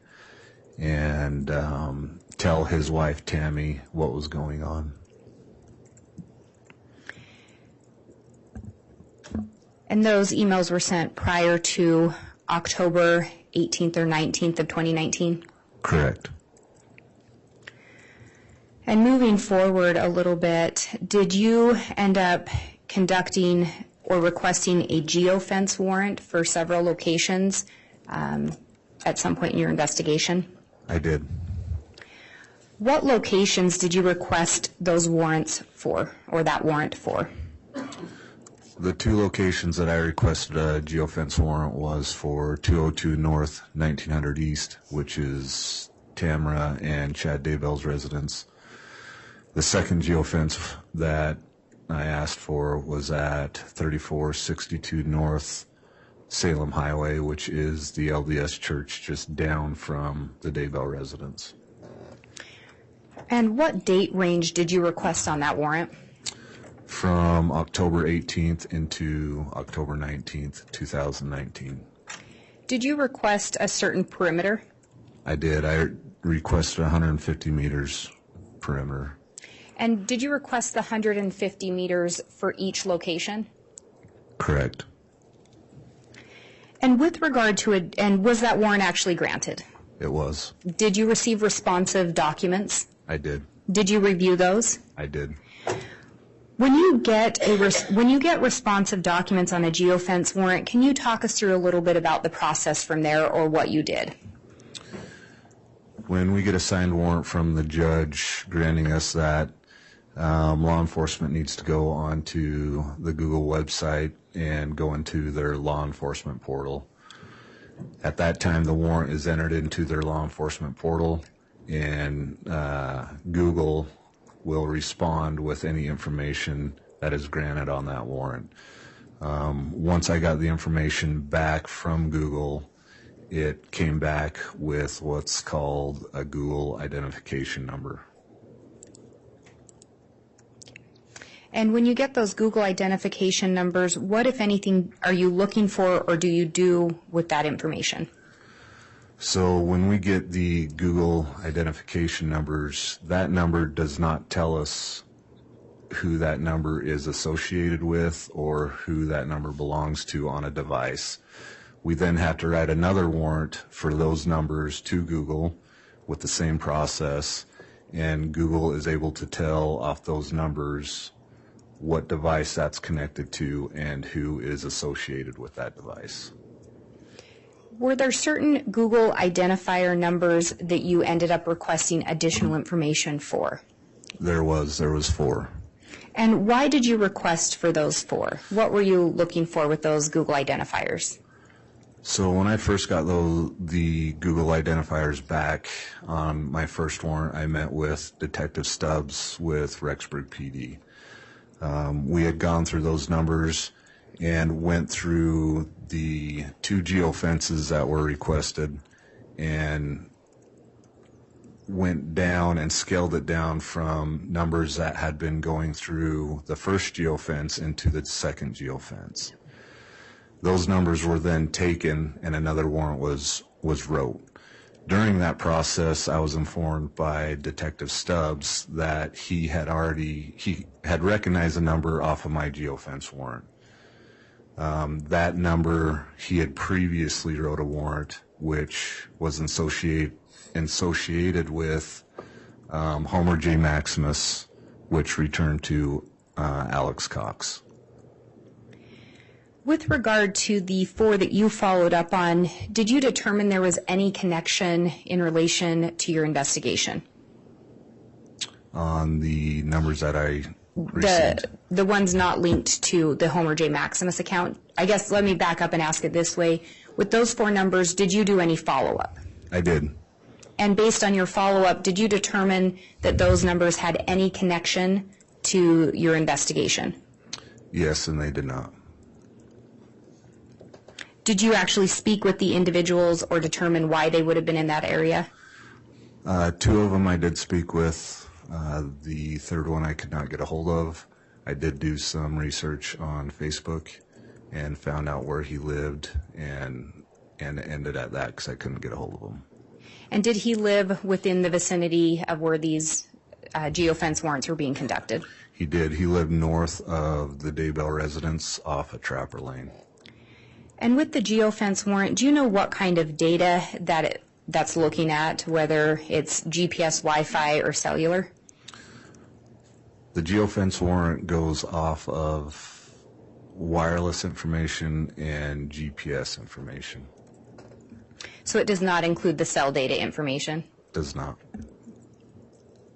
and tell his wife, Tammy, what was going on. And those emails were sent prior to October 18th or 19th of 2019? Correct. And moving forward a little bit, did you end up conducting or requesting a geofence warrant for several locations at some point in your investigation? I did. What locations did you request those warrants for, or that warrant for? The two locations that I requested a geofence warrant was for 202 North, 1900 East, which is Tamara and Chad Daybell's residence. The second geofence that I asked for was at 3462 North Salem Highway, which is the LDS church just down from the Daybell residence. And what date range did you request on that warrant? From October 18th into October 19th, 2019. Did you request a certain perimeter? I did. I requested 150 meters perimeter. And did you request the 150 meters for each location? Correct. And with regard to it, and was that warrant actually granted? It was. Did you receive responsive documents? I did. Did you review those? I did. When you get responsive documents on a geofence warrant, can you talk us through a little bit about the process from there or what you did? When we get a signed warrant from the judge granting us that, law enforcement needs to go onto the Google website and go into their law enforcement portal. At that time, the warrant is entered into their law enforcement portal, and Google will respond with any information that is granted on that warrant. Once I got the information back from Google, it came back with what's called a Google identification number. And when you get those Google identification numbers, what, if anything, are you looking for or do you do with that information? So when we get the Google identification numbers, that number does not tell us who that number is associated with or who that number belongs to on a device. We then have to write another warrant for those numbers to Google with the same process, and Google is able to tell off those numbers what device that's connected to and who is associated with that device. Were there certain Google identifier numbers that you ended up requesting additional information for? There was 4. And why did you request for those 4? What were you looking for with those Google identifiers? So when I first got the Google identifiers back on my first warrant, I met with Detective Stubbs with Rexburg PD. We had gone through those numbers and went through the 2 geofences that were requested and went down and scaled it down from numbers that had been going through the first geofence into the second geofence. Those numbers were then taken and another warrant was wrote. During that process, I was informed by Detective Stubbs that he had recognized a number off of my geofence warrant. That number, he had previously wrote a warrant which was associated with Homer J. Maximus, which returned to Alex Cox. With regard to the 4 that you followed up on, did you determine there was any connection in relation to your investigation? On the numbers that I received? The ones not linked to the Homer J. Maximus account? I guess let me back up and ask it this way. With those 4 numbers, did you do any follow-up? I did. And based on your follow-up, did you determine that those numbers had any connection to your investigation? Yes, and they did not. Did you actually speak with the individuals or determine why they would have been in that area? Two of them I did speak with. The third one I could not get a hold of. I did do some research on Facebook and found out where he lived, and ended at that because I couldn't get a hold of him. And did he live within the vicinity of where these geofence warrants were being conducted? He did. He lived north of the Daybell residence off of Trapper Lane. And with the geofence warrant, do you know what kind of data that's looking at, whether it's GPS, Wi-Fi, or cellular? The geofence warrant goes off of wireless information and GPS information. So it does not include the cell data information? Does not,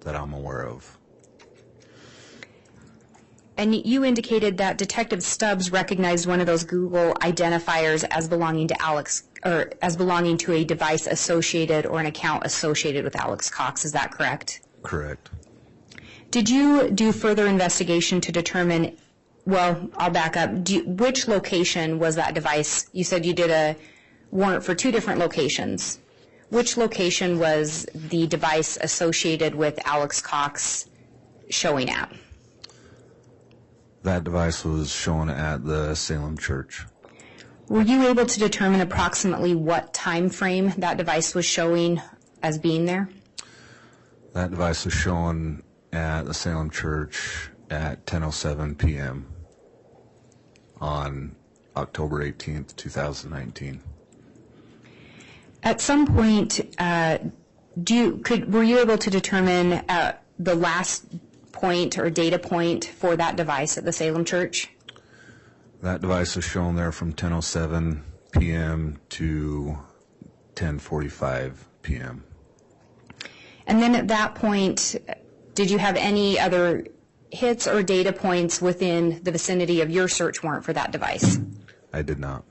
that I'm aware of. And you indicated that Detective Stubbs recognized one of those Google identifiers as belonging to Alex, or as belonging to a device associated or an account associated with Alex Cox. Is that correct? Correct. Did you do further investigation to determine, well, I'll back up, which location was that device? You said you did a warrant for two different locations. Which location was the device associated with Alex Cox showing at? That device was shown at the Salem Church. Were you able to determine approximately what time frame that device was showing as being there? That device was shown at the Salem Church at 10:07 p.m. on October 18th, 2019. At some point, were you able to determine the last point or data point for that device at the Salem Church? That device was shown there from 10:07 p.m. to 10:45 p.m. And then at that point, did you have any other hits or data points within the vicinity of your search warrant for that device? I did not.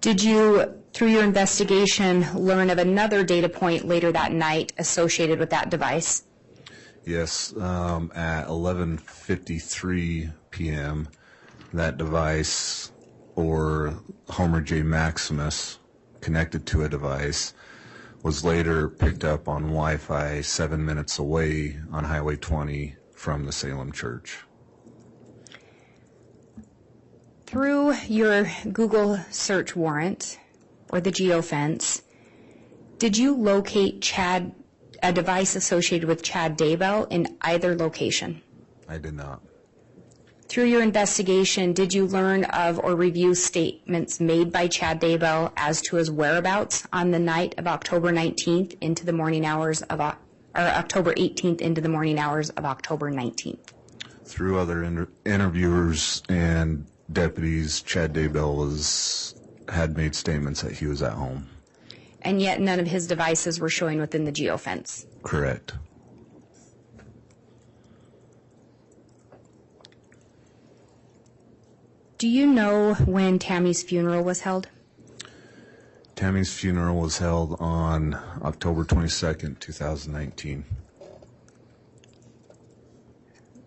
Did you, through your investigation, learn of another data point later that night associated with that device? Yes, at 11:53 p.m., that device, or Homer J Maximus, connected to a device, was later picked up on Wi-Fi 7 minutes away on Highway 20 from the Salem Church. Through your Google search warrant, or the geofence, did you locate a device associated with Chad Daybell in either location? I did not. Through your investigation, did you learn of or review statements made by Chad Daybell as to his whereabouts on the night of October 19th into the morning hours of, or October 18th into the morning hours of October 19th? Through other interviewers and deputies, Chad Daybell had made statements that he was at home. And yet none of his devices were showing within the geofence? Correct. Do you know when Tammy's funeral was held? Tammy's funeral was held on October 22nd, 2019.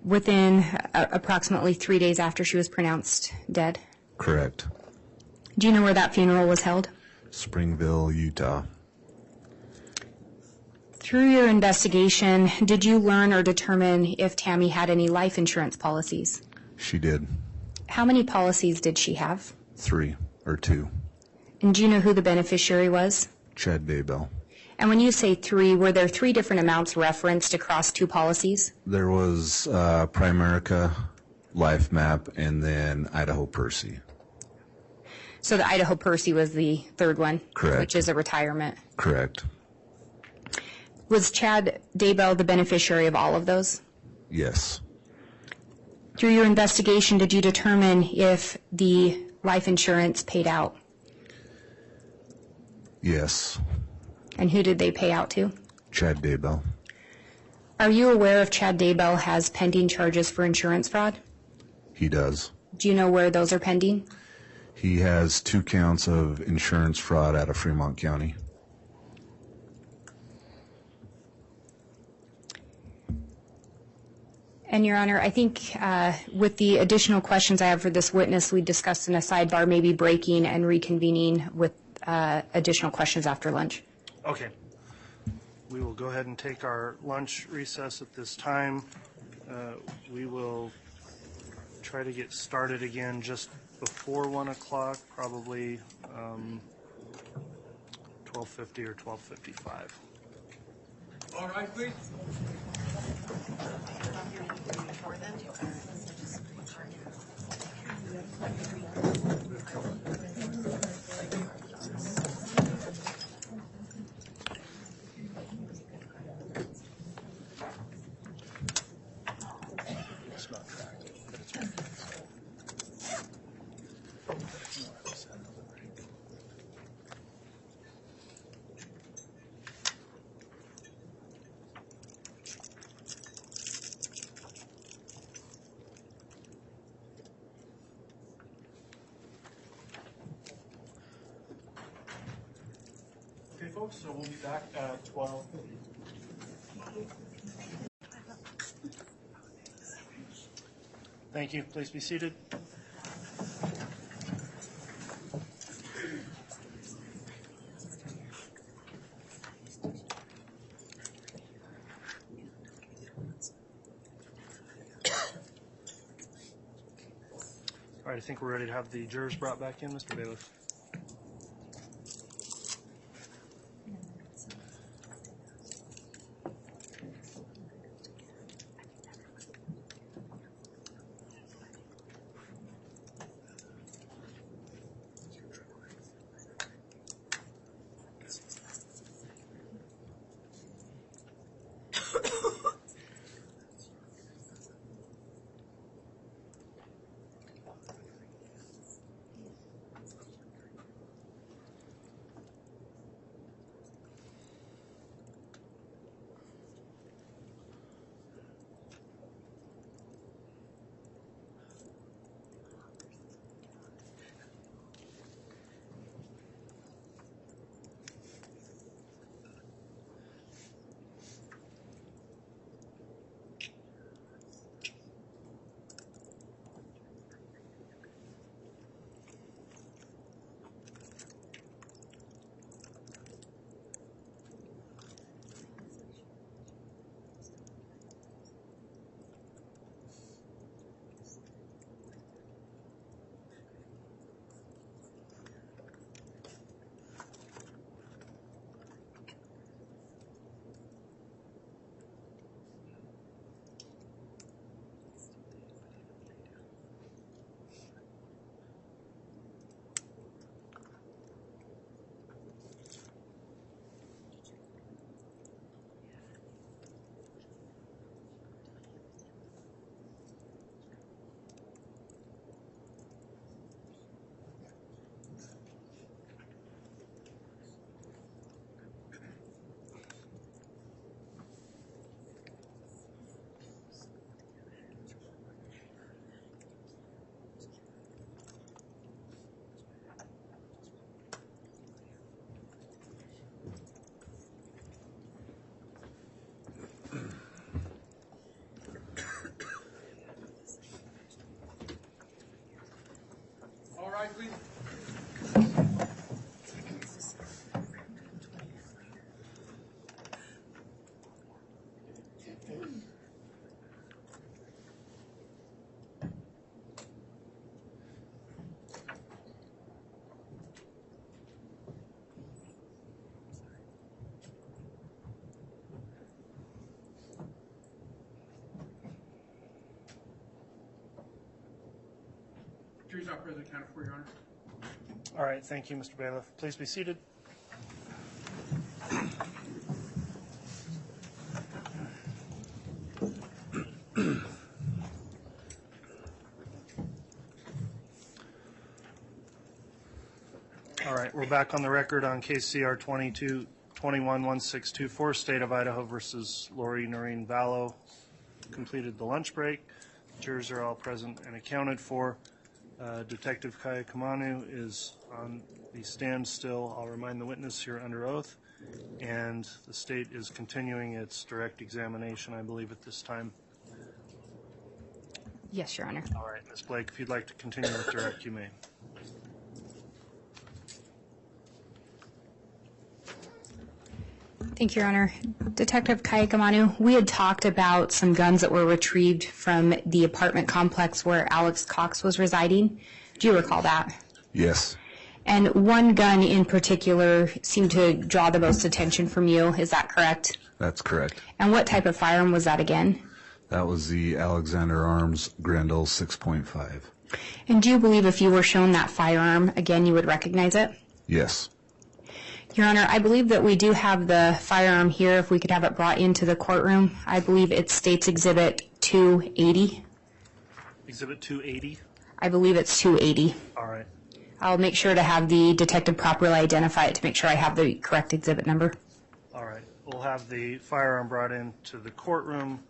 Within approximately 3 days after she was pronounced dead? Correct. Do you know where that funeral was held? Springville, Utah. Through your investigation, did you learn or determine if Tammy had any life insurance policies? She did. How many policies did she have? 3 or 2. And do you know who the beneficiary was? Chad Daybell. And when you say 3, were there 3 different amounts referenced across 2 policies? There was Primerica, Life Map, and then Idaho Percy. So the Idaho Percy was the third one? Correct. Which is a retirement? Correct. Was Chad Daybell the beneficiary of all of those? Yes. Through your investigation, did you determine if the life insurance paid out? Yes. And who did they pay out to? Chad Daybell. Are you aware if Chad Daybell has pending charges for insurance fraud? He does. Do you know where those are pending? He has 2 counts of insurance fraud out of Fremont County. And, Your Honor, I think with the additional questions I have for this witness, we discussed in a sidebar maybe breaking and reconvening with additional questions after lunch. Okay. We will go ahead and take our lunch recess at this time. We will try to get started again just before 1 o'clock, probably 12:50 or 12:55. All right, please. Okay, folks, so we'll be back at 12. Thank you. Please be seated. All right, I think we're ready to have the jurors brought back in. Mr. Bailiff. All right, please. Jury's not present, counted for, Your Honor. All right, thank you, Mr. Bailiff. Please be seated. All right, we're back on the record on case CR 22-21-1624, State of Idaho versus Lori Vallow. Completed the lunch break. Jurors are all present and accounted for. Detective Kaaiakamanu is on the stand still. I'll remind the witness you're under oath. And the state is continuing its direct examination, I believe, at this time. Yes, Your Honor. All right, Ms. Blake, if you'd like to continue with direct, you may. Thank you, Your Honor. Detective Kaaiakamanu, we had talked about some guns that were retrieved from the apartment complex where Alex Cox was residing. Do you recall that? Yes. And one gun in particular seemed to draw the most attention from you. Is that correct? That's correct. And what type of firearm was that again? That was the Alexander Arms Grendel 6.5. And do you believe if you were shown that firearm again, you would recognize it? Yes. Your Honor, I believe that we do have the firearm here. If we could have it brought into the courtroom. I believe it's State's Exhibit 280. Exhibit 280? I believe it's 280. All right. I'll make sure to have the detective properly identify it to make sure I have the correct exhibit number. All right. We'll have the firearm brought into the courtroom.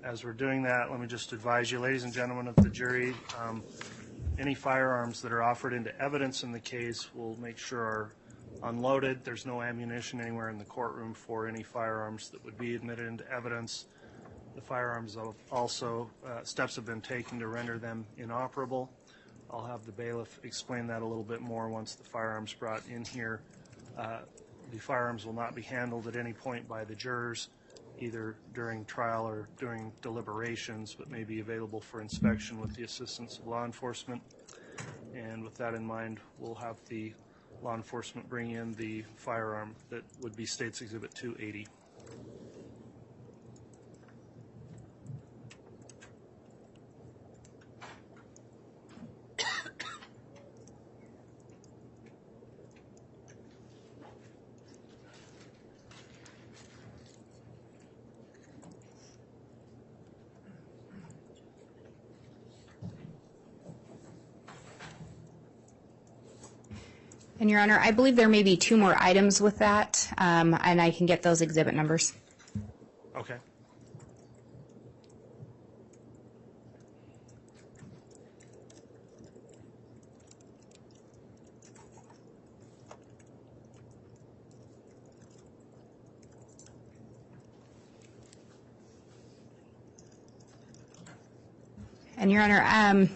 As we're doing that, let me just advise you, ladies and gentlemen of the jury, any firearms that are offered into evidence in the case we'll make sure are unloaded. There's no ammunition anywhere in the courtroom for any firearms that would be admitted into evidence. The firearms also, steps have been taken to render them inoperable. I'll have the bailiff explain that a little bit more once the firearms brought in here. The firearms will not be handled at any point by the jurors, either during trial or during deliberations, but may be available for inspection with the assistance of law enforcement. And with that in mind, we'll have the law enforcement bring in the firearm that would be State's Exhibit 280. And Your Honor, I believe there may be two more items with that, and I can get those exhibit numbers. Okay. And Your Honor,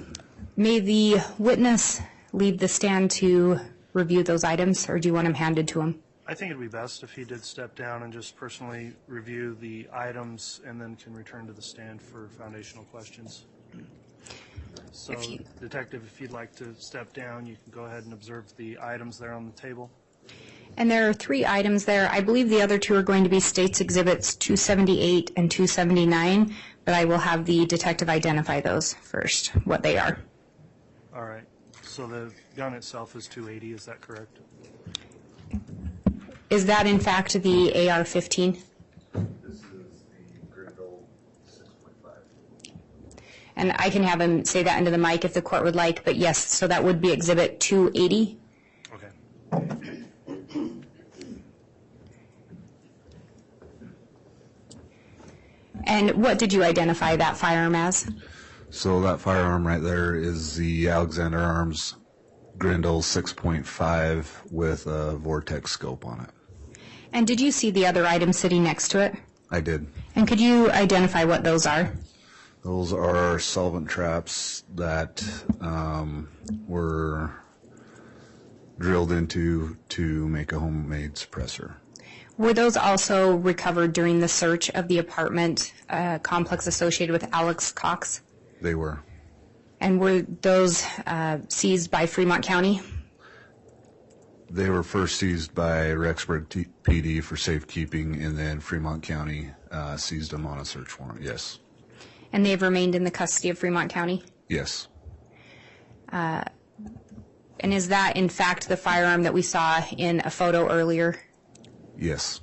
may the witness leave the stand to review those items, or do you want them handed to him? I think it'd be best if he did step down and just personally review the items and then can return to the stand for foundational questions. So, Detective, if you'd like to step down, you can go ahead and observe the items there on the table. And there are three items there. I believe the other two are going to be State's Exhibits 278 and 279, but I will have the detective identify those first, what they are. All right. So the gun itself is 280, is that correct? Is that in fact the AR-15? This is the Grendel 6.5. And I can have him say that into the mic if the court would like, but yes, so that would be Exhibit 280. Okay. And what did you identify that firearm as? So that firearm right there is the Alexander Arms Grendel 6.5 with a vortex scope on it. And did you see the other item sitting next to it? I did. And could you identify what those are? Those are solvent traps that were drilled into to make a homemade suppressor. Were those also recovered during the search of the apartment complex associated with Alex Cox? They were. And were those seized by Fremont County? They were first seized by Rexburg PD for safekeeping, and then Fremont County seized them on a search warrant, yes. And they've remained in the custody of Fremont County? Yes. And is that, in fact, the firearm that we saw in a photo earlier? Yes.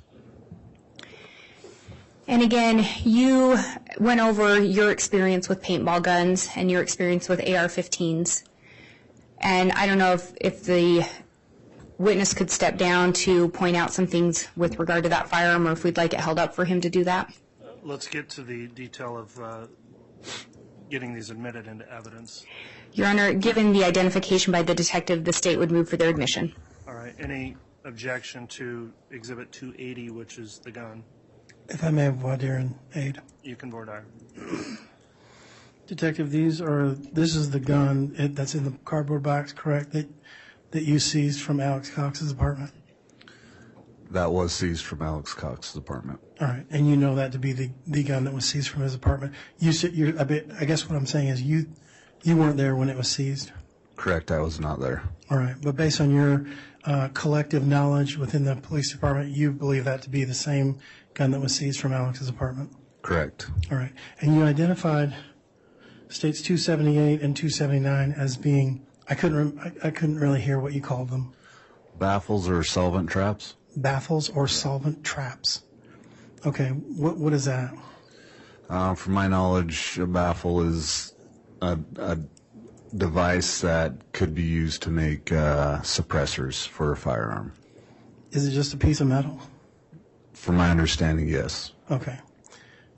And again, you went over your experience with paintball guns and your experience with AR-15s. And I don't know if the witness could step down to point out some things with regard to that firearm, or if we'd like it held up for him to do that. Let's get to the detail of getting these admitted into evidence. Your Honor, given the identification by the detective, the state would move for their admission. All right. Any objection to Exhibit 280, which is the gun? If I may have voir dire and aid. You can voir dire. Detective, this is the gun that's in the cardboard box, correct, that you seized from Alex Cox's apartment? That was seized from Alex Cox's apartment. All right, and you know that to be the gun that was seized from his apartment. You said I guess what I'm saying is you weren't there when it was seized. Correct, I was not there. All right, but based on your collective knowledge within the police department, you believe that to be the same gun that was seized from Alex's apartment. Correct. All right, and you identified states 278 and 279 as being I couldn't really hear what you called them. Baffles or solvent traps? Baffles or solvent traps. Okay, what is that? From my knowledge, a baffle is a device that could be used to make suppressors for a firearm. Is it just a piece of metal? From my understanding, yes. Okay.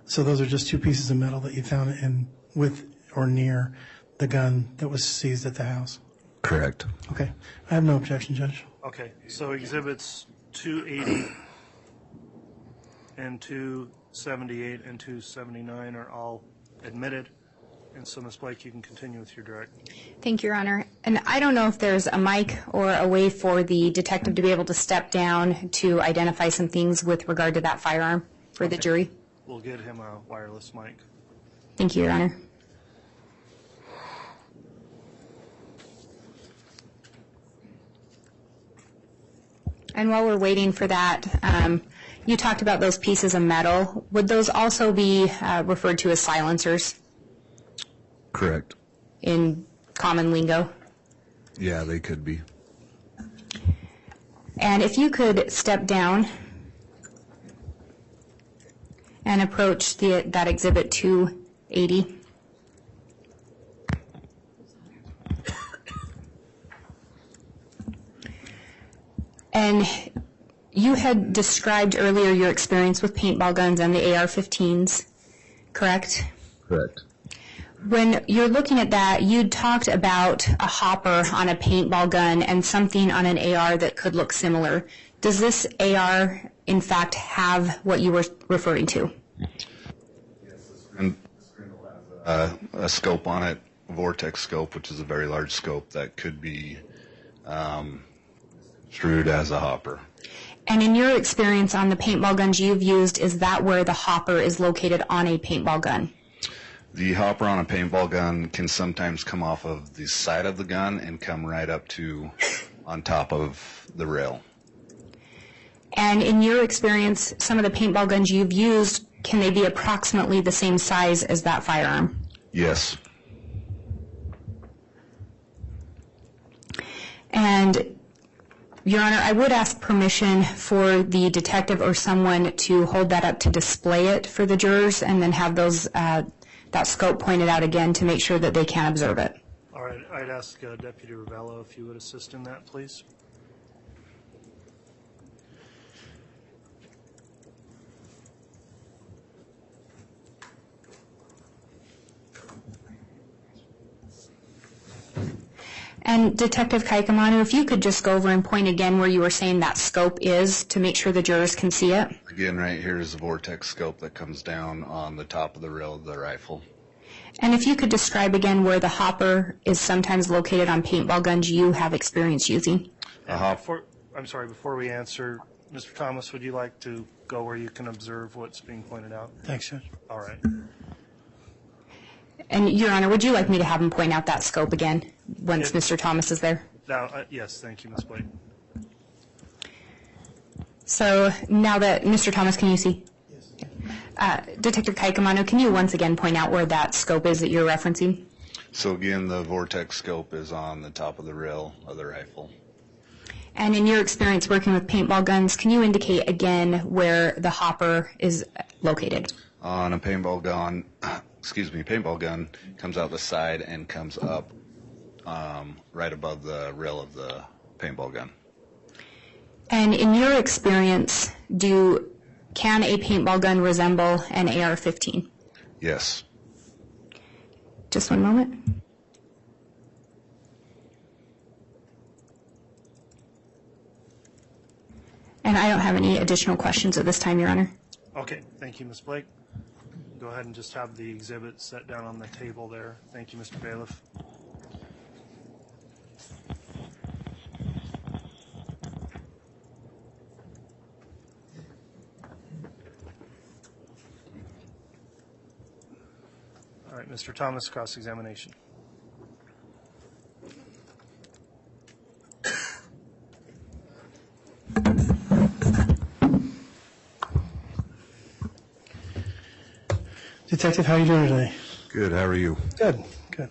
So those are just two pieces of metal that you found in with or near the gun that was seized at the house? Correct. Okay. I have no objection, Judge. Okay, so exhibits 280 and 278 and 279 are all admitted. And so, Ms. Blake, you can continue with your direct. Thank you, Your Honor. And I don't know if there's a mic or a way for the detective to be able to step down to identify some things with regard to that firearm for the jury. We'll get him a wireless mic. Thank you, Your Honor. And while we're waiting for that, you talked about those pieces of metal. Would those also be referred to as silencers Correct. in common lingo? Yeah, they could be. And if you could step down and approach that exhibit 280. And you had described earlier your experience with paintball guns and the AR-15s, correct? Correct. When you're looking at that, you talked about a hopper on a paintball gun and something on an AR that could look similar. Does this AR, in fact, have what you were referring to? And a scope on it, a vortex scope, which is a very large scope that could be construed as a hopper. And in your experience on the paintball guns you've used, is that where the hopper is located on a paintball gun? The hopper on a paintball gun can sometimes come off of the side of the gun and come right up to on top of the rail. And in your experience, some of the paintball guns you've used, can they be approximately the same size as that firearm? Yes. And, Your Honor, I would ask permission for the detective or someone to hold that up to display it for the jurors and then have those that scope pointed out again to make sure that they can observe it. All right, I'd ask Deputy Vallow if you would assist in that, please. And Detective Kaaiakamanu, if you could just go over and point again where you were saying that scope is to make sure the jurors can see it. Again, right here is the vortex scope that comes down on the top of the rail of the rifle. And if you could describe again where the hopper is sometimes located on paintball guns you have experience using. Before we answer, Mr. Thomas, would you like to go where you can observe what's being pointed out? Thanks, Judge. All right. And, Your Honor, would you like me to have him point out that scope again once Mr. Thomas is there? Now, yes, thank you, Ms. Blake. So now that, Mr. Thomas, can you see? Yes. Detective Kaaiakamanu, can you once again point out where that scope is that you're referencing? So again, the vortex scope is on the top of the rail of the rifle. And in your experience working with paintball guns, can you indicate again where the hopper is located? On a paintball gun, paintball gun comes out the side and comes up right above the rail of the paintball gun. And in your experience, can a paintball gun resemble an AR-15? Yes. Just one moment. And I don't have any additional questions at this time, Your Honor. Okay, thank you, Ms. Blake. Go ahead and just have the exhibit set down on the table there. Thank you, Mr. Bailiff. right, Mr. Thomas, cross-examination. Detective, how are you doing today? Good, how are you? Good, good.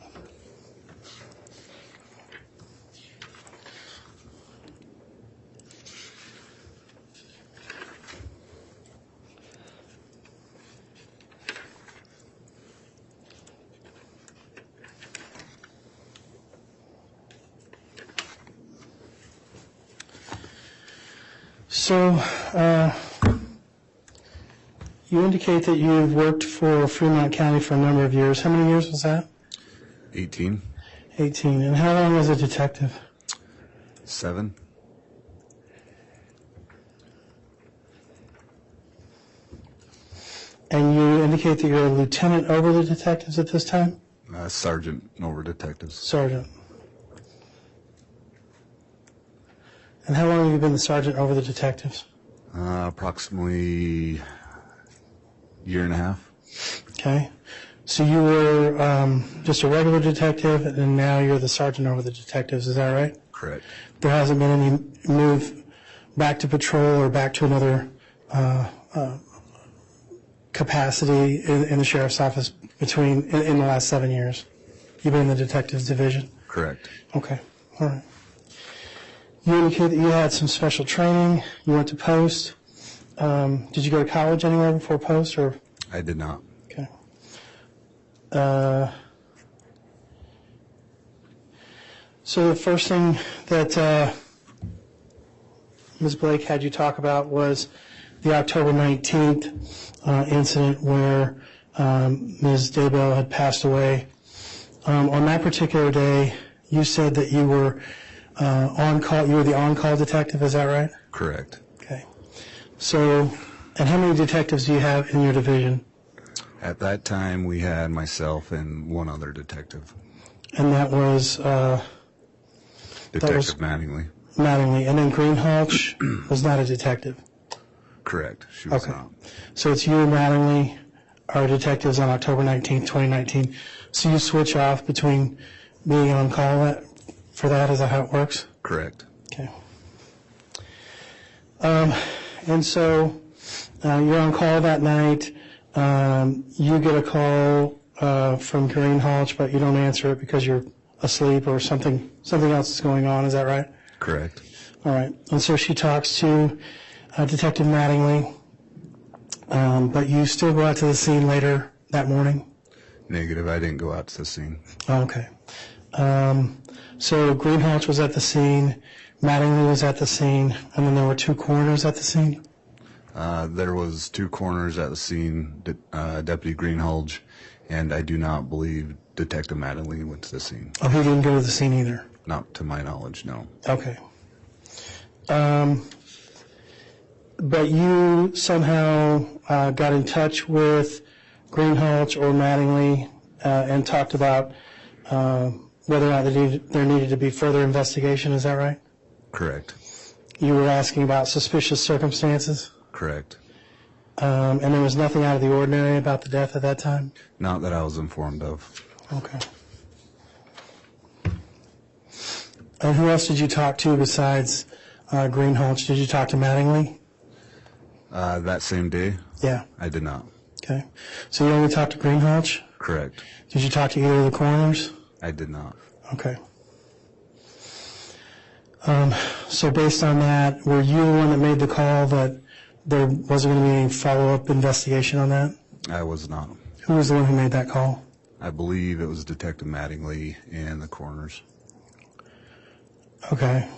So, you indicate that you've worked for Fremont County for a number of years. How many years was that? 18. 18. And how long was a detective? 7. And you indicate that you're a lieutenant over the detectives at this time? Sergeant over detectives. Sergeant. And how long have you been the sergeant over the detectives? Approximately year and a half. Okay. So you were just a regular detective, and now you're the sergeant over the detectives. Is that right? Correct. There hasn't been any move back to patrol or back to another capacity in the sheriff's office in the last 7 years? You've been in the detectives division? Correct. Okay. All right. You indicate that you had some special training. You went to post. Did you go to college anywhere before post, or? I did not. Okay. So the first thing that Ms. Blake had you talk about was the October 19th incident where Ms. Daybell had passed away. On that particular day, you said that you were on call. You were the on-call detective. Is that right? Correct. Okay. So, and how many detectives do you have in your division? At that time, we had myself and one other detective. And that was Detective Mattingly. Mattingly. And then Greenhalgh was not a detective. Correct. She was Okay. not. So it's you and Mattingly are detectives on October 19th, 2019. So you switch off between being on call for that? Is that how it works? Correct. Okay. And so you're on call that night. You get a call from Greenhalgh, but you don't answer it because you're asleep or something else is going on. Is that right? Correct. All right. And so she talks to Detective Mattingly, but you still go out to the scene later that morning? Negative. I didn't go out to the scene. Okay. So Greenhalgh was at the scene, Mattingly was at the scene, and then there were 2 coroners at the scene? There was 2 coroners at the scene, Deputy Greenhalgh, and I do not believe Detective Mattingly went to the scene. Oh, he didn't go to the scene either? Not to my knowledge, no. Okay. But you somehow got in touch with Greenhalgh or Mattingly and talked about whether or not there needed to be further investigation, is that right? Correct. You were asking about suspicious circumstances? Correct. And there was nothing out of the ordinary about the death at that time? Not that I was informed of. Okay. And who else did you talk to besides Greenhalgh? Did you talk to Mattingly? That same day? Yeah. I did not. Okay. So you only talked to Greenhalgh? Correct. Did you talk to either of the coroners? I did not. Okay. So based on that, were you the one that made the call that there wasn't going to be any follow-up investigation on that? I was not. Who was the one who made that call? I believe it was Detective Mattingly and the coroners. Okay.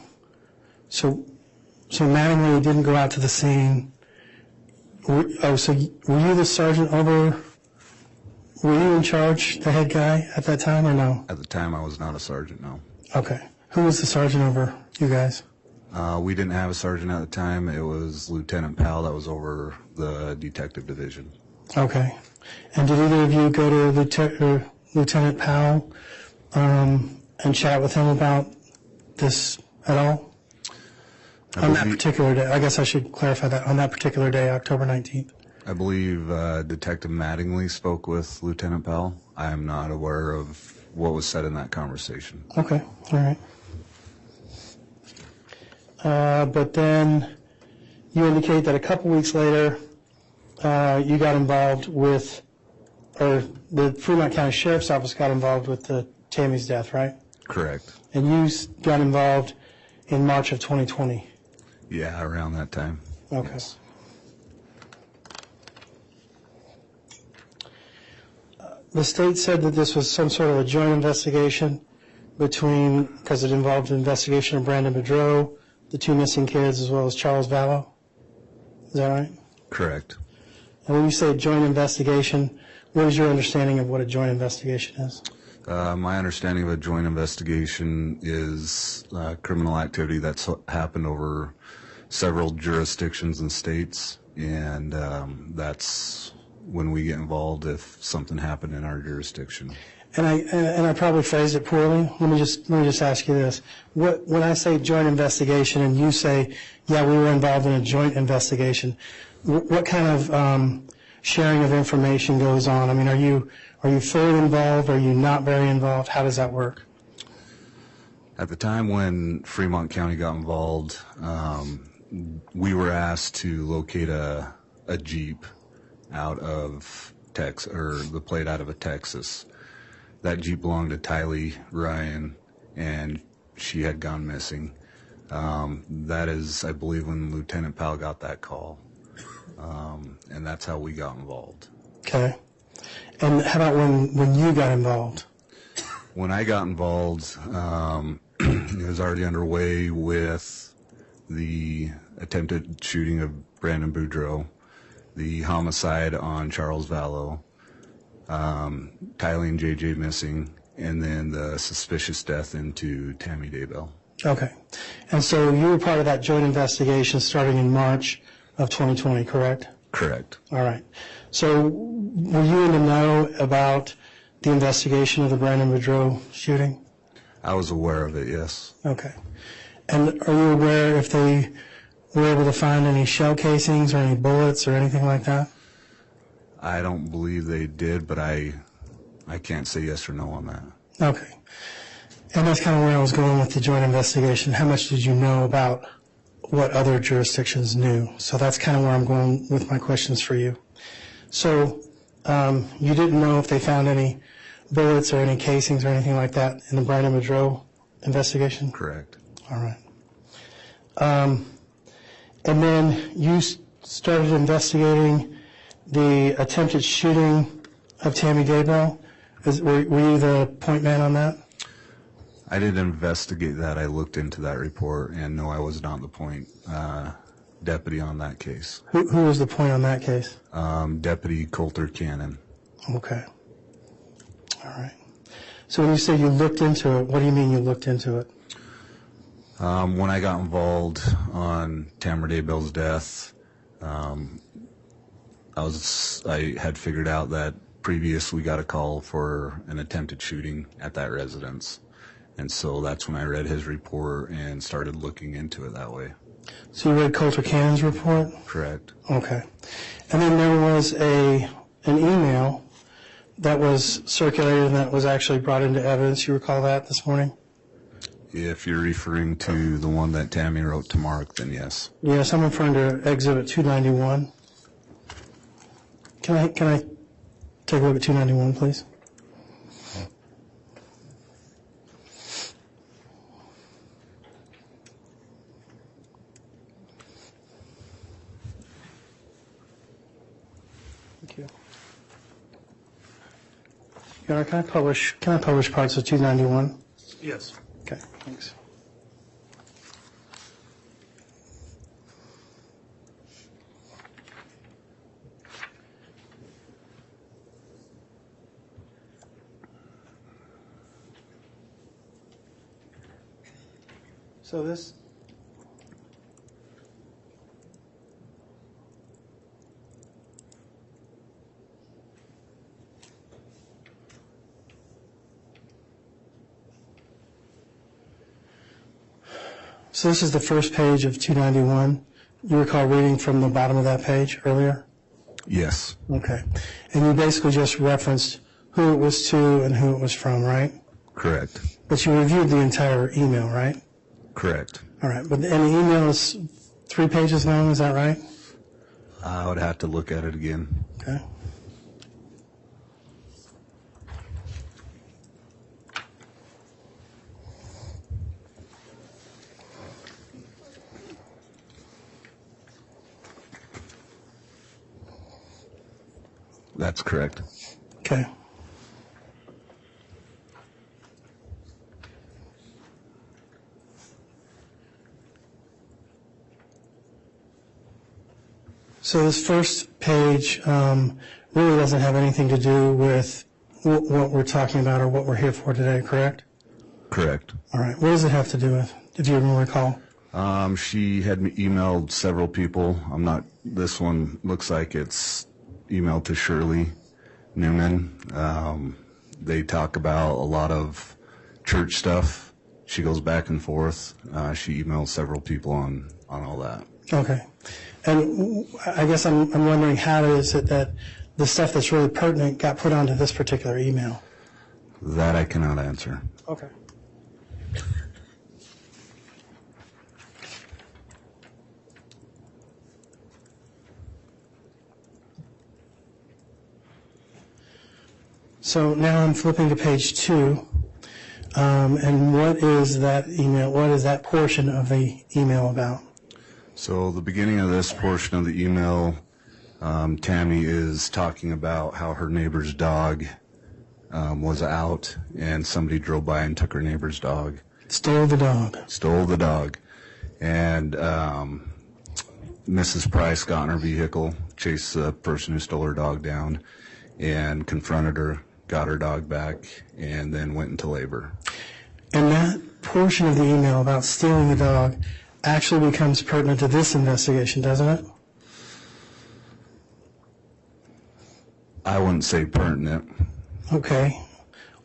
So Mattingly didn't go out to the scene. So were you the sergeant over? Were you in charge, the head guy at that time, or no? At the time, I was not a sergeant, no. Okay. Who was the sergeant over you guys? We didn't have a sergeant at the time. It was Lieutenant Powell that was over the detective division. Okay. And did either of you go to Lieutenant Powell and chat with him about this at all? On that particular day. I guess I should clarify that. On that particular day, October 19th. I believe Detective Mattingly spoke with Lieutenant Powell, I am not aware of what was said in that conversation. Okay, all right. But then you indicate that a couple weeks later, you got involved with, or the Fremont County Sheriff's Office got involved with Tammy's death, right? Correct. And you got involved in March of 2020. Yeah, around that time. Okay. Yes. The state said that this was some sort of a joint investigation because it involved an investigation of Brandon Boudreaux, the two missing kids, as well as Charles Vallow. Is that right? Correct. And when you say joint investigation, what is your understanding of what a joint investigation is? My understanding of a joint investigation is criminal activity that's happened over several jurisdictions and states, and that's when we get involved if something happened in our jurisdiction. And I probably phrased it poorly. Let me just ask you this: when I say joint investigation, and you say, yeah, we were involved in a joint investigation, what kind of sharing of information goes on? I mean, are you fully involved? Are you not very involved? How does that work? At the time when Fremont County got involved, we were asked to locate a Jeep out of Texas, or the plate out of Texas. That Jeep belonged to Tylee Ryan, and she had gone missing. That is, I believe, when Lieutenant Powell got that call, and that's how we got involved. Okay. And how about when you got involved? When I got involved, it was already underway with the attempted shooting of Brandon Boudreaux, the homicide on Charles Vallow, Tylee and JJ missing, and then the suspicious death into Tammy Daybell. Okay. And so you were part of that joint investigation starting in March of 2020, correct? Correct. All right. So were you in the know about the investigation of the Brandon Boudreaux shooting? I was aware of it, yes. Okay. And are you aware if they were able to find any shell casings or any bullets or anything like that? I don't believe they did, but I can't say yes or no on that. Okay. And that's kind of where I was going with the joint investigation. How much did you know about what other jurisdictions knew? So that's kind of where I'm going with my questions for you. So you didn't know if they found any bullets or any casings or anything like that in the Brandon Boudreaux investigation? Correct. All right. And then you started investigating the attempted shooting of Tammy Daybell. Were you the point man on that? I didn't investigate that. I looked into that report, and no, I was not the point deputy on that case. Who was the point on that case? Deputy Coulter Cannon. Okay. All right. So when you say you looked into it, what do you mean you looked into it? When I got involved on Tammy Daybell's death, I had figured out that previous we got a call for an attempted shooting at that residence. And so that's when I read his report and started looking into it that way. So you read Coulter Cannon's report? Correct. Okay. And then there was an email that was circulated and that was actually brought into evidence. You recall that this morning? If you're referring to the one that Tammy wrote to Mark, then yes. Yes, I'm referring to Exhibit 291. Can I take a look at 291, please? Thank you. Your Honor, can I publish parts of 291? Yes. Okay, thanks. So this is the first page of 291. You recall reading from the bottom of that page earlier? Yes. Okay. And you basically just referenced who it was to and who it was from, right? Correct. But you reviewed the entire email, right? Correct. All right, but and the email is 3 pages long, is that right? I would have to look at it again. Okay. That's correct. Okay. So this first page really doesn't have anything to do with what we're talking about or what we're here for today, correct? Correct. All right. What does it have to do with, if you even recall? She had me emailed several people. This one looks like it's emailed to Shirley Newman. They talk about a lot of church stuff. She goes back and forth. She emails several people on all that. Okay. And I guess I'm wondering, how is it that the stuff that's really pertinent got put onto this particular email? That I cannot answer. Okay. So now I'm flipping to page 2, and what is that email? What is that portion of the email about? So the beginning of this portion of the email, Tammy is talking about how her neighbor's dog was out, and somebody drove by and took her neighbor's dog. Stole the dog. Stole the dog. And Mrs. Price got in her vehicle, chased the person who stole her dog down, and confronted her, got her dog back, and then went into labor. And that portion of the email about stealing the dog actually becomes pertinent to this investigation, doesn't it? I wouldn't say pertinent. Okay.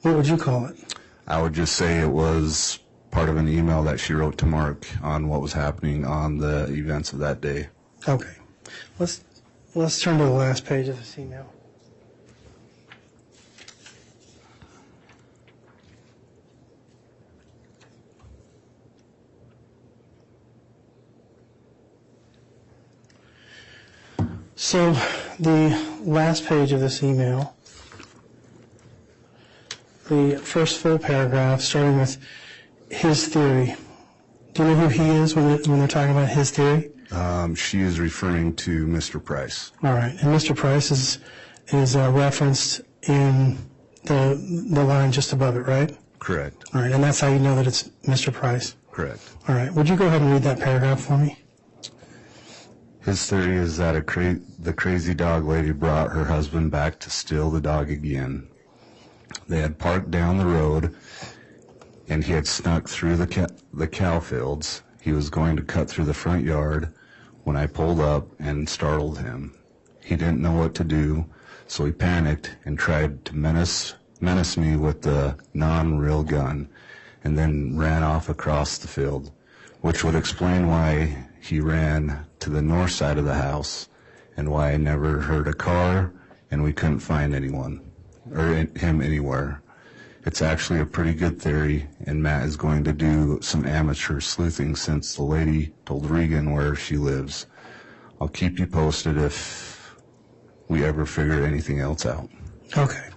What would you call it? I would just say it was part of an email that she wrote to Mark on what was happening on the events of that day. Okay. Let's turn to the last page of this email. So the last page of this email, the first full paragraph, starting with his theory. Do you know who he is when they're talking about his theory? She is referring to Mr. Price. All right, and Mr. Price is referenced in the line just above it, right? Correct. All right, and that's how you know that it's Mr. Price. Correct. All right, would you go ahead and read that paragraph for me? His theory is that the crazy dog lady brought her husband back to steal the dog again. They had parked down the road, and he had snuck through the cow fields. He was going to cut through the front yard when I pulled up and startled him. He didn't know what to do, so he panicked and tried to menace me with the non-real gun, and then ran off across the field, which would explain why he ran to the north side of the house and why I never heard a car and we couldn't find anyone or him anywhere. It's actually a pretty good theory, and Matt is going to do some amateur sleuthing since the lady told Regan where she lives. I'll keep you posted if we ever figure anything else out. Okay.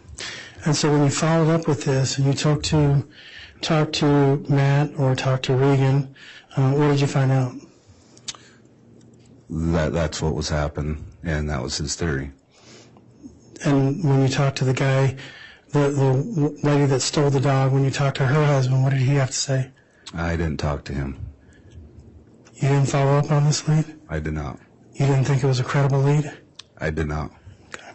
And so when you followed up with this and you talked to Matt or talked to Regan, what did you find out? That's what was happening, and that was his theory. And when you talked to the guy, the lady that stole the dog, when you talked to her husband, what did he have to say? I didn't talk to him. You didn't follow up on this lead? I did not. You didn't think it was a credible lead? I did not. Okay.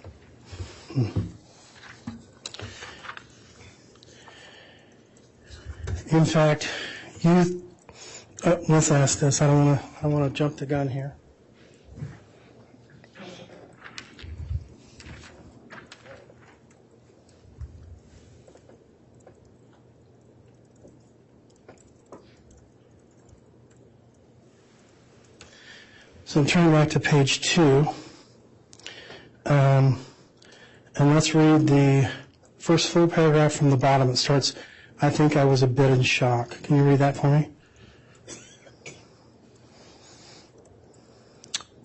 In fact, let's ask this. I don't want to jump the gun here. So I'm turning back to page 2, and let's read the first full paragraph from the bottom. It starts, I think I was a bit in shock. Can you read that for me?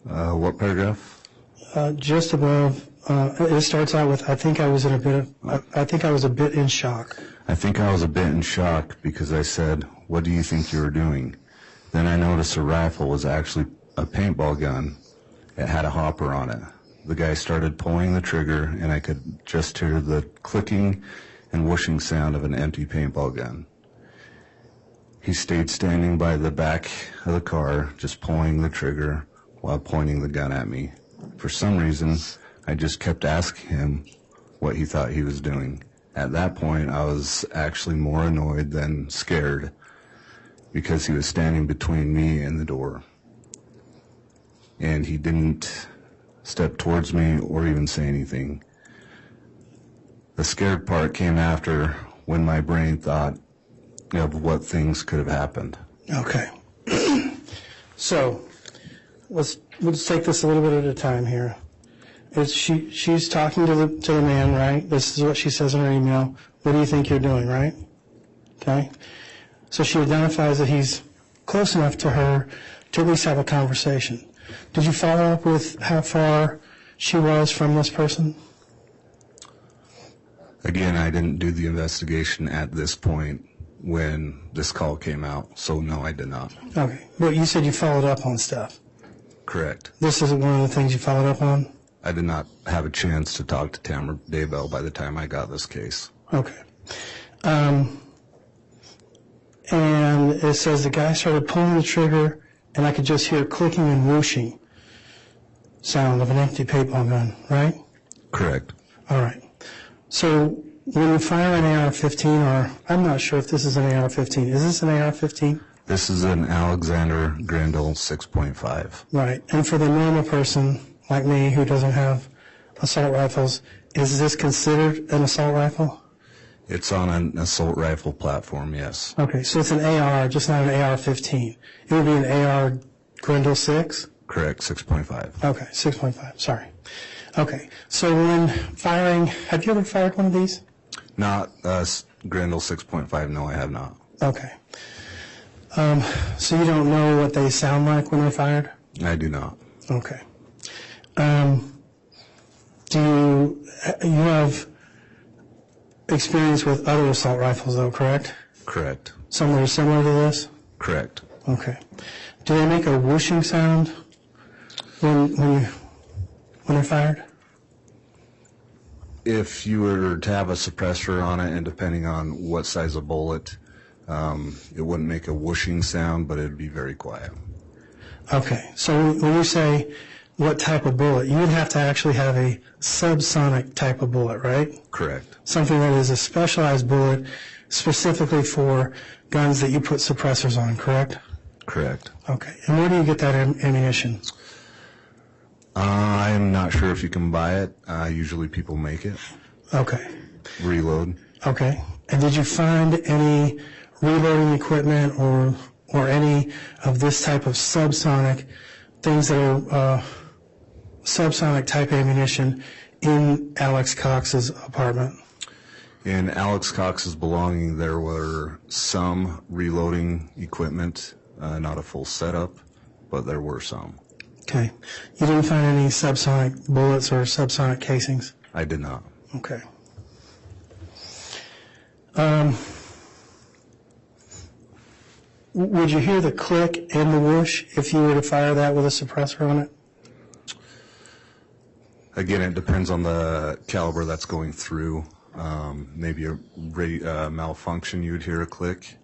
What paragraph? Just above. It starts out with, I think I was a bit in shock. I think I was a bit in shock because I said, "What do you think you were doing?" Then I noticed the rifle was actually a paintball gun. It had a hopper on it. The guy started pulling the trigger, and I could just hear the clicking and whooshing sound of an empty paintball gun. He stayed standing by the back of the car, just pulling the trigger while pointing the gun at me. For some reason, I just kept asking him what he thought he was doing. At that point, I was actually more annoyed than scared because he was standing between me and the door. And he didn't step towards me or even say anything. The scared part came after, when my brain thought of what things could have happened. Okay. So, let's take this a little bit at a time here. She's talking to the man, right? This is what she says in her email. What do you think you're doing, right? Okay. So she identifies that he's close enough to her to at least have a conversation. Did you follow up with how far she was from this person? Again, I didn't do the investigation at this point when this call came out, so no, I did not. Okay. But you said you followed up on stuff. Correct. This isn't one of the things you followed up on? I did not have a chance to talk to Tammy Daybell by the time I got this case. Okay. And it says the guy started pulling the trigger, and I could just hear clicking and whooshing sound of an empty paintball gun, right? Correct. All right. So when you fire an AR-15, or I'm not sure if this is an AR-15. Is this an AR-15? This is an Alexander Grendel 6.5. Right. And for the normal person like me who doesn't have assault rifles, is this considered an assault rifle? It's on an assault rifle platform, yes. Okay, so it's an AR, just not an AR-15. It would be an AR Grendel 6? Correct, 6.5. Okay, 6.5, sorry. Okay, so when firing, have you ever fired one of these? Not Grendel 6.5, no, I have not. Okay. So you don't know what they sound like when they're fired? I do not. Okay. Do you have experience with other assault rifles, though, correct? Correct. Some that are similar to this? Correct. Okay. Do they make a whooshing sound when they're fired? If you were to have a suppressor on it, and depending on what size of bullet, it wouldn't make a whooshing sound, but it would be very quiet. Okay. So when you say what type of bullet, you would have to actually have a subsonic type of bullet, right? Correct. Something that is a specialized bullet specifically for guns that you put suppressors on, correct? Correct. Okay. And where do you get that ammunition? I'm not sure if you can buy it. Usually people make it. Okay. Reload. Okay. And did you find any reloading equipment or any of this type of subsonic things that are subsonic type ammunition in Alex Cox's apartment? In Alex Cox's belonging, there were some reloading equipment, not a full setup, but there were some. Okay. You didn't find any subsonic bullets or subsonic casings? I did not. Okay. Would you hear the click and the whoosh if you were to fire that with a suppressor on it? Again, it depends on the caliber that's going through. Maybe a malfunction, you'd hear a click.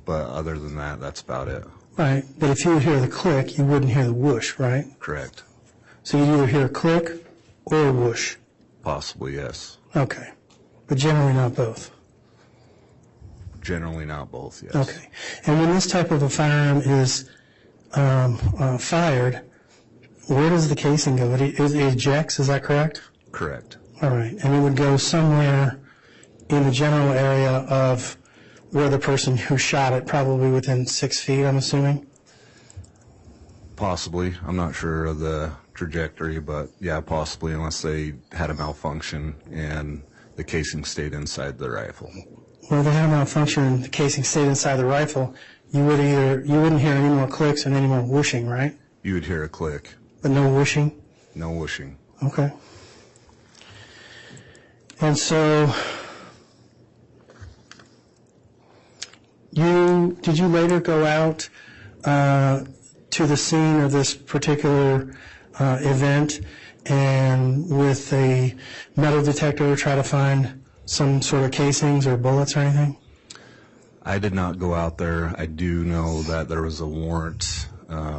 But other than that, that's about it. Right. But if you would hear the click, you wouldn't hear the whoosh, right? Correct. So you'd either hear a click or a whoosh? Possibly, yes. Okay. But generally not both? Generally not both, yes. Okay. And when this type of a firearm is fired, where does the casing go? It ejects, is that correct? Correct. All right. And it would go somewhere in the general area of where the person who shot it, probably within 6 feet, I'm assuming? Possibly. I'm not sure of the trajectory, but yeah, possibly, unless they had a malfunction and the casing stayed inside the rifle. Well, they had a malfunction and the casing stayed inside the rifle. You wouldn't hear any more clicks and any more whooshing, right? You would hear a click. But no whooshing? No whooshing. Okay. And so, did you later go out to the scene of this particular event and with a metal detector try to find some sort of casings or bullets or anything? I did not go out there. I do know that there was a warrant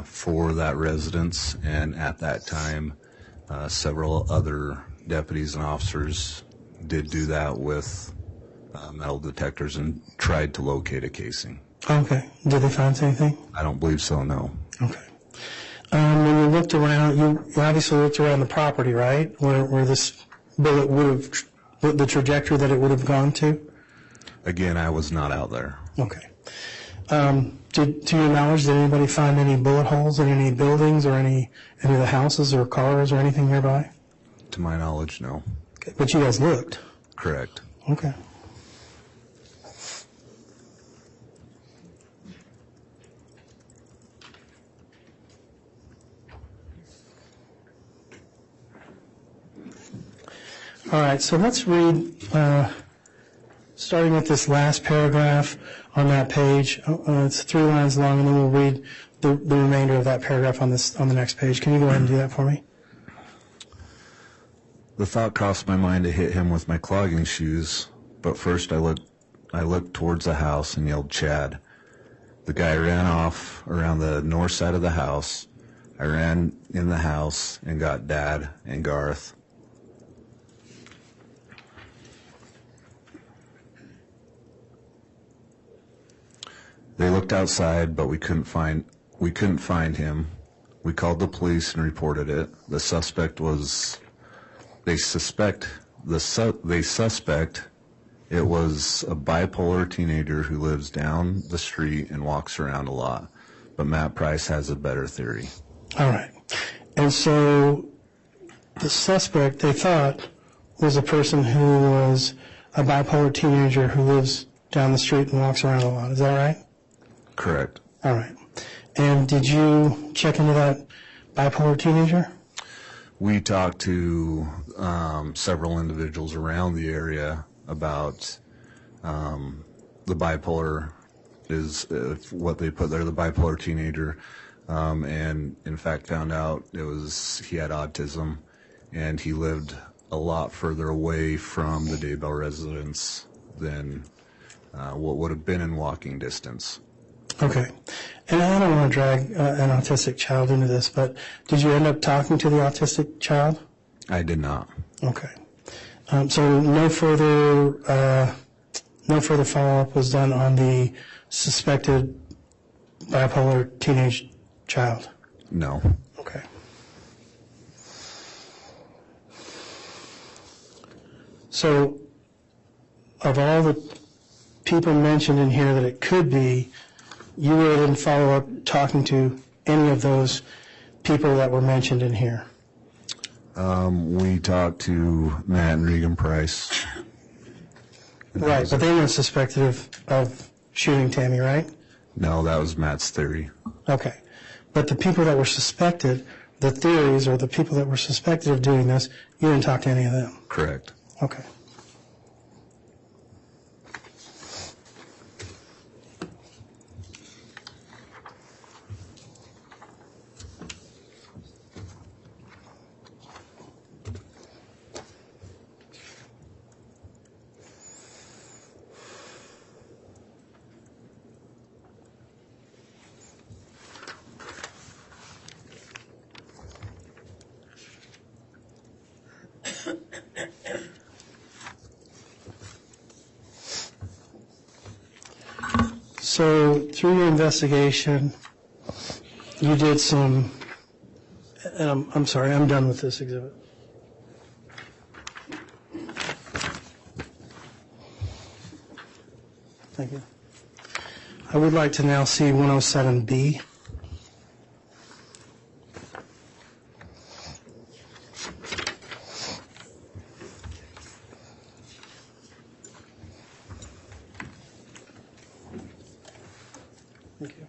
for that residence, and at that time, several other deputies and officers did do that with metal detectors and tried to locate a casing. Okay. Did they find anything? I don't believe so, no. Okay. When you looked around, you obviously looked around the property, right? Where this bullet would have, the trajectory that it would have gone to? Again, I was not out there. Okay. To your knowledge, did anybody find any bullet holes in any buildings or any of the houses or cars or anything nearby? To my knowledge, no. Okay. But you guys looked? Correct. Okay. All right, so let's read, starting with this last paragraph on that page. It's 3 lines long, and then we'll read the remainder of that paragraph on the next page. Can you go ahead and do that for me? The thought crossed my mind to hit him with my clogging shoes, but first I looked towards the house and yelled, "Chad." The guy ran off around the north side of the house. I ran in the house and got Dad and Garth. They looked outside, but we couldn't find him. We called the police and reported it. They suspect it was a bipolar teenager who lives down the street and walks around a lot. But Matt Price has a better theory. All right. And so the suspect, they thought, was a person who was a bipolar teenager who lives down the street and walks around a lot. Is that right? Correct. All right. And did you check into that bipolar teenager? We talked to several individuals around the area about the bipolar is what they put there, the bipolar teenager, and in fact found out he had autism, and he lived a lot further away from the Daybell residence than what would have been in walking distance. Okay. And I don't want to drag an autistic child into this, but did you end up talking to the autistic child? I did not. Okay. So no further follow-up was done on the suspected bipolar teenage child? No. Okay. So of all the people mentioned in here that it could be, you really didn't follow up talking to any of those people that were mentioned in here? We talked to Matt and Regan Price. Right, but they weren't suspected of shooting Tammy, right? No, that was Matt's theory. Okay. But the people that were suspected, the theories or the people that were suspected of doing this, you didn't talk to any of them? Correct. Okay. So through your investigation, you did some, and I'm sorry, I'm done with this exhibit. Thank you. I would like to now see 107B. Thank you.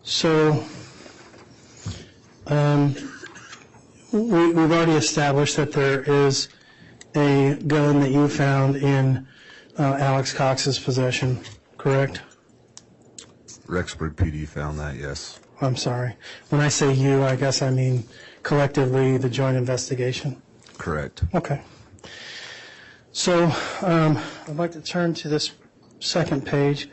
So, we've already established that there is a gun that you found in Alex Cox's possession, correct? Rexburg PD found that, yes. I'm sorry. When I say you, I guess I mean collectively the joint investigation. Correct. Okay. So I'd like to turn to this second page.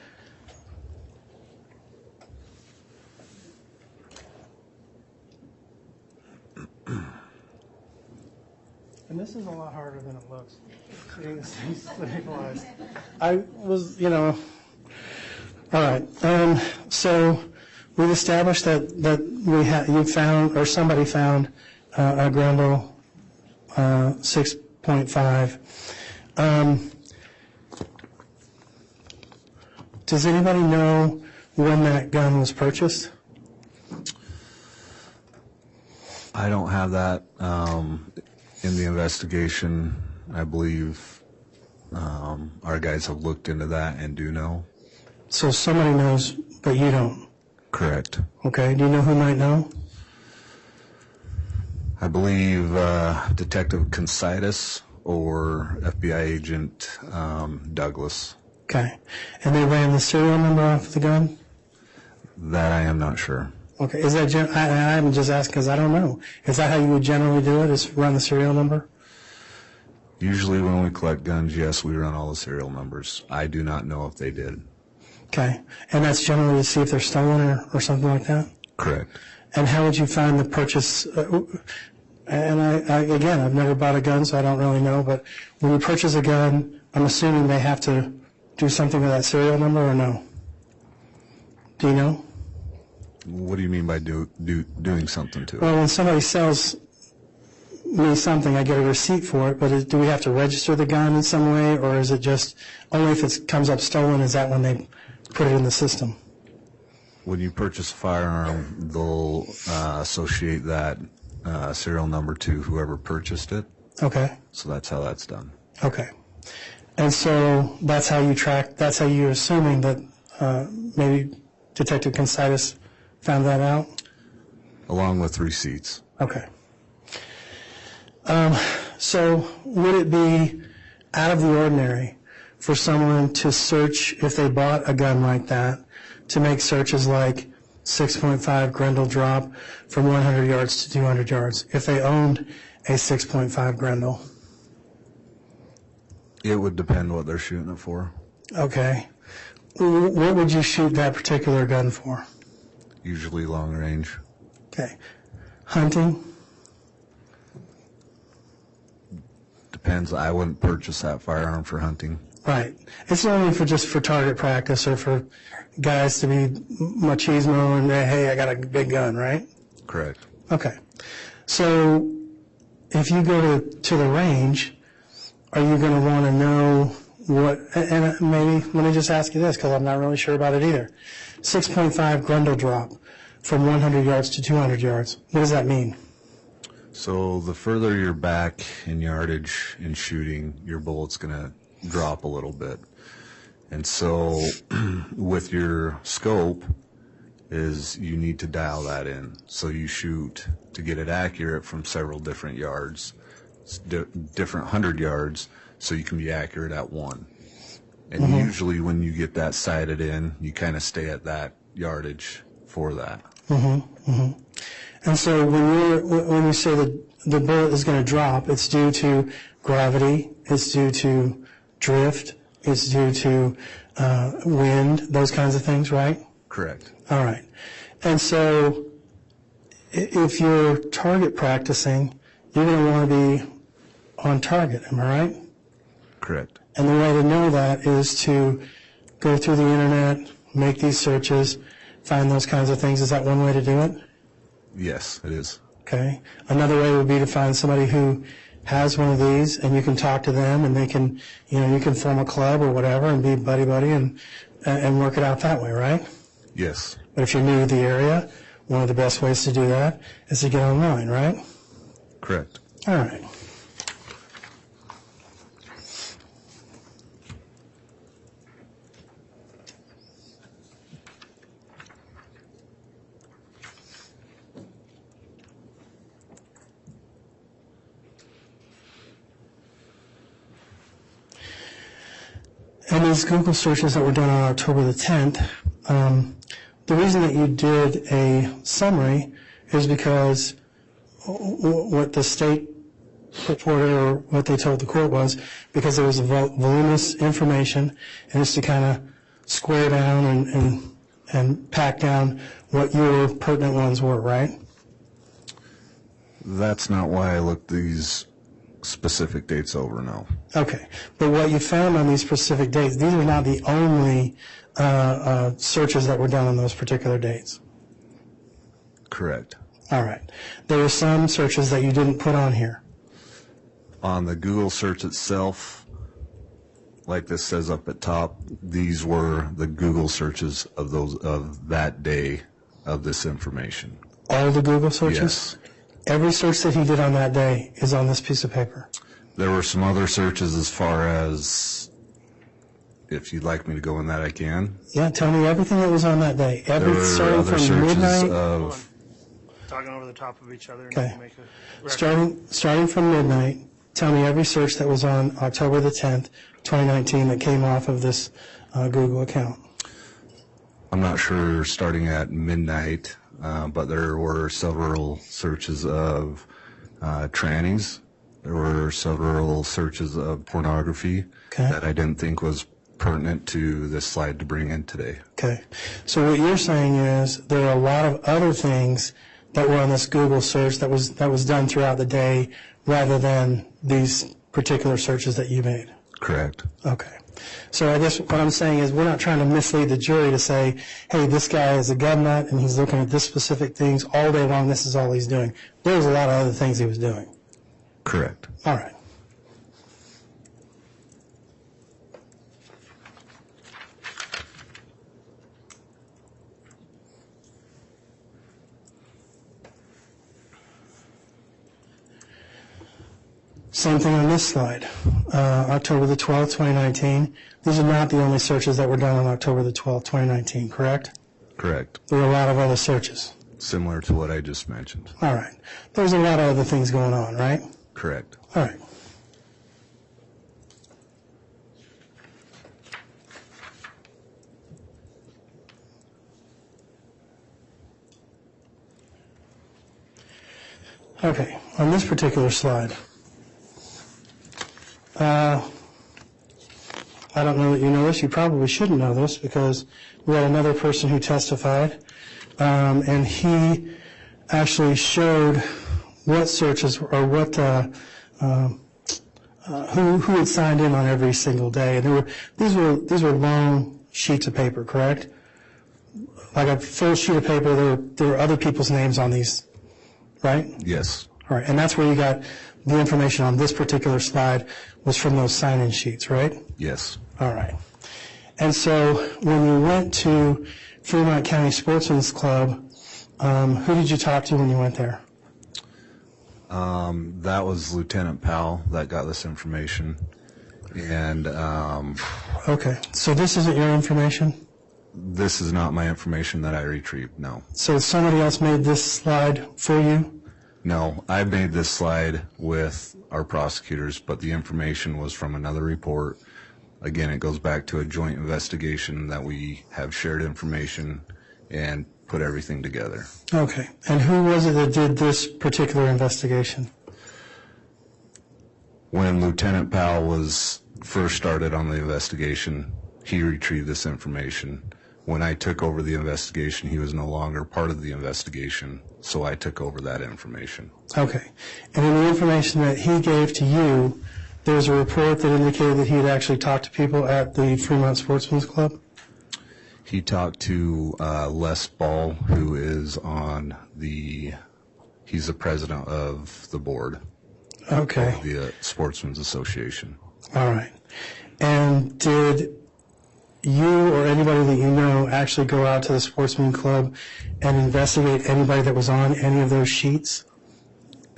And this is a lot harder than it looks. Getting this thing stabilized. I was, all right. So we've established that you found, or somebody found, a Grendel 6.5. Does anybody know when that gun was purchased? I don't have that in the investigation. I believe our guys have looked into that and do know. So somebody knows, but you don't? Correct. Okay. Do you know who might know? I believe Detective Consitis or FBI Agent Douglas. Okay. And they ran the serial number off of the gun? That I am not sure. Okay. Is that I'm just asking because I don't know. Is that how you would generally do it, is run the serial number? Usually when we collect guns, yes, we run all the serial numbers. I do not know if they did. Okay. And that's generally to see if they're stolen or something like that? Correct. And how would you find the purchase? And again, I've never bought a gun, so I don't really know. But when you purchase a gun, I'm assuming they have to do something with that serial number, or no? Do you know? What do you mean by doing something to it? Well, when somebody sells me something, I get a receipt for it. But do we have to register the gun in some way, or is it just only if it comes up stolen? Is that when they put it in the system? When you purchase a firearm, they'll associate that serial number to whoever purchased it. Okay. So that's how that's done. Okay. And so that's how you track, that's how you're assuming that maybe Detective Consitis found that out? Along with receipts. Okay. So would it be out of the ordinary for someone to search, if they bought a gun like that, to make searches like 6.5 Grendel drop from 100 yards to 200 yards, if they owned a 6.5 Grendel? It would depend what they're shooting it for. Okay. What would you shoot that particular gun for? Usually long range. Okay. Hunting? Depends. I wouldn't purchase that firearm for hunting. Right. It's only for just for target practice or for guys to be machismo and hey, I got a big gun, right? Correct. Okay. So if you go to the range, are you going to want to know what, and maybe let me just ask you this because I'm not really sure about it either. 6.5 Grendel drop from 100 yards to 200 yards. What does that mean? So the further you're back in yardage in shooting, your bullet's going to drop a little bit. And so with your scope is you need to dial that in. So you shoot to get it accurate from several different yards, different 100 yards, so you can be accurate at one. And usually when you get that sighted in, you kind of stay at that yardage for that. And so when you say that the bullet is going to drop, it's due to gravity, it's due to drift, it's due to wind, those kinds of things, right? Correct. All right. And so if you're target practicing, you're going to want to be on target, am I right? Correct. And the way to know that is to go through the internet, make these searches, find those kinds of things. Is that one way to do it? Yes, it is. Okay. Another way would be to find somebody who has one of these, and you can talk to them, and they can, you can form a club or whatever, and be buddy-buddy, and work it out that way, right? Yes. But if you're new to the area, one of the best ways to do that is to get online, right? Correct. All right. on these Google searches that were done on October the 10th, the reason that you did a summary is because what the state reporter or what they told the court was because there was a voluminous information, and it's to kind of square down and pack down what your pertinent ones were, right? That's not why I looked these specific dates over, no. Okay, but what you found on these specific dates, these are not the only searches that were done on those particular dates. Correct. All right. There were some searches that you didn't put on here. On the Google search itself, like this says up at top, these were the Google searches of that day of this information. All the Google searches? Yes. Every search that he did on that day is on this piece of paper. There were some other searches as far as, if you'd like me to go in that, I can. Yeah, tell me everything that was on that day. There were starting other from searches midnight. of, Talking over the top of each other. Okay. Make a record. Starting from midnight, tell me every search that was on October the 10th, 2019 that came off of this Google account. I'm not sure starting at midnight, but there were several searches of trannies. There were several searches of pornography that I didn't think was pertinent to this slide to bring in today. Okay. So what you're saying is there are a lot of other things that were on this Google search that was done throughout the day rather than these particular searches that you made. Correct. Okay. So I guess what I'm saying is we're not trying to mislead the jury to say, hey, this guy is a gun nut and he's looking at this specific things all day long. This is all he's doing. There was a lot of other things he was doing. Correct. All right. Same thing on this slide. October the 12th, 2019. These are not the only searches that were done on October the 12th, 2019, correct? Correct. There were a lot of other searches. Similar to what I just mentioned. All right. There's a lot of other things going on, right? Correct. All right. Okay, on this particular slide, I don't know that you know this. You probably shouldn't know this because we had another person who testified, and he actually showed what searches or what who had signed in on every single day. And these were long sheets of paper, correct? Like a full sheet of paper. There were other people's names on these, right? Yes. All right, and that's where you got the information on this particular slide was from those sign-in sheets, right? Yes. All right. And so when you went to Fremont County Sportsman's Club, who did you talk to when you went there? That was Lieutenant Powell that got this information. And Okay, so this isn't your information? this is not my information that I retrieved, no. So somebody else made this slide for you? No, I made this slide with our prosecutors, but the information was from another report. Again, it goes back to a joint investigation that we have shared information and put everything together. Okay, and who was it that did this particular investigation? When Lieutenant Powell was first started on the investigation, he retrieved this information. When I took over the investigation, he was no longer part of the investigation, so I took over that information. Okay, and in the information that he gave to you, there was a report that indicated that he had actually talked to people at the Fremont Sportsman's Club? He talked to Les Ball, who is on he's the president of the board. Okay. Of the Sportsman's Association. All right. And did you or anybody that you know actually go out to the Sportsman Club and investigate anybody that was on any of those sheets?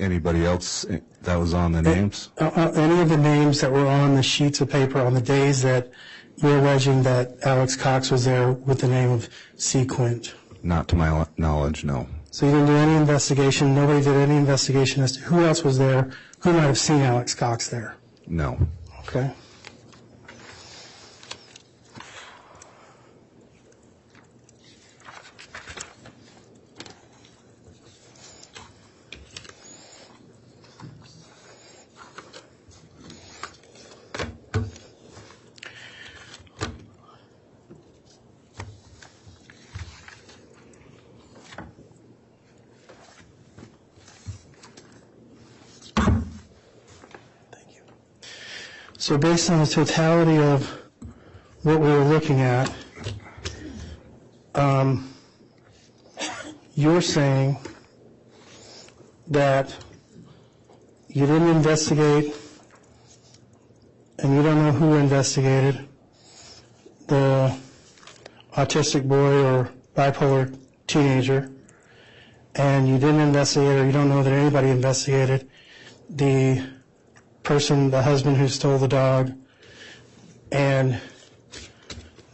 Anybody else that was on the names? Any of the names that were on the sheets of paper on the days that you're alleging that Alex Cox was there with the name of C. Quint? Not to my knowledge, no. So you didn't do any investigation, nobody did any investigation as to who else was there, who might have seen Alex Cox there? No. Okay. So based on the totality of what we were looking at, you're saying that you didn't investigate and you don't know who investigated the autistic boy or bipolar teenager, and you didn't investigate, or you don't know that anybody investigated the person, the husband who stole the dog, and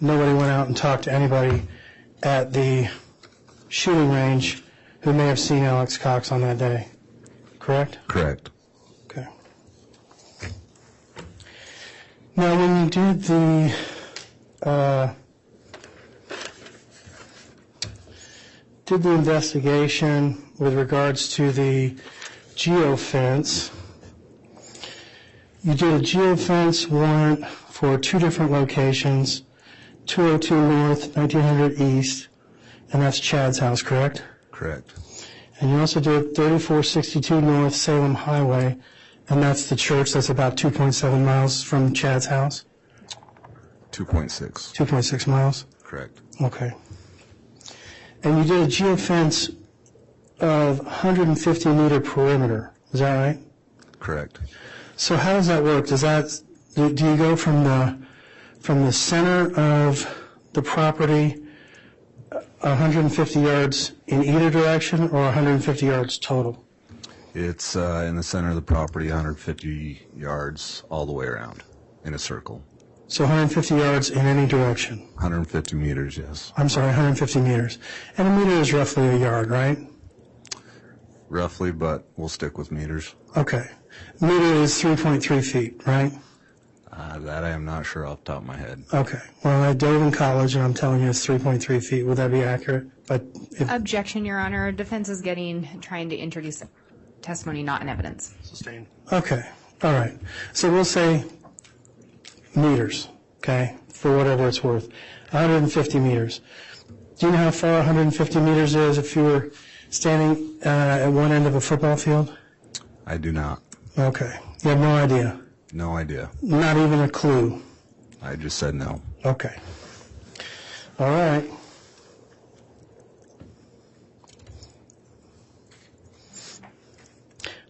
nobody went out and talked to anybody at the shooting range who may have seen Alex Cox on that day, correct? Correct. Okay. Now, when you did the investigation with regards to the geofence, you did a geofence warrant for 2 different locations, 202 North, 1900 East, and that's Chad's house, correct? Correct. And you also did 3462 North Salem Highway, and that's the church that's about 2.7 miles from Chad's house? 2.6. 2.6 miles? Correct. Okay. And you did a geofence of 150-meter perimeter, is that right? Correct. So how does that work? Do you go from the center of the property 150 yards in either direction, or 150 yards total? It's in the center of the property, 150 yards all the way around in a circle. So 150 yards in any direction? 150 meters, yes. I'm sorry, 150 meters. And a meter is roughly a yard, right? Roughly, but we'll stick with meters. Okay. Meter is 3.3 feet, right? That I am not sure off the top of my head. Okay. Well, I dove in college, and I'm telling you it's 3.3 feet. Would that be accurate? But Objection, Your Honor. Defense is trying to introduce testimony, not in evidence. Sustained. Okay. All right. So we'll say meters, okay, for whatever it's worth. 150 meters. Do you know how far 150 meters is if you were standing at one end of a football field? I do not. Okay. You have no idea? No idea. Not even a clue? I just said no. Okay. All right.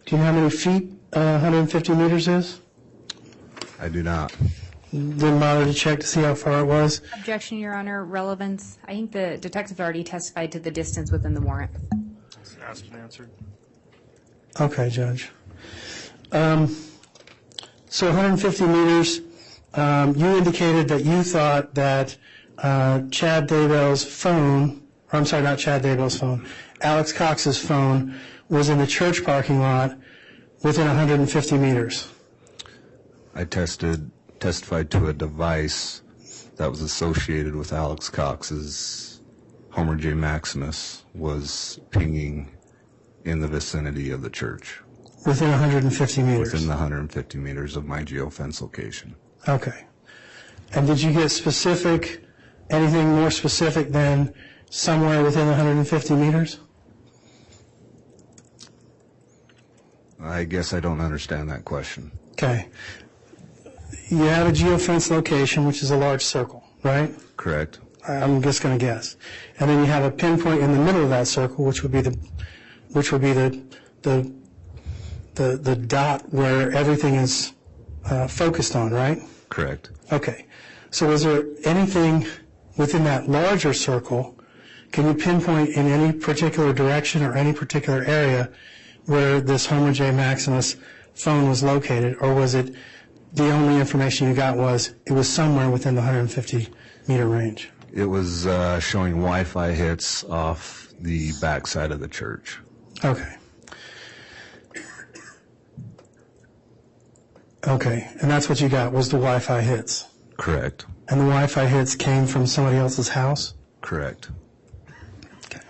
Do you know how many feet 150 meters is? I do not. Didn't bother to check to see how far it was? Objection, Your Honor. Relevance. I think the detective already testified to the distance within the warrant. It's asked and answered. Okay, Judge. So 150 meters, you indicated that you thought that Chad Daybell's phone, or I'm sorry, not Chad Daybell's phone, Alex Cox's phone was in the church parking lot within 150 meters. I testified to a device that was associated with Alex Cox's Homer J Maximus was pinging in the vicinity of the church. Within 150 meters? Within the 150 meters of my geofence location. Okay. And did you get specific, anything more specific than somewhere within 150 meters? I guess I don't understand that question. Okay. You have a geofence location, which is a large circle, right? Correct. I'm just going to guess. And then you have a pinpoint in the middle of that circle, which would be the dot where everything is focused on, right? Correct. Okay. So is there anything within that larger circle, can you pinpoint in any particular direction or any particular area where this Homer J Maximus phone was located, or was it the only information you got was it was somewhere within the 150 meter range? It was showing Wi-Fi hits off the backside of the church. Okay. Okay, and that's what you got, was the Wi-Fi hits? Correct. And the Wi-Fi hits came from somebody else's house? Correct. Okay.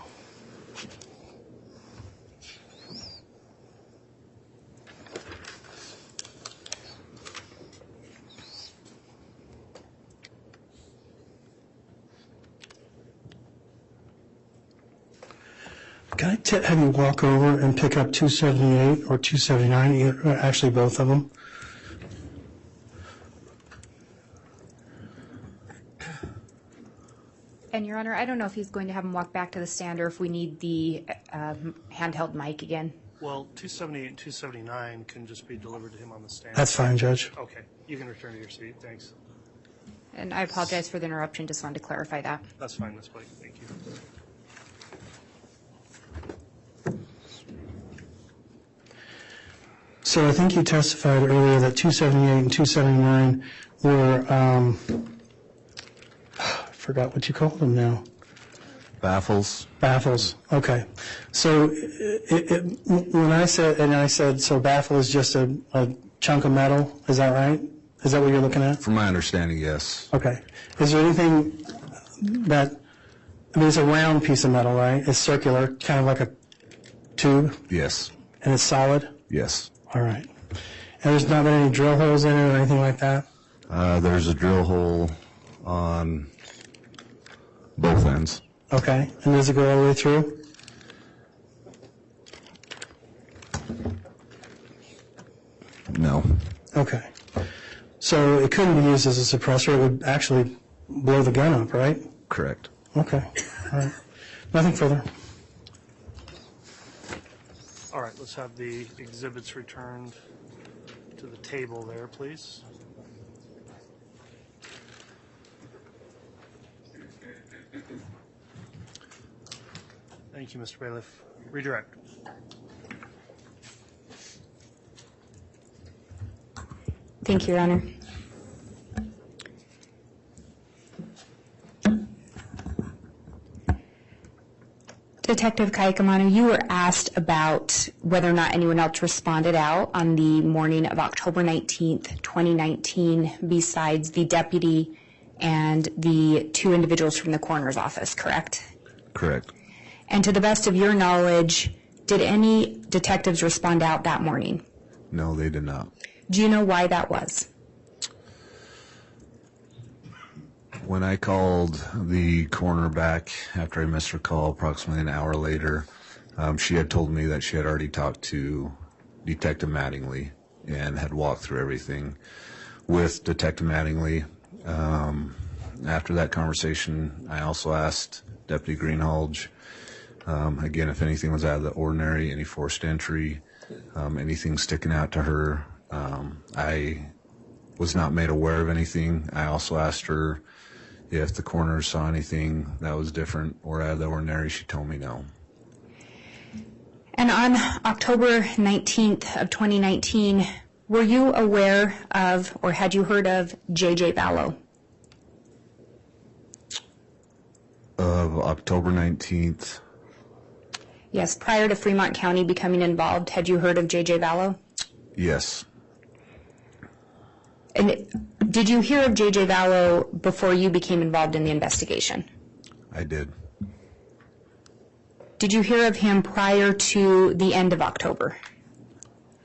Can I have you walk over and pick up 278 or 279, actually both of them? And, Your Honor, I don't know if he's going to have him walk back to the stand or if we need the handheld mic again. Well, 278 and 279 can just be delivered to him on the stand. That's fine, Judge. Okay. You can return to your seat. Thanks. And I apologize for the interruption. Just wanted to clarify that. That's fine, Ms. Blake. Thank you. So I think you testified earlier that 278 and 279 were, I forgot what you called them now. Baffles. Baffles. Okay. So when I said, so baffle is just a chunk of metal, is that right? Is that what you're looking at? From my understanding, yes. Okay. Is there anything that, I mean, it's a round piece of metal, right? It's circular, kind of like a tube? Yes. And it's solid? Yes. All right. And there's not been any drill holes in it or anything like that? There's a drill hole on both ends. Okay. And does it go all the way through? No. Okay. So it couldn't be used as a suppressor. It would actually blow the gun up, right? Correct. Okay. All right. Nothing further. All right, let's have the exhibits returned to the table there, please. Thank you, Mr. Bailiff. Redirect. Thank you, Your Honor. Detective Kaaiakamanu, you were asked about whether or not anyone else responded out on the morning of October 19th, 2019, besides the deputy and the two individuals from the coroner's office, correct? Correct. And to the best of your knowledge, did any detectives respond out that morning? No, they did not. Do you know why that was? When I called the coroner back after I missed her call approximately an hour later, she had told me that she had already talked to Detective Mattingly and had walked through everything with Detective Mattingly. After that conversation, I also asked Deputy Greenhalgh, again, if anything was out of the ordinary, any forced entry, anything sticking out to her. I was not made aware of anything. I also asked her if the coroner saw anything that was different or out of the ordinary. She told me no. And on October 19th of 2019, were you aware of or had you heard of J Vallow? Of October 19th? Yes, prior to Fremont County becoming involved, had you heard of J Vallow? Yes. And did you hear of J Vallow before you became involved in the investigation? I did. Did you hear of him prior to the end of October?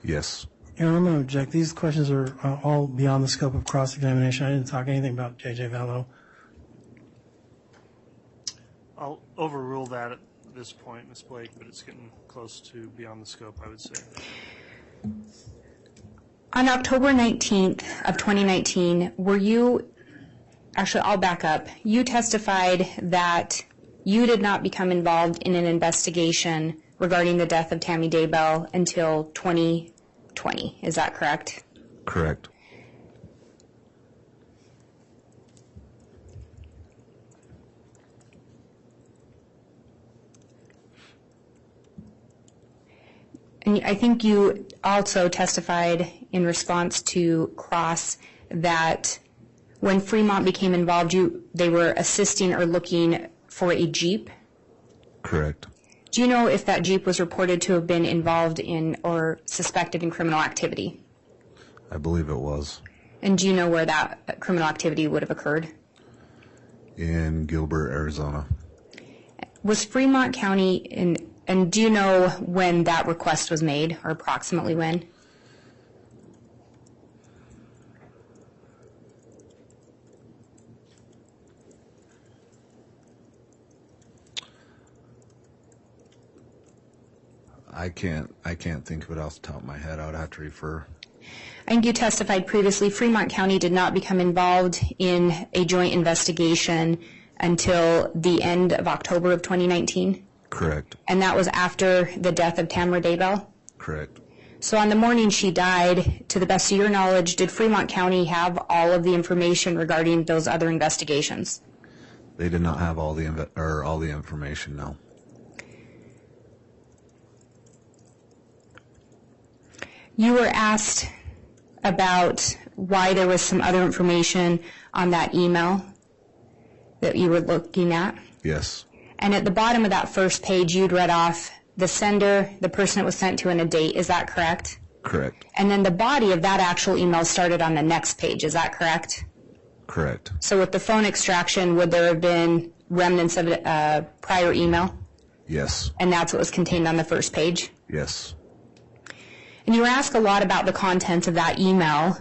Yes. Aaron, I'm going to object. These questions are all beyond the scope of cross-examination. I didn't talk anything about J Vallow. I'll overrule that at this point, Ms. Blake, but it's getting close to beyond the scope, I would say. On October 19th of 2019, were you, actually I'll back up, you testified that you did not become involved in an investigation regarding the death of Tammy Daybell until 2020, is that correct? Correct. And I think you also testified in response to Cross that when Fremont became involved, they were assisting or looking for a Jeep. Correct. Do you know if that Jeep was reported to have been involved in or suspected in criminal activity? I believe it was. And do you know where that criminal activity would have occurred? In Gilbert, Arizona. Was Fremont County in, and do you know when that request was made, or approximately when? I can't think of it off the top of my head. I would have to refer. I think you testified previously Fremont County did not become involved in a joint investigation until the end of October of 2019? Correct. And that was after the death of Tammy Daybell? Correct. So on the morning she died, to the best of your knowledge, did Fremont County have all of the information regarding those other investigations? They did not have all the information, no. You were asked about why there was some other information on that email that you were looking at? Yes. And at the bottom of that first page, you'd read off the sender, the person it was sent to, and a date. Is that correct? Correct. And then the body of that actual email started on the next page. Is that correct? Correct. So with the phone extraction, would there have been remnants of a prior email? Yes. And that's what was contained on the first page? Yes. And you were asked a lot about the contents of that email,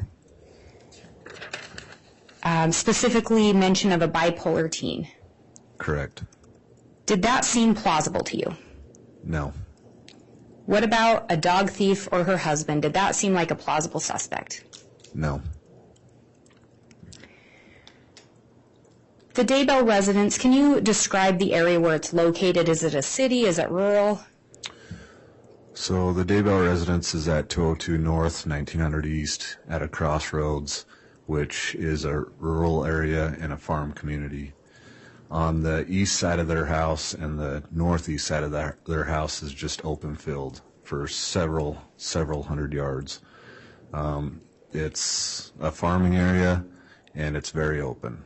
specifically mention of a bipolar teen. Correct. Did that seem plausible to you? No. What about a dog thief or her husband? Did that seem like a plausible suspect? No. The Daybell residence, can you describe the area where it's located? Is it a city? Is it rural? So the Daybell residence is at 202 North, 1900 East, at a crossroads, which is a rural area and a farm community. On the east side of their house and the northeast side of their house is just open field for several hundred yards. It's a farming area, and it's very open.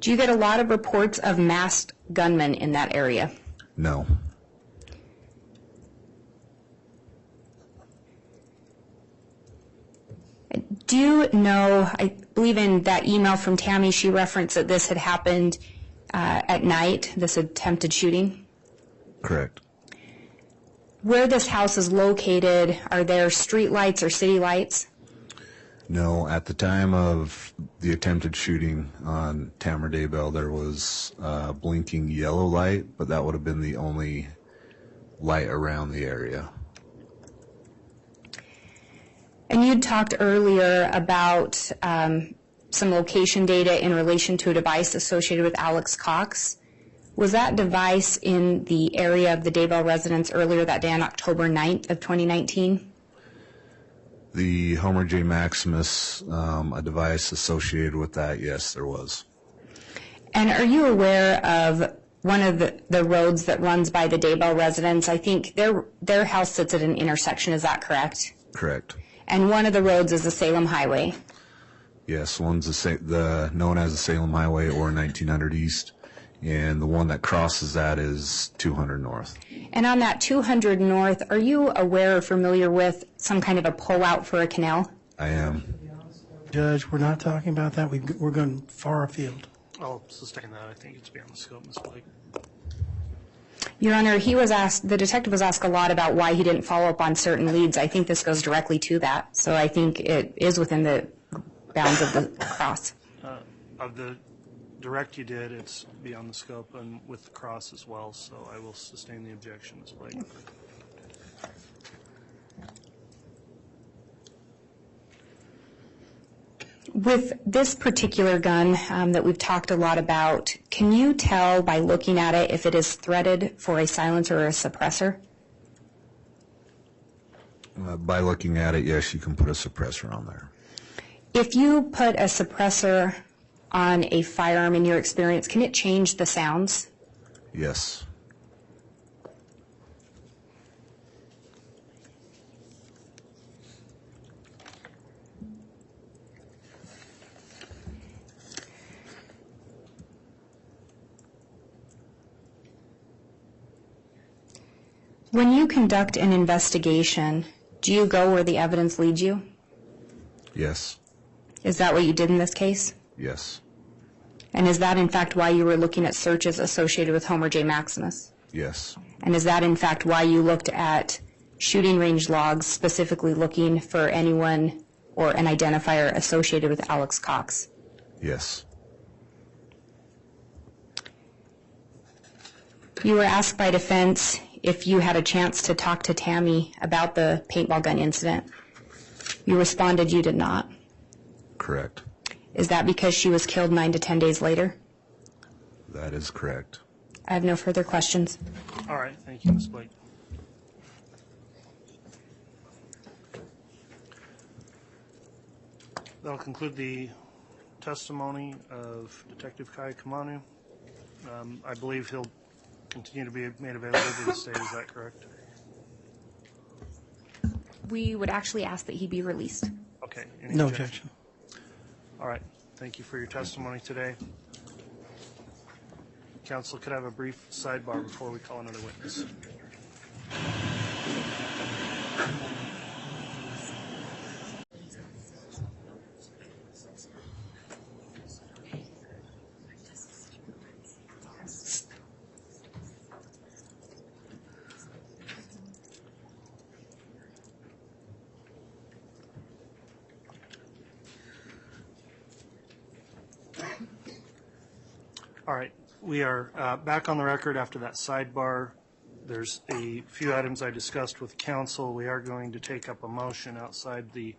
Do you get a lot of reports of masked gunmen in that area? No. Do you know, I believe in that email from Tammy, she referenced that this had happened at night, this attempted shooting? Correct. Where this house is located, are there street lights or city lights? No, at the time of the attempted shooting on Tammy Daybell, there was a blinking yellow light, but that would have been the only light around the area. And you'd talked earlier about some location data in relation to a device associated with Alex Cox. Was that device in the area of the Daybell residence earlier that day on October 9th of 2019? The Homer J Maximus, a device associated with that, yes, there was. And are you aware of one of the roads that runs by the Daybell residence? I think their house sits at an intersection, is that correct? Correct. And one of the roads is the Salem Highway. Yes, one's the known as the Salem Highway or 1900 East, and the one that crosses that is 200 North. And on that 200 North, are you aware or familiar with some kind of a pullout for a canal? I am. Judge, we're not talking about that. We're going far afield. I'll sustain that. I think it's beyond the scope, Ms. Blake. Your Honor, the detective was asked a lot about why he didn't follow up on certain leads. I think this goes directly to that. So I think it is within the bounds of the cross. Of the direct you did, it's beyond the scope, and with the cross as well, so I will sustain the objection, Ms. Blake. With this particular gun that we've talked a lot about, can you tell by looking at it if it is threaded for a silencer or a suppressor? By looking at it, yes, you can put a suppressor on there. If you put a suppressor on a firearm in your experience, can it change the sounds? Yes. When you conduct an investigation, do you go where the evidence leads you? Yes. Is that what you did in this case? Yes. And is that in fact why you were looking at searches associated with Homer J Maximus? Yes. And is that in fact why you looked at shooting range logs, specifically looking for anyone or an identifier associated with Alex Cox? Yes. You were asked by defense if you had a chance to talk to Tammy about the paintball gun incident. You responded you did not. Correct. Is that because she was killed 9 to 10 days later? That is correct. I have no further questions. All right, thank you, Ms. Blake. That'll conclude the testimony of Detective Kaaiakamanu. I believe he'll continue to be made available to the state. Is that correct? We would actually ask that he be released. Okay. Any No objection. All right. Thank you for your testimony today. Counsel, could I have a brief sidebar before we call another witness? All right, we are back on the record after that sidebar. There's a few items I discussed with counsel. We are going to take up a motion outside the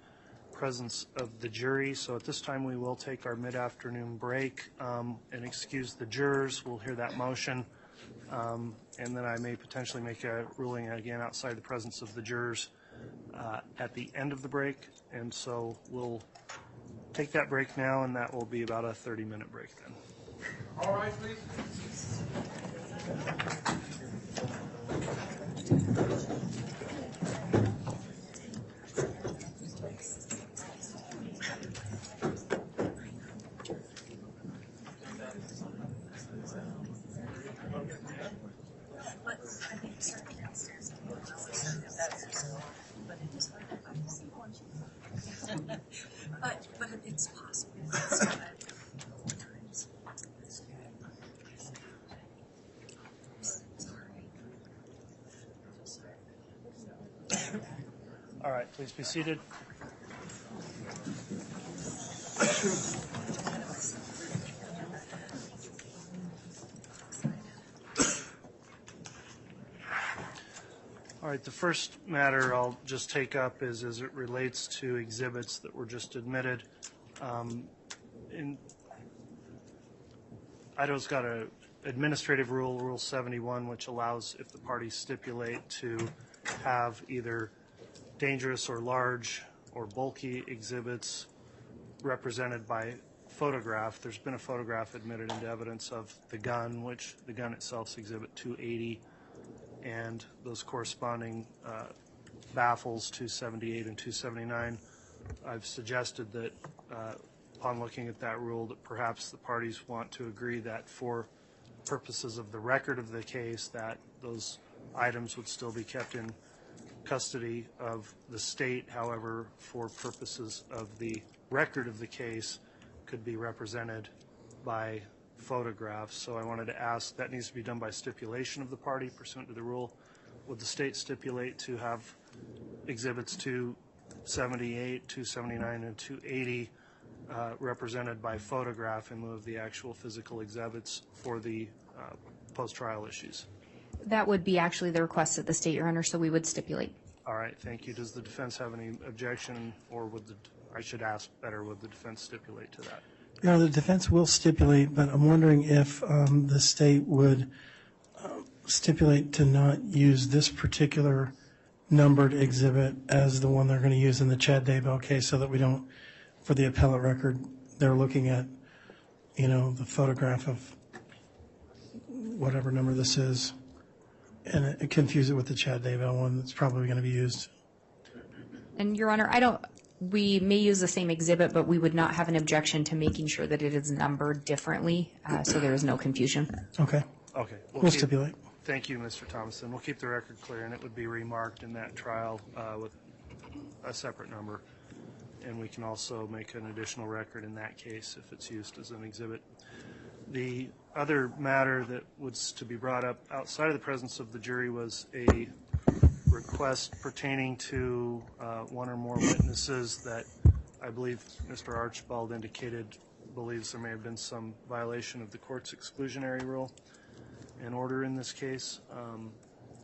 presence of the jury. So at this time, we will take our mid-afternoon break and excuse the jurors. We'll hear that motion. And then I may potentially make a ruling again outside the presence of the jurors at the end of the break. And so we'll take that break now, and that will be about a 30-minute break then. All right, please. But it's possible. All right, please be seated. All right, the first matter I'll just take up is as it relates to exhibits that were just admitted. Idaho's got an administrative rule, Rule 71, which allows, if the parties stipulate, to have either dangerous or large or bulky exhibits represented by photograph. There's been a photograph admitted into evidence of the gun, which the gun itself is Exhibit 280, and those corresponding baffles 278 and 279. I've suggested that upon looking at that rule that perhaps the parties want to agree that for purposes of the record of the case that those items would still be kept in custody of the state, however, for purposes of the record of the case could be represented by photographs. So I wanted to ask, that needs to be done by stipulation of the party pursuant to the rule. Would the state stipulate to have exhibits 278, 279, and 280 represented by photograph in lieu of the actual physical exhibits for the post-trial issues? That would be actually the request of the state, Your Honor, so we would stipulate. All right, thank you. Does the defense have any objection, or would I should ask better, would the defense stipulate to that? You know, the defense will stipulate, but I'm wondering if the state would stipulate to not use this particular numbered exhibit as the one they're going to use in the Chad Daybell case, so that we don't, for the appellate record, they're looking at, you know, the photograph of whatever number this is, and it confuse it with the Chad Daybell one that's probably going to be used. And Your Honor, we may use the same exhibit, but we would not have an objection to making sure that it is numbered differently, so there is no confusion. Okay. Okay. We'll stipulate. Thank you, Mr. Thomason. We'll keep the record clear, and it would be remarked in that trial with a separate number. And we can also make an additional record in that case if it's used as an exhibit. The other matter that was to be brought up outside of the presence of the jury was a request pertaining to one or more witnesses that I believe Mr. Archibald indicated believes there may have been some violation of the court's exclusionary rule and order in this case.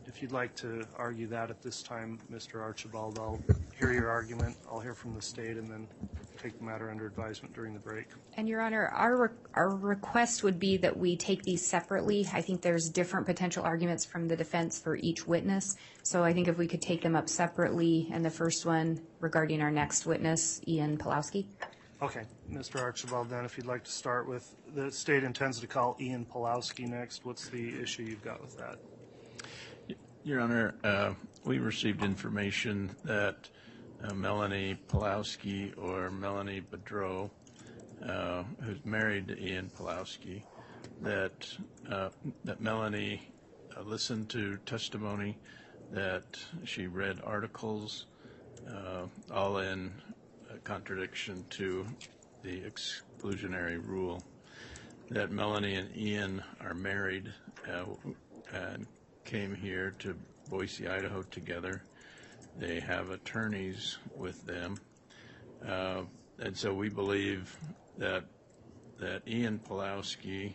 If you'd like to argue that at this time, Mr. Archibald, I'll hear your argument. I'll hear from the state, and then take the matter under advisement during the break. And Your Honor, our request would be that we take these separately. I think there's different potential arguments from the defense for each witness. So I think if we could take them up separately, and the first one regarding our next witness, Ian Pawlowski. Okay, Mr. Archibald, then if you'd like to start with, the state intends to call Ian Pawlowski next. What's the issue you've got with that? Your Honor, we received information that Melanie Pawlowski, or Melanie Bedreau, who's married to Ian Pawlowski, that Melanie listened to testimony, that she read articles, all in contradiction to the exclusionary rule, that Melanie and Ian are married and came here to Boise, Idaho together. They have attorneys with them, and so we believe that Ian Pawlowski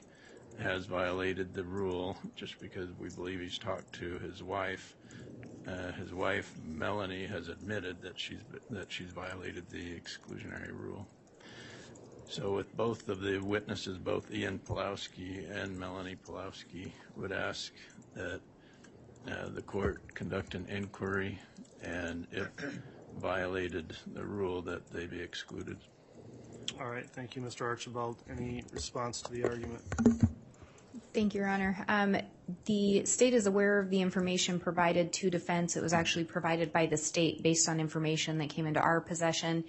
has violated the rule just because we believe he's talked to his wife. His wife, Melanie, has admitted that she's violated the exclusionary rule. So with both of the witnesses, both Ian Pawlowski and Melanie Pawlowski, would ask that the court conduct an inquiry, and if violated the rule, that they be excluded. All right, thank you, Mr. Archibald. Any response to the argument? Thank you, Your Honor. The state is aware of the information provided to defense. It was actually provided by the state based on information that came into our possession.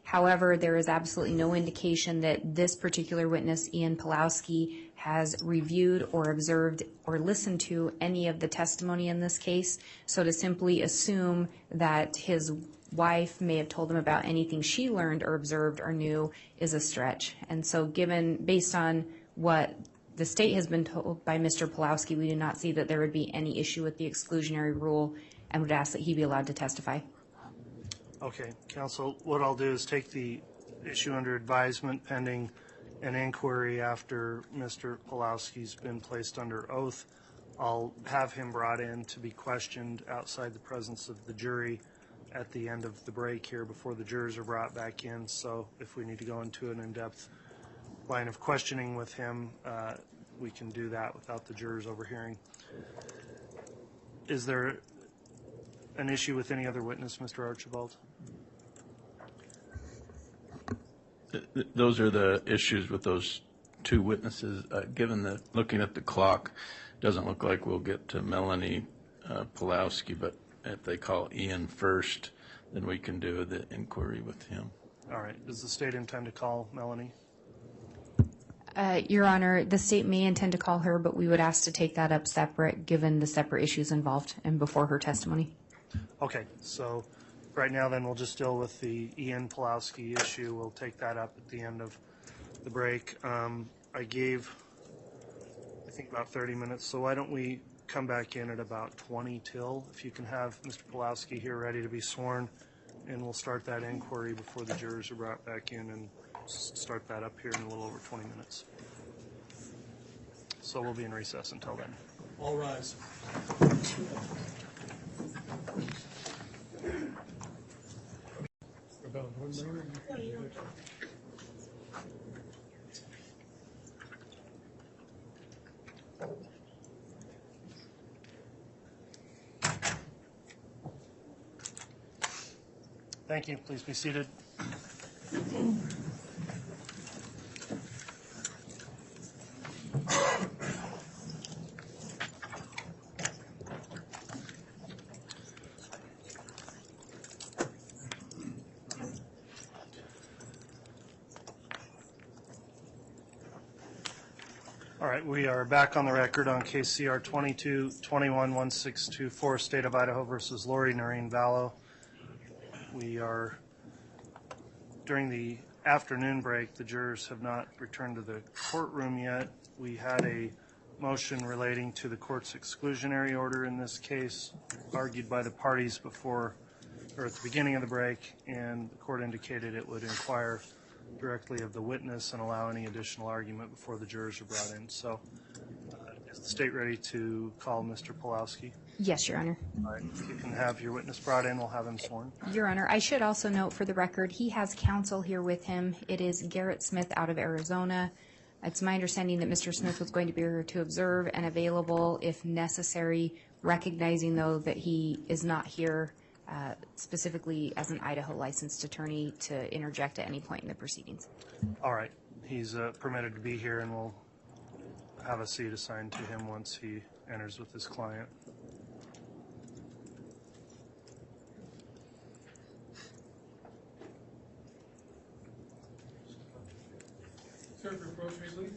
However, there is absolutely no indication that this particular witness, Ian Pawlowski, has reviewed or observed or listened to any of the testimony in this case. So to simply assume that his wife may have told him about anything she learned or observed or knew is a stretch. And so based on what the state has been told by Mr. Pawlowski, we do not see that there would be any issue with the exclusionary rule, and would ask that he be allowed to testify. Okay, counsel, what I'll do is take the issue under advisement pending an inquiry after Mr. Pawlowski's been placed under oath. I'll have him brought in to be questioned outside the presence of the jury at the end of the break here before the jurors are brought back in. So if we need to go into an in-depth line of questioning with him, we can do that without the jurors overhearing. Is there an issue with any other witness, Mr. Archibald? Those are the issues with those two witnesses. Looking at the clock, doesn't look like we'll get to Melanie Pawlowski, but if they call Ian first, then we can do the inquiry with him. All right. Does the state intend to call Melanie? Your Honor, the state may intend to call her, but we would ask to take that up separate, given the separate issues involved and before her testimony. Okay, so right now then we'll just deal with the Ian Pawlowski issue. We'll take that up at the end of the break. I gave, I think, about 30 minutes, so why don't we come back in at about 20 till, if you can have Mr. Pawlowski here ready to be sworn, and we'll start that inquiry before the jurors are brought back in and start that up here in a little over 20 minutes. So we'll be in recess until then. All rise. Thank you. Please be seated. All right, we are back on the record on case CR 22-21-1624, State of Idaho versus Lori Vallow. We are, during the afternoon break, the jurors have not returned to the courtroom yet. We had a motion relating to the court's exclusionary order in this case, argued by the parties before, or at the beginning of the break, and the court indicated it would inquire directly of the witness and allow any additional argument before the jurors are brought in. So is the state ready to call Mr. Pawlowski? Yes, Your Honor. All right, if you can have your witness brought in, we'll have him sworn. Your Honor, I should also note for the record, he has counsel here with him. It is Garrett Smith out of Arizona. It's my understanding that Mr. Smith was going to be here to observe and available if necessary, recognizing, though, that he is not here specifically as an Idaho licensed attorney to interject at any point in the proceedings. All right, he's permitted to be here, and we'll have a seat assigned to him once he enters with his client. Sir, for approach me, please.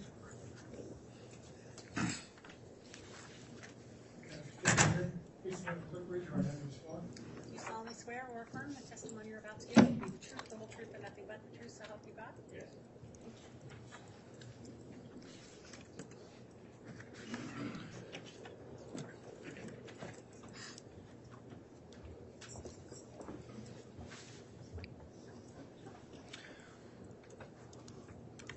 Please stand for quick read. Right hand respond. Do you solemnly swear or affirm the testimony you're about to give will be the truth, the whole truth, and nothing but the truth, so help you God? Yes.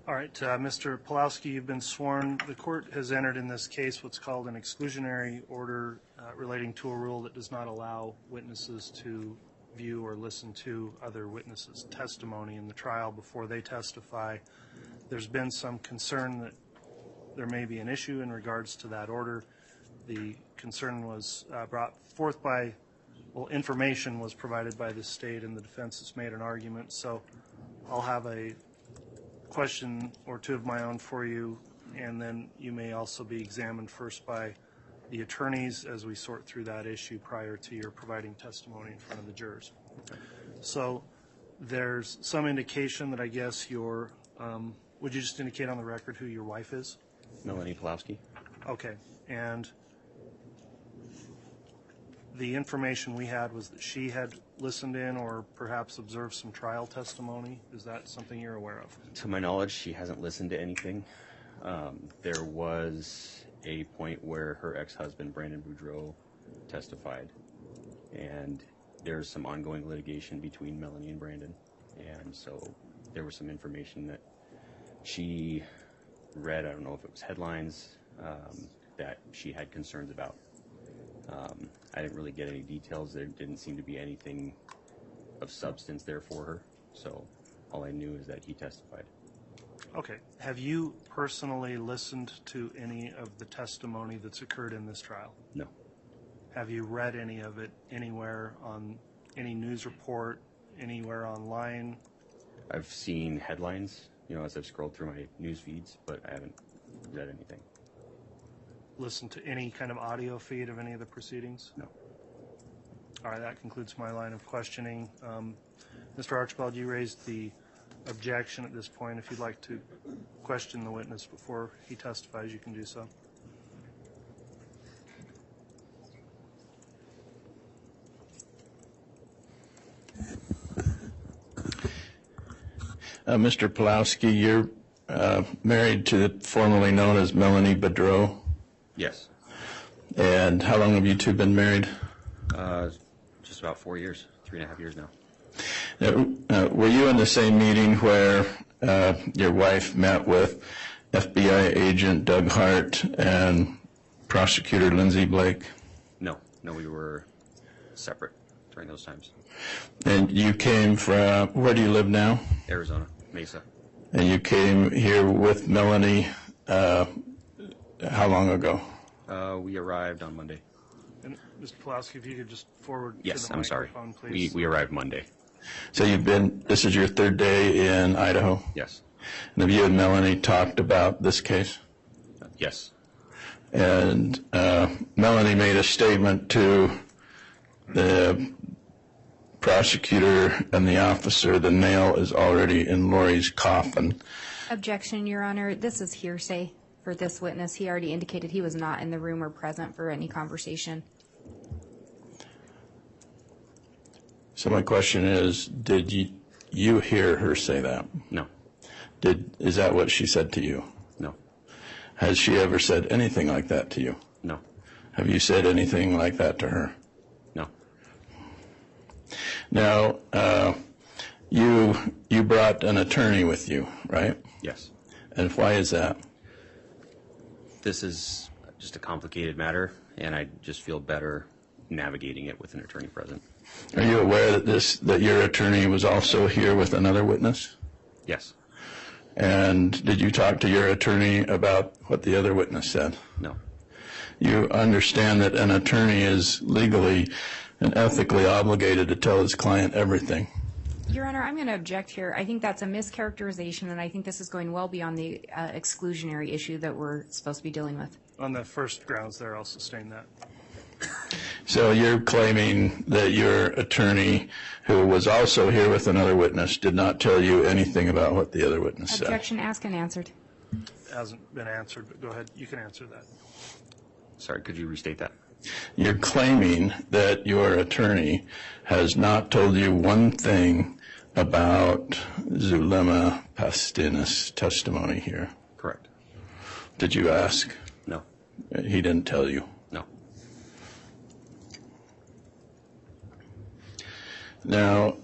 All right, Mr. Pawlowski, you've been sworn. The court has entered in this case what's called an exclusionary order relating to a rule that does not allow witnesses to view or listen to other witnesses' testimony in the trial before they testify. There's been some concern that there may be an issue in regards to that order. The concern was brought forth by, well, information was provided by the state, and the defense has made an argument. So I'll have a question or two of my own for you, and then you may also be examined first by the attorneys as we sort through that issue prior to your providing testimony in front of the jurors. So there's some indication that I guess your, would you just indicate on the record who your wife is? Melanie Pawlowski. Okay, and the information we had was that she had listened in or perhaps observed some trial testimony. Is that something you're aware of? To my knowledge, she hasn't listened to anything. There was a point where her ex-husband, Brandon Boudreau, testified, and there's some ongoing litigation between Melanie and Brandon, and so there was some information that she read, I don't know if it was headlines, that she had concerns about. I didn't really get any details. There didn't seem to be anything of substance there for her, so all I knew is that he testified. Okay. Have you personally listened to any of the testimony that's occurred in this trial? No. Have you read any of it anywhere on any news report, anywhere online? I've seen headlines, as I've scrolled through my news feeds, but I haven't read anything. Listen to any kind of audio feed of any of the proceedings? No. All right, that concludes my line of questioning. Mr. Archibald, you raised the objection at this point. If you'd like to question the witness before he testifies, you can do so. Mr. Pawlowski, you're married to formerly known as Melanie Boudreau. Yes. And how long have you two been married? Just about 4 years, 3.5 years now. Were you in the same meeting where your wife met with FBI agent Doug Hart and prosecutor Lindsay Blake? No, we were separate during those times. And you came from, where do you live now? Arizona, Mesa. And you came here with Melanie how long ago? We arrived on Monday. And Mr. Pawlowski, if you could just forward Yes, to the I'm sorry. microphone, please. We arrived Monday. So this is your third day in Idaho? Yes. And have you and Melanie talked about this case? Yes. And Melanie made a statement to the prosecutor and the officer, the nail is already in Lori's coffin. Objection, Your Honor. This is hearsay for this witness. He already indicated he was not in the room or present for any conversation. So my question is, did you hear her say that? No. Is that what she said to you? No. Has she ever said anything like that to you? No. Have you said anything like that to her? No. Now, you brought an attorney with you, right? Yes. And why is that? This is just a complicated matter, and I just feel better navigating it with an attorney present. Are you aware that your attorney was also here with another witness? Yes. And did you talk to your attorney about what the other witness said? No. You understand that an attorney is legally and ethically obligated to tell his client everything. Your Honor, I'm going to object here. I think that's a mischaracterization, and I think this is going well beyond the exclusionary issue that we're supposed to be dealing with. On the first grounds there, I'll sustain that. So you're claiming that your attorney, who was also here with another witness, did not tell you anything about what the other witness said? Objection asked and answered. Hasn't been answered, but go ahead. You can answer that. Sorry, could you restate that? You're claiming that your attorney has not told you one thing about Zulema Pastina's testimony here. Correct. Did you ask? No. He didn't tell you? No. Now,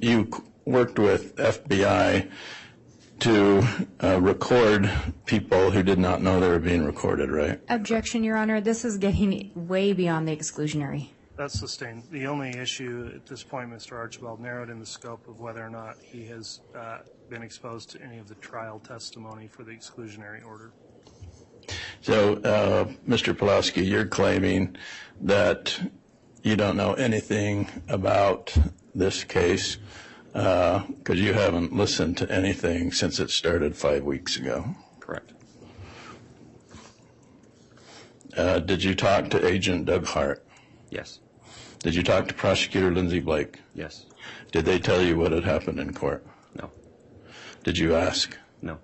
you worked with FBI to record people who did not know they were being recorded, right? Objection, Your Honor. This is getting way beyond the exclusionary. That's sustained. The only issue at this point, Mr. Archibald, narrowed in the scope of whether or not he has been exposed to any of the trial testimony for the exclusionary order. So, Mr. Pawlowski, you're claiming that you don't know anything about this case because you haven't listened to anything since it started 5 weeks ago. Correct. Did you talk to Agent Doug Hart? Yes. Did you talk to Prosecutor Lindsay Blake? Yes. Did they tell you what had happened in court? No. Did you ask? No.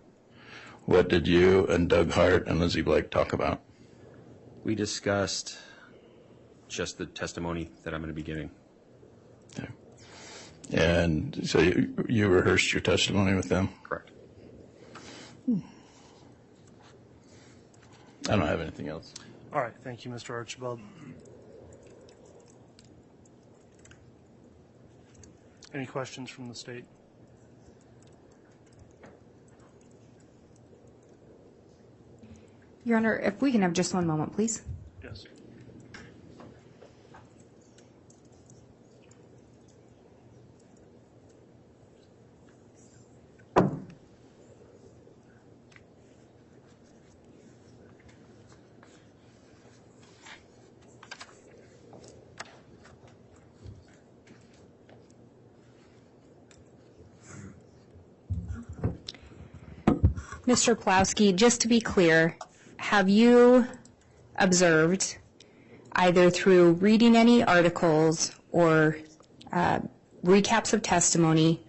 What did you and Doug Hart and Lindsay Blake talk about? We discussed just the testimony that I'm going to be giving. Okay. And so you rehearsed your testimony with them? Correct. I don't have anything else. All right. Thank you, Mr. Archibald. Any questions from the state? Your Honor, if we can have just one moment, please. Yes. Mr. Pawlowski, just to be clear, have you observed, either through reading any articles or recaps of testimony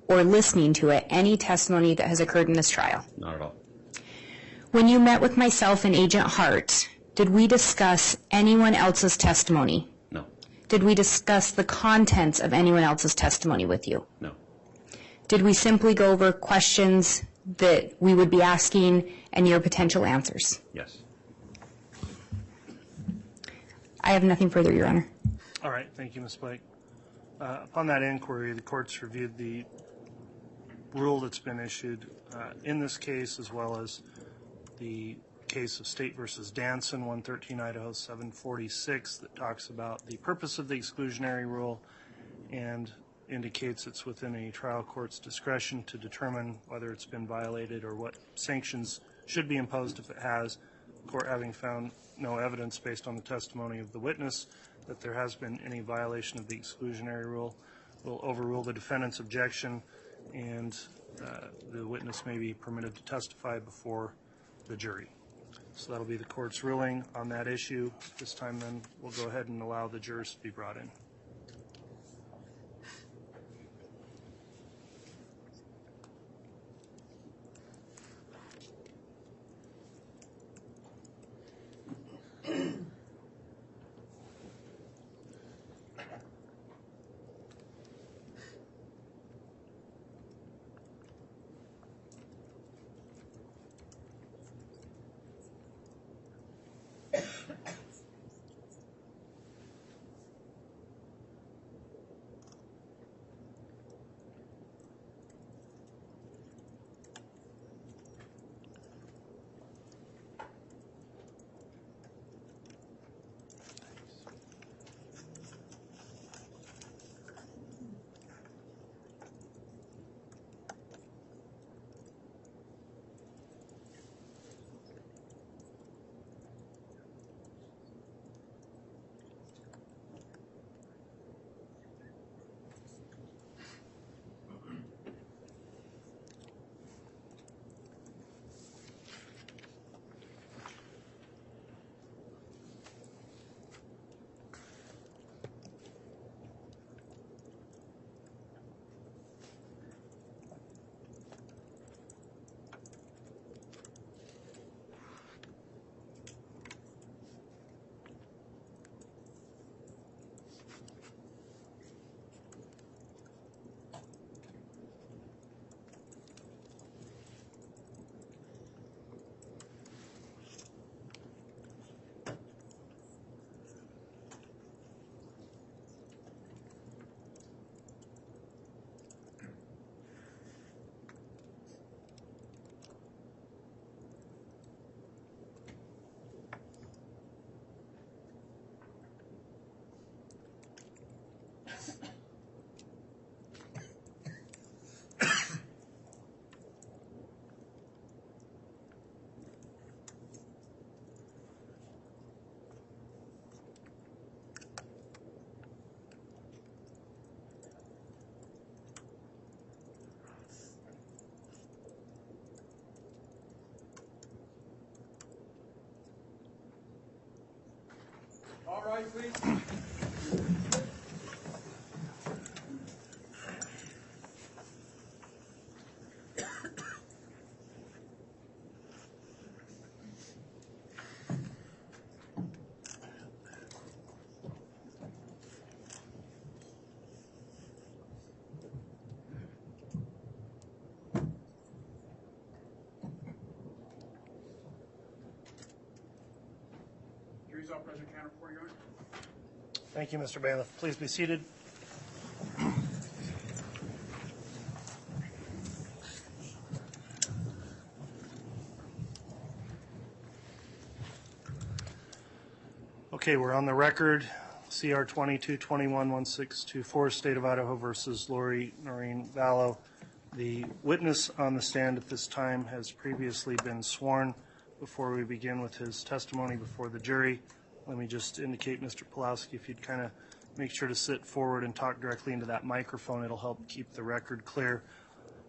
or listening to it, any testimony that has occurred in this trial? Not at all. When you met with myself and Agent Hart, did we discuss anyone else's testimony? No. Did we discuss the contents of anyone else's testimony with you? No. Did we simply go over questions that we would be asking and your potential answers? Yes. I have nothing further, Your Honor. All right. Thank you, Ms. Blake. Upon that inquiry, the court's reviewed the rule that's been issued in this case, as well as the case of State v. Danson, 113 Idaho 746, that talks about the purpose of the exclusionary rule and indicates it's within a trial court's discretion to determine whether it's been violated or what sanctions should be imposed if it has. The court, having found no evidence based on the testimony of the witness that there has been any violation of the exclusionary rule, will overrule the defendant's objection, and the witness may be permitted to testify before the jury. So that'll be the court's ruling on that issue. This time, then, we'll go ahead and allow the jurors to be brought in. Quiet, please. Jury's all present, counter for you. Thank you, Mr. Bailiff. Please be seated. Okay, we're on the record. CR 22211624, State of Idaho versus Lori Vallow. The witness on the stand at this time has previously been sworn. Before we begin with his testimony before the jury, let me just indicate, Mr. Pawlowski, if you'd kind of make sure to sit forward and talk directly into that microphone, it'll help keep the record clear.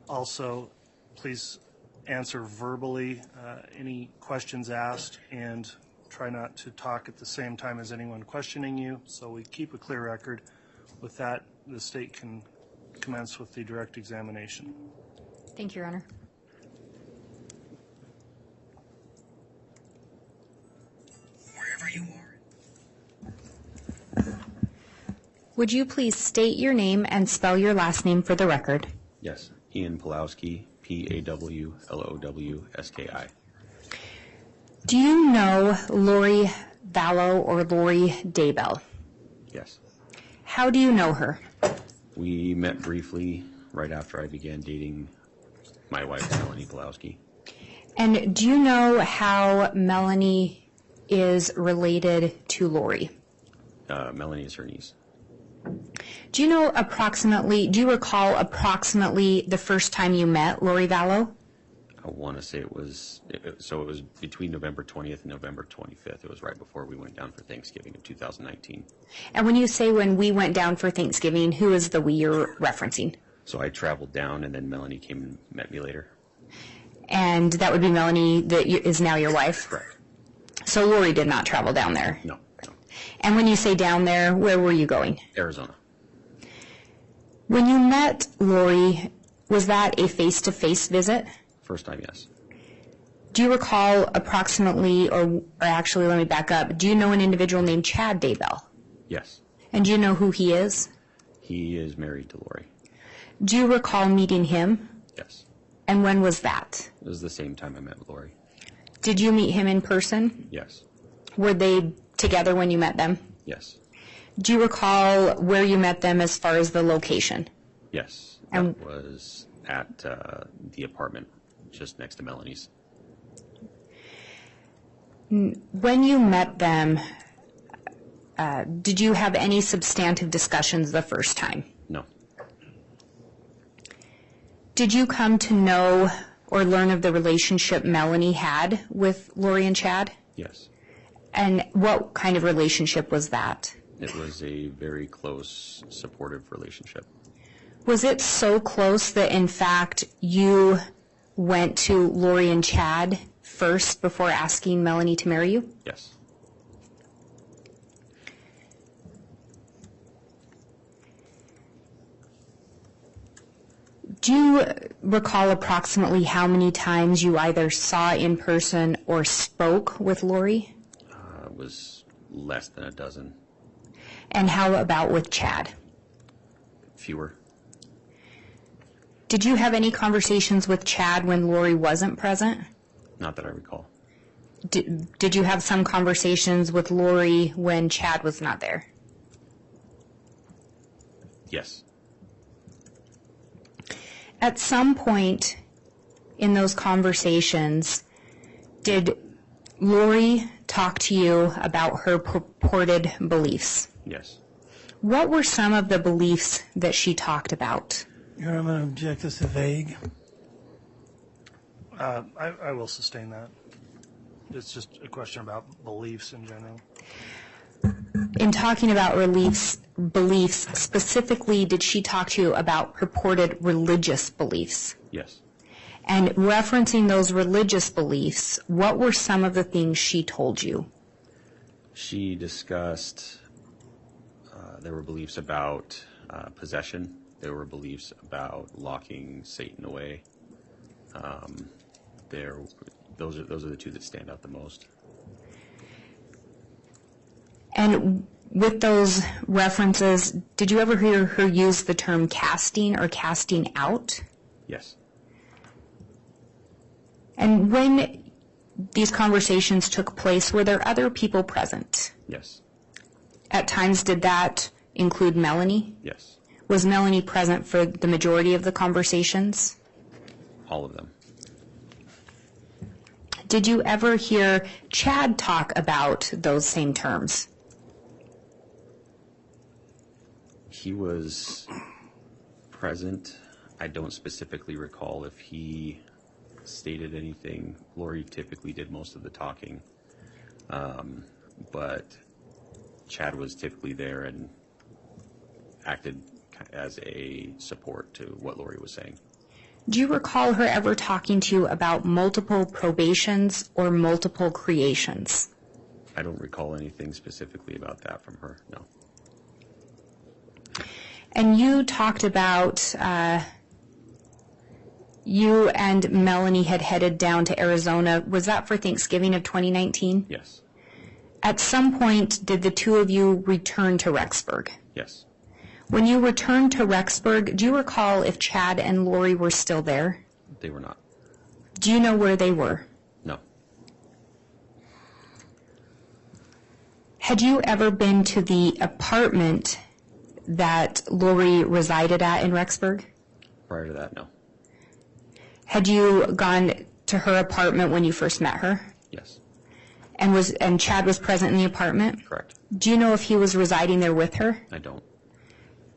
Also, please answer verbally any questions asked, and try not to talk at the same time as anyone questioning you, so we keep a clear record. With that, the state can commence with the direct examination. Thank you, Your Honor. Wherever you are. Would you please state your name and spell your last name for the record? Yes, Ian Pawlowski, Pawlowski. Do you know Lori Vallow or Lori Daybell? Yes. How do you know her? We met briefly right after I began dating my wife, Melanie Pawlowski. And do you know how Melanie is related to Lori? Melanie is her niece. Do you recall approximately the first time you met Lori Vallow? I want to say it was between November 20th and November 25th. It was right before we went down for Thanksgiving in 2019. And when you say when we went down for Thanksgiving, who is the we you're referencing? So I traveled down, and then Melanie came and met me later. And that would be Melanie that is now your wife? Correct. So Lori did not travel down there? No. And when you say down there, where were you going? Arizona. When you met Lori, was that a face-to-face visit? First time, yes. Do you recall approximately, or actually let me back up, do you know an individual named Chad Daybell? Yes. And do you know who he is? He is married to Lori. Do you recall meeting him? Yes. And when was that? It was the same time I met Lori. Did you meet him in person? Yes. Were they together when you met them? Yes. Do you recall where you met them as far as the location? Yes. That was at the apartment just next to Melanie's. When you met them, did you have any substantive discussions the first time? No. Did you come to know or learn of the relationship Melanie had with Lori and Chad? Yes. And what kind of relationship was that? It was a very close, supportive relationship. Was it so close that, in fact, you went to Lori and Chad first before asking Melanie to marry you? Yes. Do you recall approximately how many times you either saw in person or spoke with Lori? It was less than a dozen. And how about with Chad? Fewer. Did you have any conversations with Chad when Lori wasn't present? Not that I recall. Did you have some conversations with Lori when Chad was not there? Yes. At some point in those conversations, did Lori talk to you about her purported beliefs? Yes. What were some of the beliefs that she talked about? Your Honor, I'm going to object this to vague. I will sustain that. It's just a question about beliefs in general. In talking about beliefs, specifically, did she talk to you about purported religious beliefs? Yes. And referencing those religious beliefs, what were some of the things she told you? She discussed, there were beliefs about possession. There were beliefs about locking Satan away. Those are the two that stand out the most. And with those references, did you ever hear her use the term casting or casting out? Yes. And when these conversations took place, were there other people present? Yes. At times, did that include Melanie? Yes. Was Melanie present for the majority of the conversations? All of them. Did you ever hear Chad talk about those same terms? He was present. I don't specifically recall if he stated anything. Lori typically did most of the talking, but Chad was typically there and acted as a support to what Lori was saying. Do you recall her ever talking to you about multiple probations or multiple creations? I don't recall anything specifically about that from her, no. And you talked about you and Melanie had headed down to Arizona. Was that for Thanksgiving of 2019? Yes. At some point, did the two of you return to Rexburg? Yes. When you returned to Rexburg, do you recall if Chad and Lori were still there? They were not. Do you know where they were? No. Had you ever been to the apartment that Lori resided at in Rexburg? Prior to that, no. Had you gone to her apartment when you first met her? Yes. And Chad was present in the apartment? Correct. Do you know if he was residing there with her? I don't.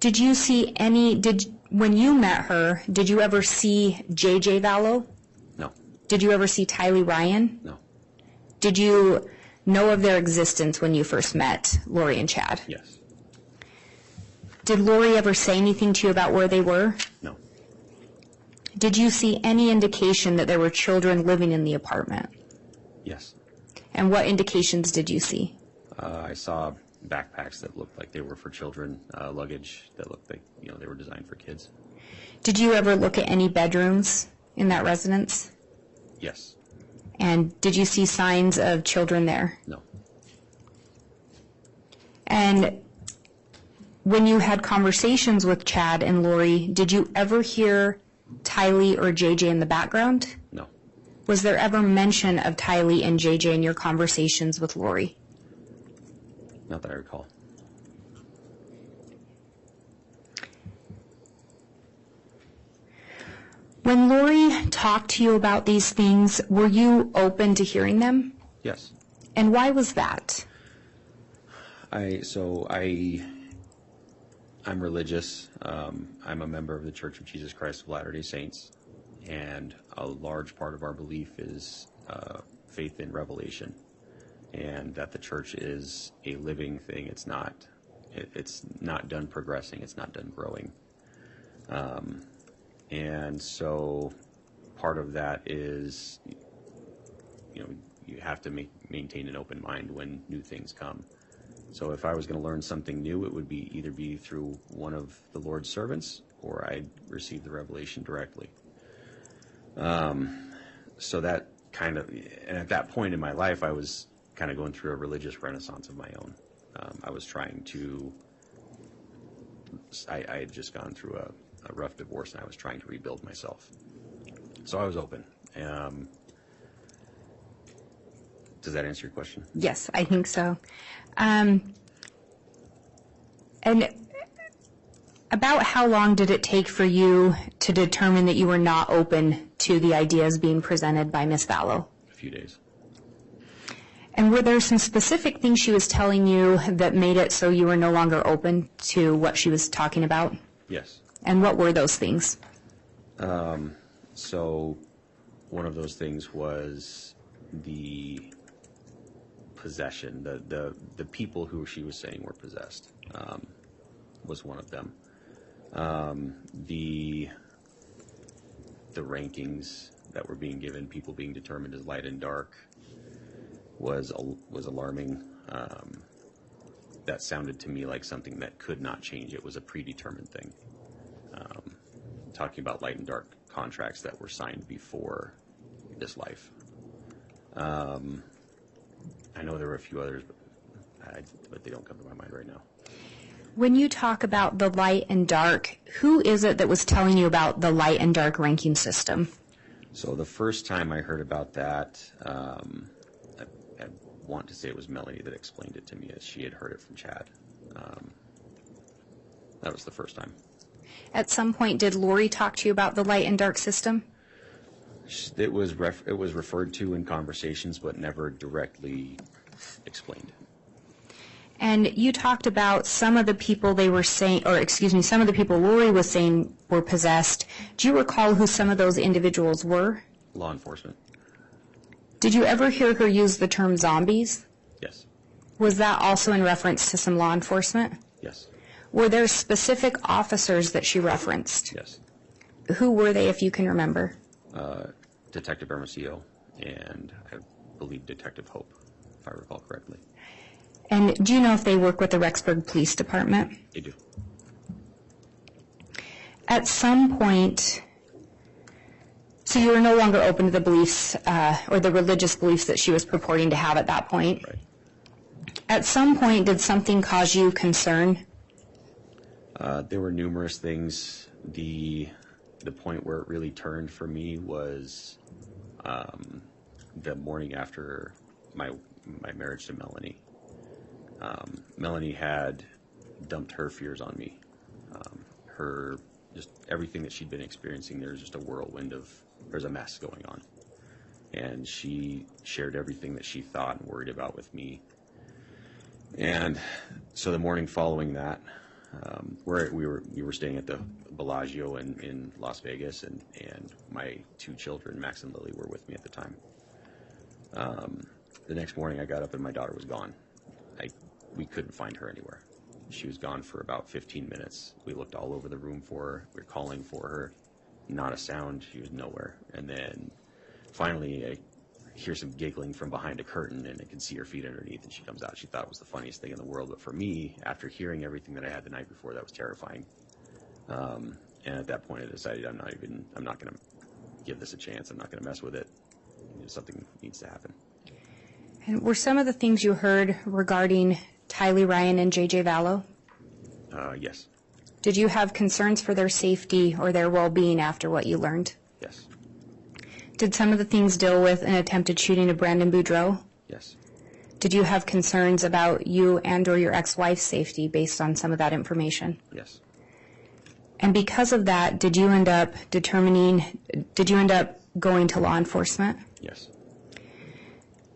Did you see when you met her, did you ever see J Vallow? No. Did you ever see Tylee Ryan? No. Did you know of their existence when you first met Lori and Chad? Yes. Did Lori ever say anything to you about where they were? No. Did you see any indication that there were children living in the apartment? Yes. And what indications did you see? I saw backpacks that looked like they were for children, luggage that looked like, they were designed for kids. Did you ever look at any bedrooms in that residence? Yes. And did you see signs of children there? No. And when you had conversations with Chad and Lori, did you ever hear Tylee or JJ in the background? No. Was there ever mention of Tylee and JJ in your conversations with Lori? Not that I recall. When Lori talked to you about these things, were you open to hearing them? Yes. And why was that? I'm religious. I'm a member of the Church of Jesus Christ of Latter-day Saints, and a large part of our belief is faith in revelation, and that the church is a living thing. It's not done progressing. It's not done growing. And so part of that is, you have to maintain an open mind when new things come. So if I was going to learn something new, it would either be through one of the Lord's servants, or I'd receive the revelation directly. So that and at that point in my life, I was kind of going through a religious renaissance of my own. I was trying to, I had just gone through a rough divorce, and I was trying to rebuild myself. So I was open. Does that answer your question? Yes, I think so. And about how long did it take for you to determine that you were not open to the ideas being presented by Ms. Vallow? A few days. And were there some specific things she was telling you that made it so you were no longer open to what she was talking about? Yes. And what were those things? So one of those things was the possession. The people who she was saying were possessed was one of them. The rankings that were being given, people being determined as light and dark, was alarming. that sounded to me like something that could not change. It was a predetermined thing. Talking about light and dark contracts that were signed before this life. I know there were a few others, but they don't come to my mind right now. When you talk about the light and dark, who is it that was telling you about the light and dark ranking system? So the first time I heard about that, I want to say it was Melanie that explained it to me, as she had heard it from Chad. That was the first time. At some point, did Lori talk to you about the light and dark system? It was referred to in conversations, but never directly explained. And you talked about some of the people they were saying, or excuse me, some of the people Lori was saying were possessed. Do you recall who some of those individuals were? Law enforcement. Did you ever hear her use the term zombies? Yes. Was that also in reference to some law enforcement? Yes. Were there specific officers that she referenced? Yes. Who were they, if you can remember? Detective Hermosillo and I believe Detective Hope, if I recall correctly. And do you know if they work with the Rexburg Police Department? They do. At some point, so you were no longer open to the beliefs or the religious beliefs that she was purporting to have at that point. Right. At some point, did something cause you concern? There were numerous things. The point where it really turned for me was the morning after my marriage to Melanie. Melanie had dumped her fears on me. Her just everything that she'd been experiencing, there's just a whirlwind of, there's a mess going on. And she shared everything that she thought and worried about with me. And so the morning following that, we were staying at the Bellagio in Las Vegas, and my two children, Max and Lily, were with me at the time. The next morning I got up and my daughter was gone. We couldn't find her anywhere. She was gone for about 15 minutes. We looked all over the room for her. We were calling for her. Not a sound. She was nowhere. And then finally I hear some giggling from behind a curtain, and I can see her feet underneath, and she comes out. She thought it was the funniest thing in the world. But for me, after hearing everything that I had the night before, that was terrifying. And at that point I decided I'm not going to give this a chance. I'm not going to mess with it. Something needs to happen. And were some of the things you heard regarding Tylee Ryan and J Vallow? Yes. Did you have concerns for their safety or their well-being after what you learned? Yes. Did some of the things deal with an attempted shooting of Brandon Boudreaux? Yes. Did you have concerns about you and or your ex-wife's safety based on some of that information? Yes. And because of that, did you end up going to law enforcement? Yes.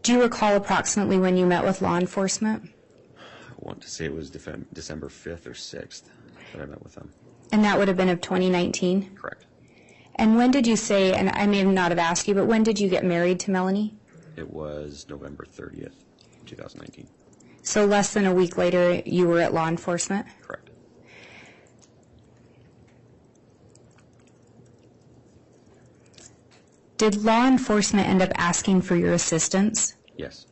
Do you recall approximately when you met with law enforcement? I want to say it was December 5th or 6th that I met with them. And that would have been of 2019? Correct. And when did you say, and I may not have asked you, but when did you get married to Melanie? It was November 30th, 2019. So less than a week later, you were at law enforcement? Correct. Did law enforcement end up asking for your assistance? Yes.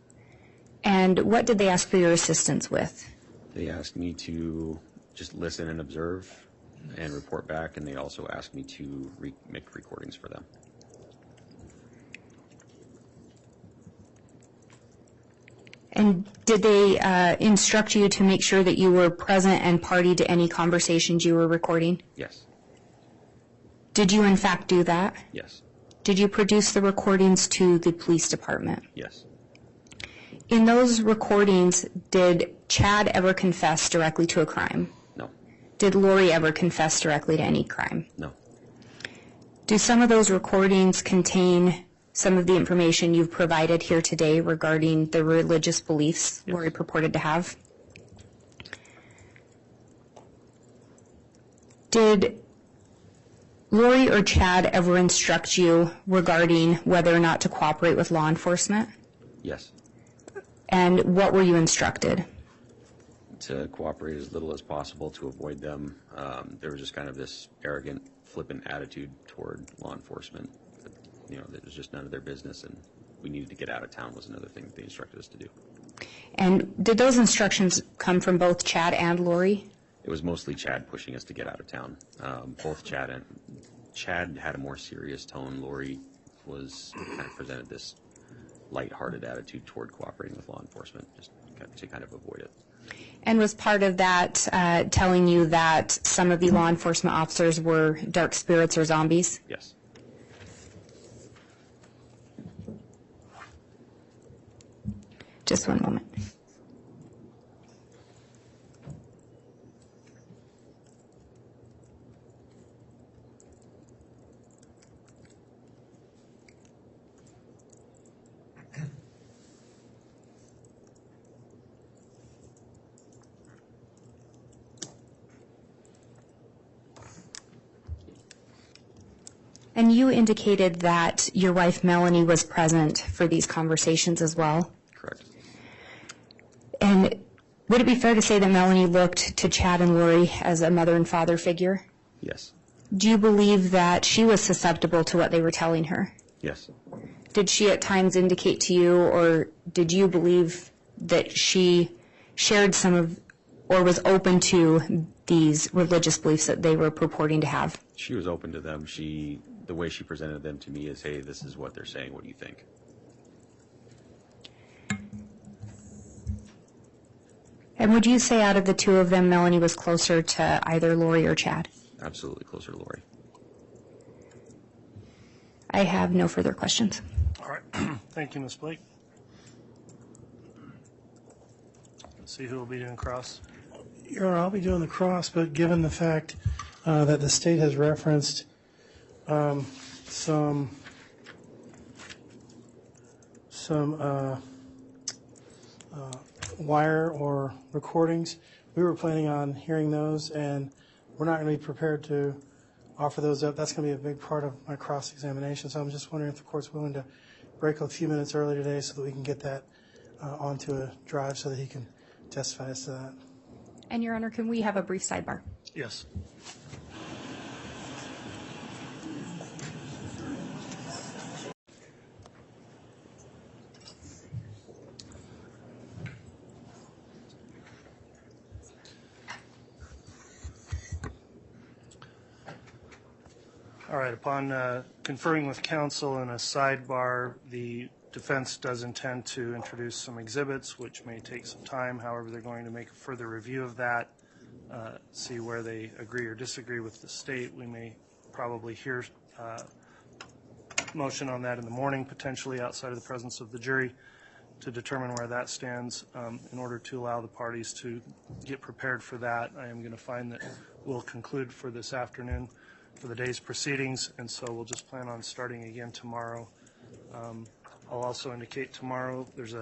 And what did they ask for your assistance with? They asked me to just listen and observe and report back, and they also asked me to make recordings for them. And did they instruct you to make sure that you were present and party to any conversations you were recording? Yes. Did you in fact do that? Yes. Did you produce the recordings to the police department? Yes. In those recordings, did Chad ever confess directly to a crime? No. Did Lori ever confess directly to any crime? No. Do some of those recordings contain some of the information you've provided here today regarding the religious beliefs Yes. Lori purported to have? Did Lori or Chad ever instruct you regarding whether or not to cooperate with law enforcement? Yes. And what were you instructed? To cooperate as little as possible, to avoid them. There was just kind of this arrogant, flippant attitude toward law enforcement. That was just none of their business, and we needed to get out of town was another thing that they instructed us to do. And did those instructions come from both Chad and Lori? It was mostly Chad pushing us to get out of town. Both Chad had a more serious tone. Lori was kind of presented this lighthearted attitude toward cooperating with law enforcement, just to kind of avoid it. And was part of that telling you that some of the law enforcement officers were dark spirits or zombies? Yes. Just one moment. And you indicated that your wife Melanie was present for these conversations as well? Correct. And would it be fair to say that Melanie looked to Chad and Lori as a mother and father figure? Yes. Do you believe that she was susceptible to what they were telling her? Yes. Did she at times indicate to you, or did you believe that she shared some of, or was open to these religious beliefs that they were purporting to have? She was open to them. The way she presented them to me is, hey, this is what they're saying. What do you think? And would you say out of the two of them, Melanie was closer to either Lori or Chad? Absolutely closer to Lori. I have no further questions. All right. Thank you, Ms. Blake. Let's see who will be doing cross. Your Honor, I'll be doing the cross, but given the fact that the state has referenced some wire or recordings, we were planning on hearing those, and we're not going to be prepared to offer those up. That's going to be a big part of my cross-examination, so I'm just wondering if the court's willing to break a few minutes early today so that we can get that onto a drive so that he can testify as to that. And, Your Honor, can we have a brief sidebar? Yes. All right, upon conferring with counsel in a sidebar, the defense does intend to introduce some exhibits, which may take some time. However, they're going to make a further review of that, see where they agree or disagree with the state. We may probably hear motion on that in the morning, potentially outside of the presence of the jury, to determine where that stands. In order to allow the parties to get prepared for that, I am going to find that we'll conclude for this afternoon for the day's proceedings, and so we'll just plan on starting again tomorrow. I'll also indicate tomorrow there's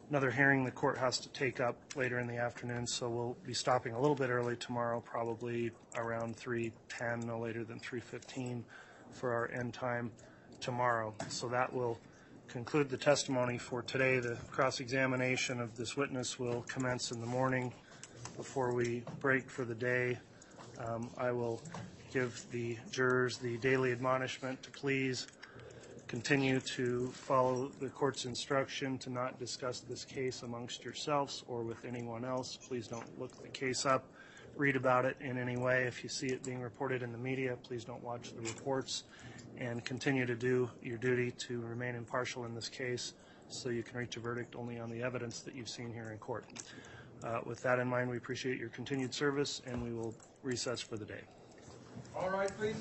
another hearing the court has to take up later in the afternoon, so we'll be stopping a little bit early tomorrow, probably around 3:10, no later than 3:15 for our end time tomorrow. So that will conclude the testimony for today. The cross-examination of this witness will commence in the morning before we break for the day. I will give the jurors the daily admonishment to please continue to follow the court's instruction to not discuss this case amongst yourselves or with anyone else. Please don't look the case up, read about it in any way. If you see it being reported in the media, please don't watch the reports, and continue to do your duty to remain impartial in this case so you can reach a verdict only on the evidence that you've seen here in court. With that in mind, we appreciate your continued service, and we will recess for the day. All right, please.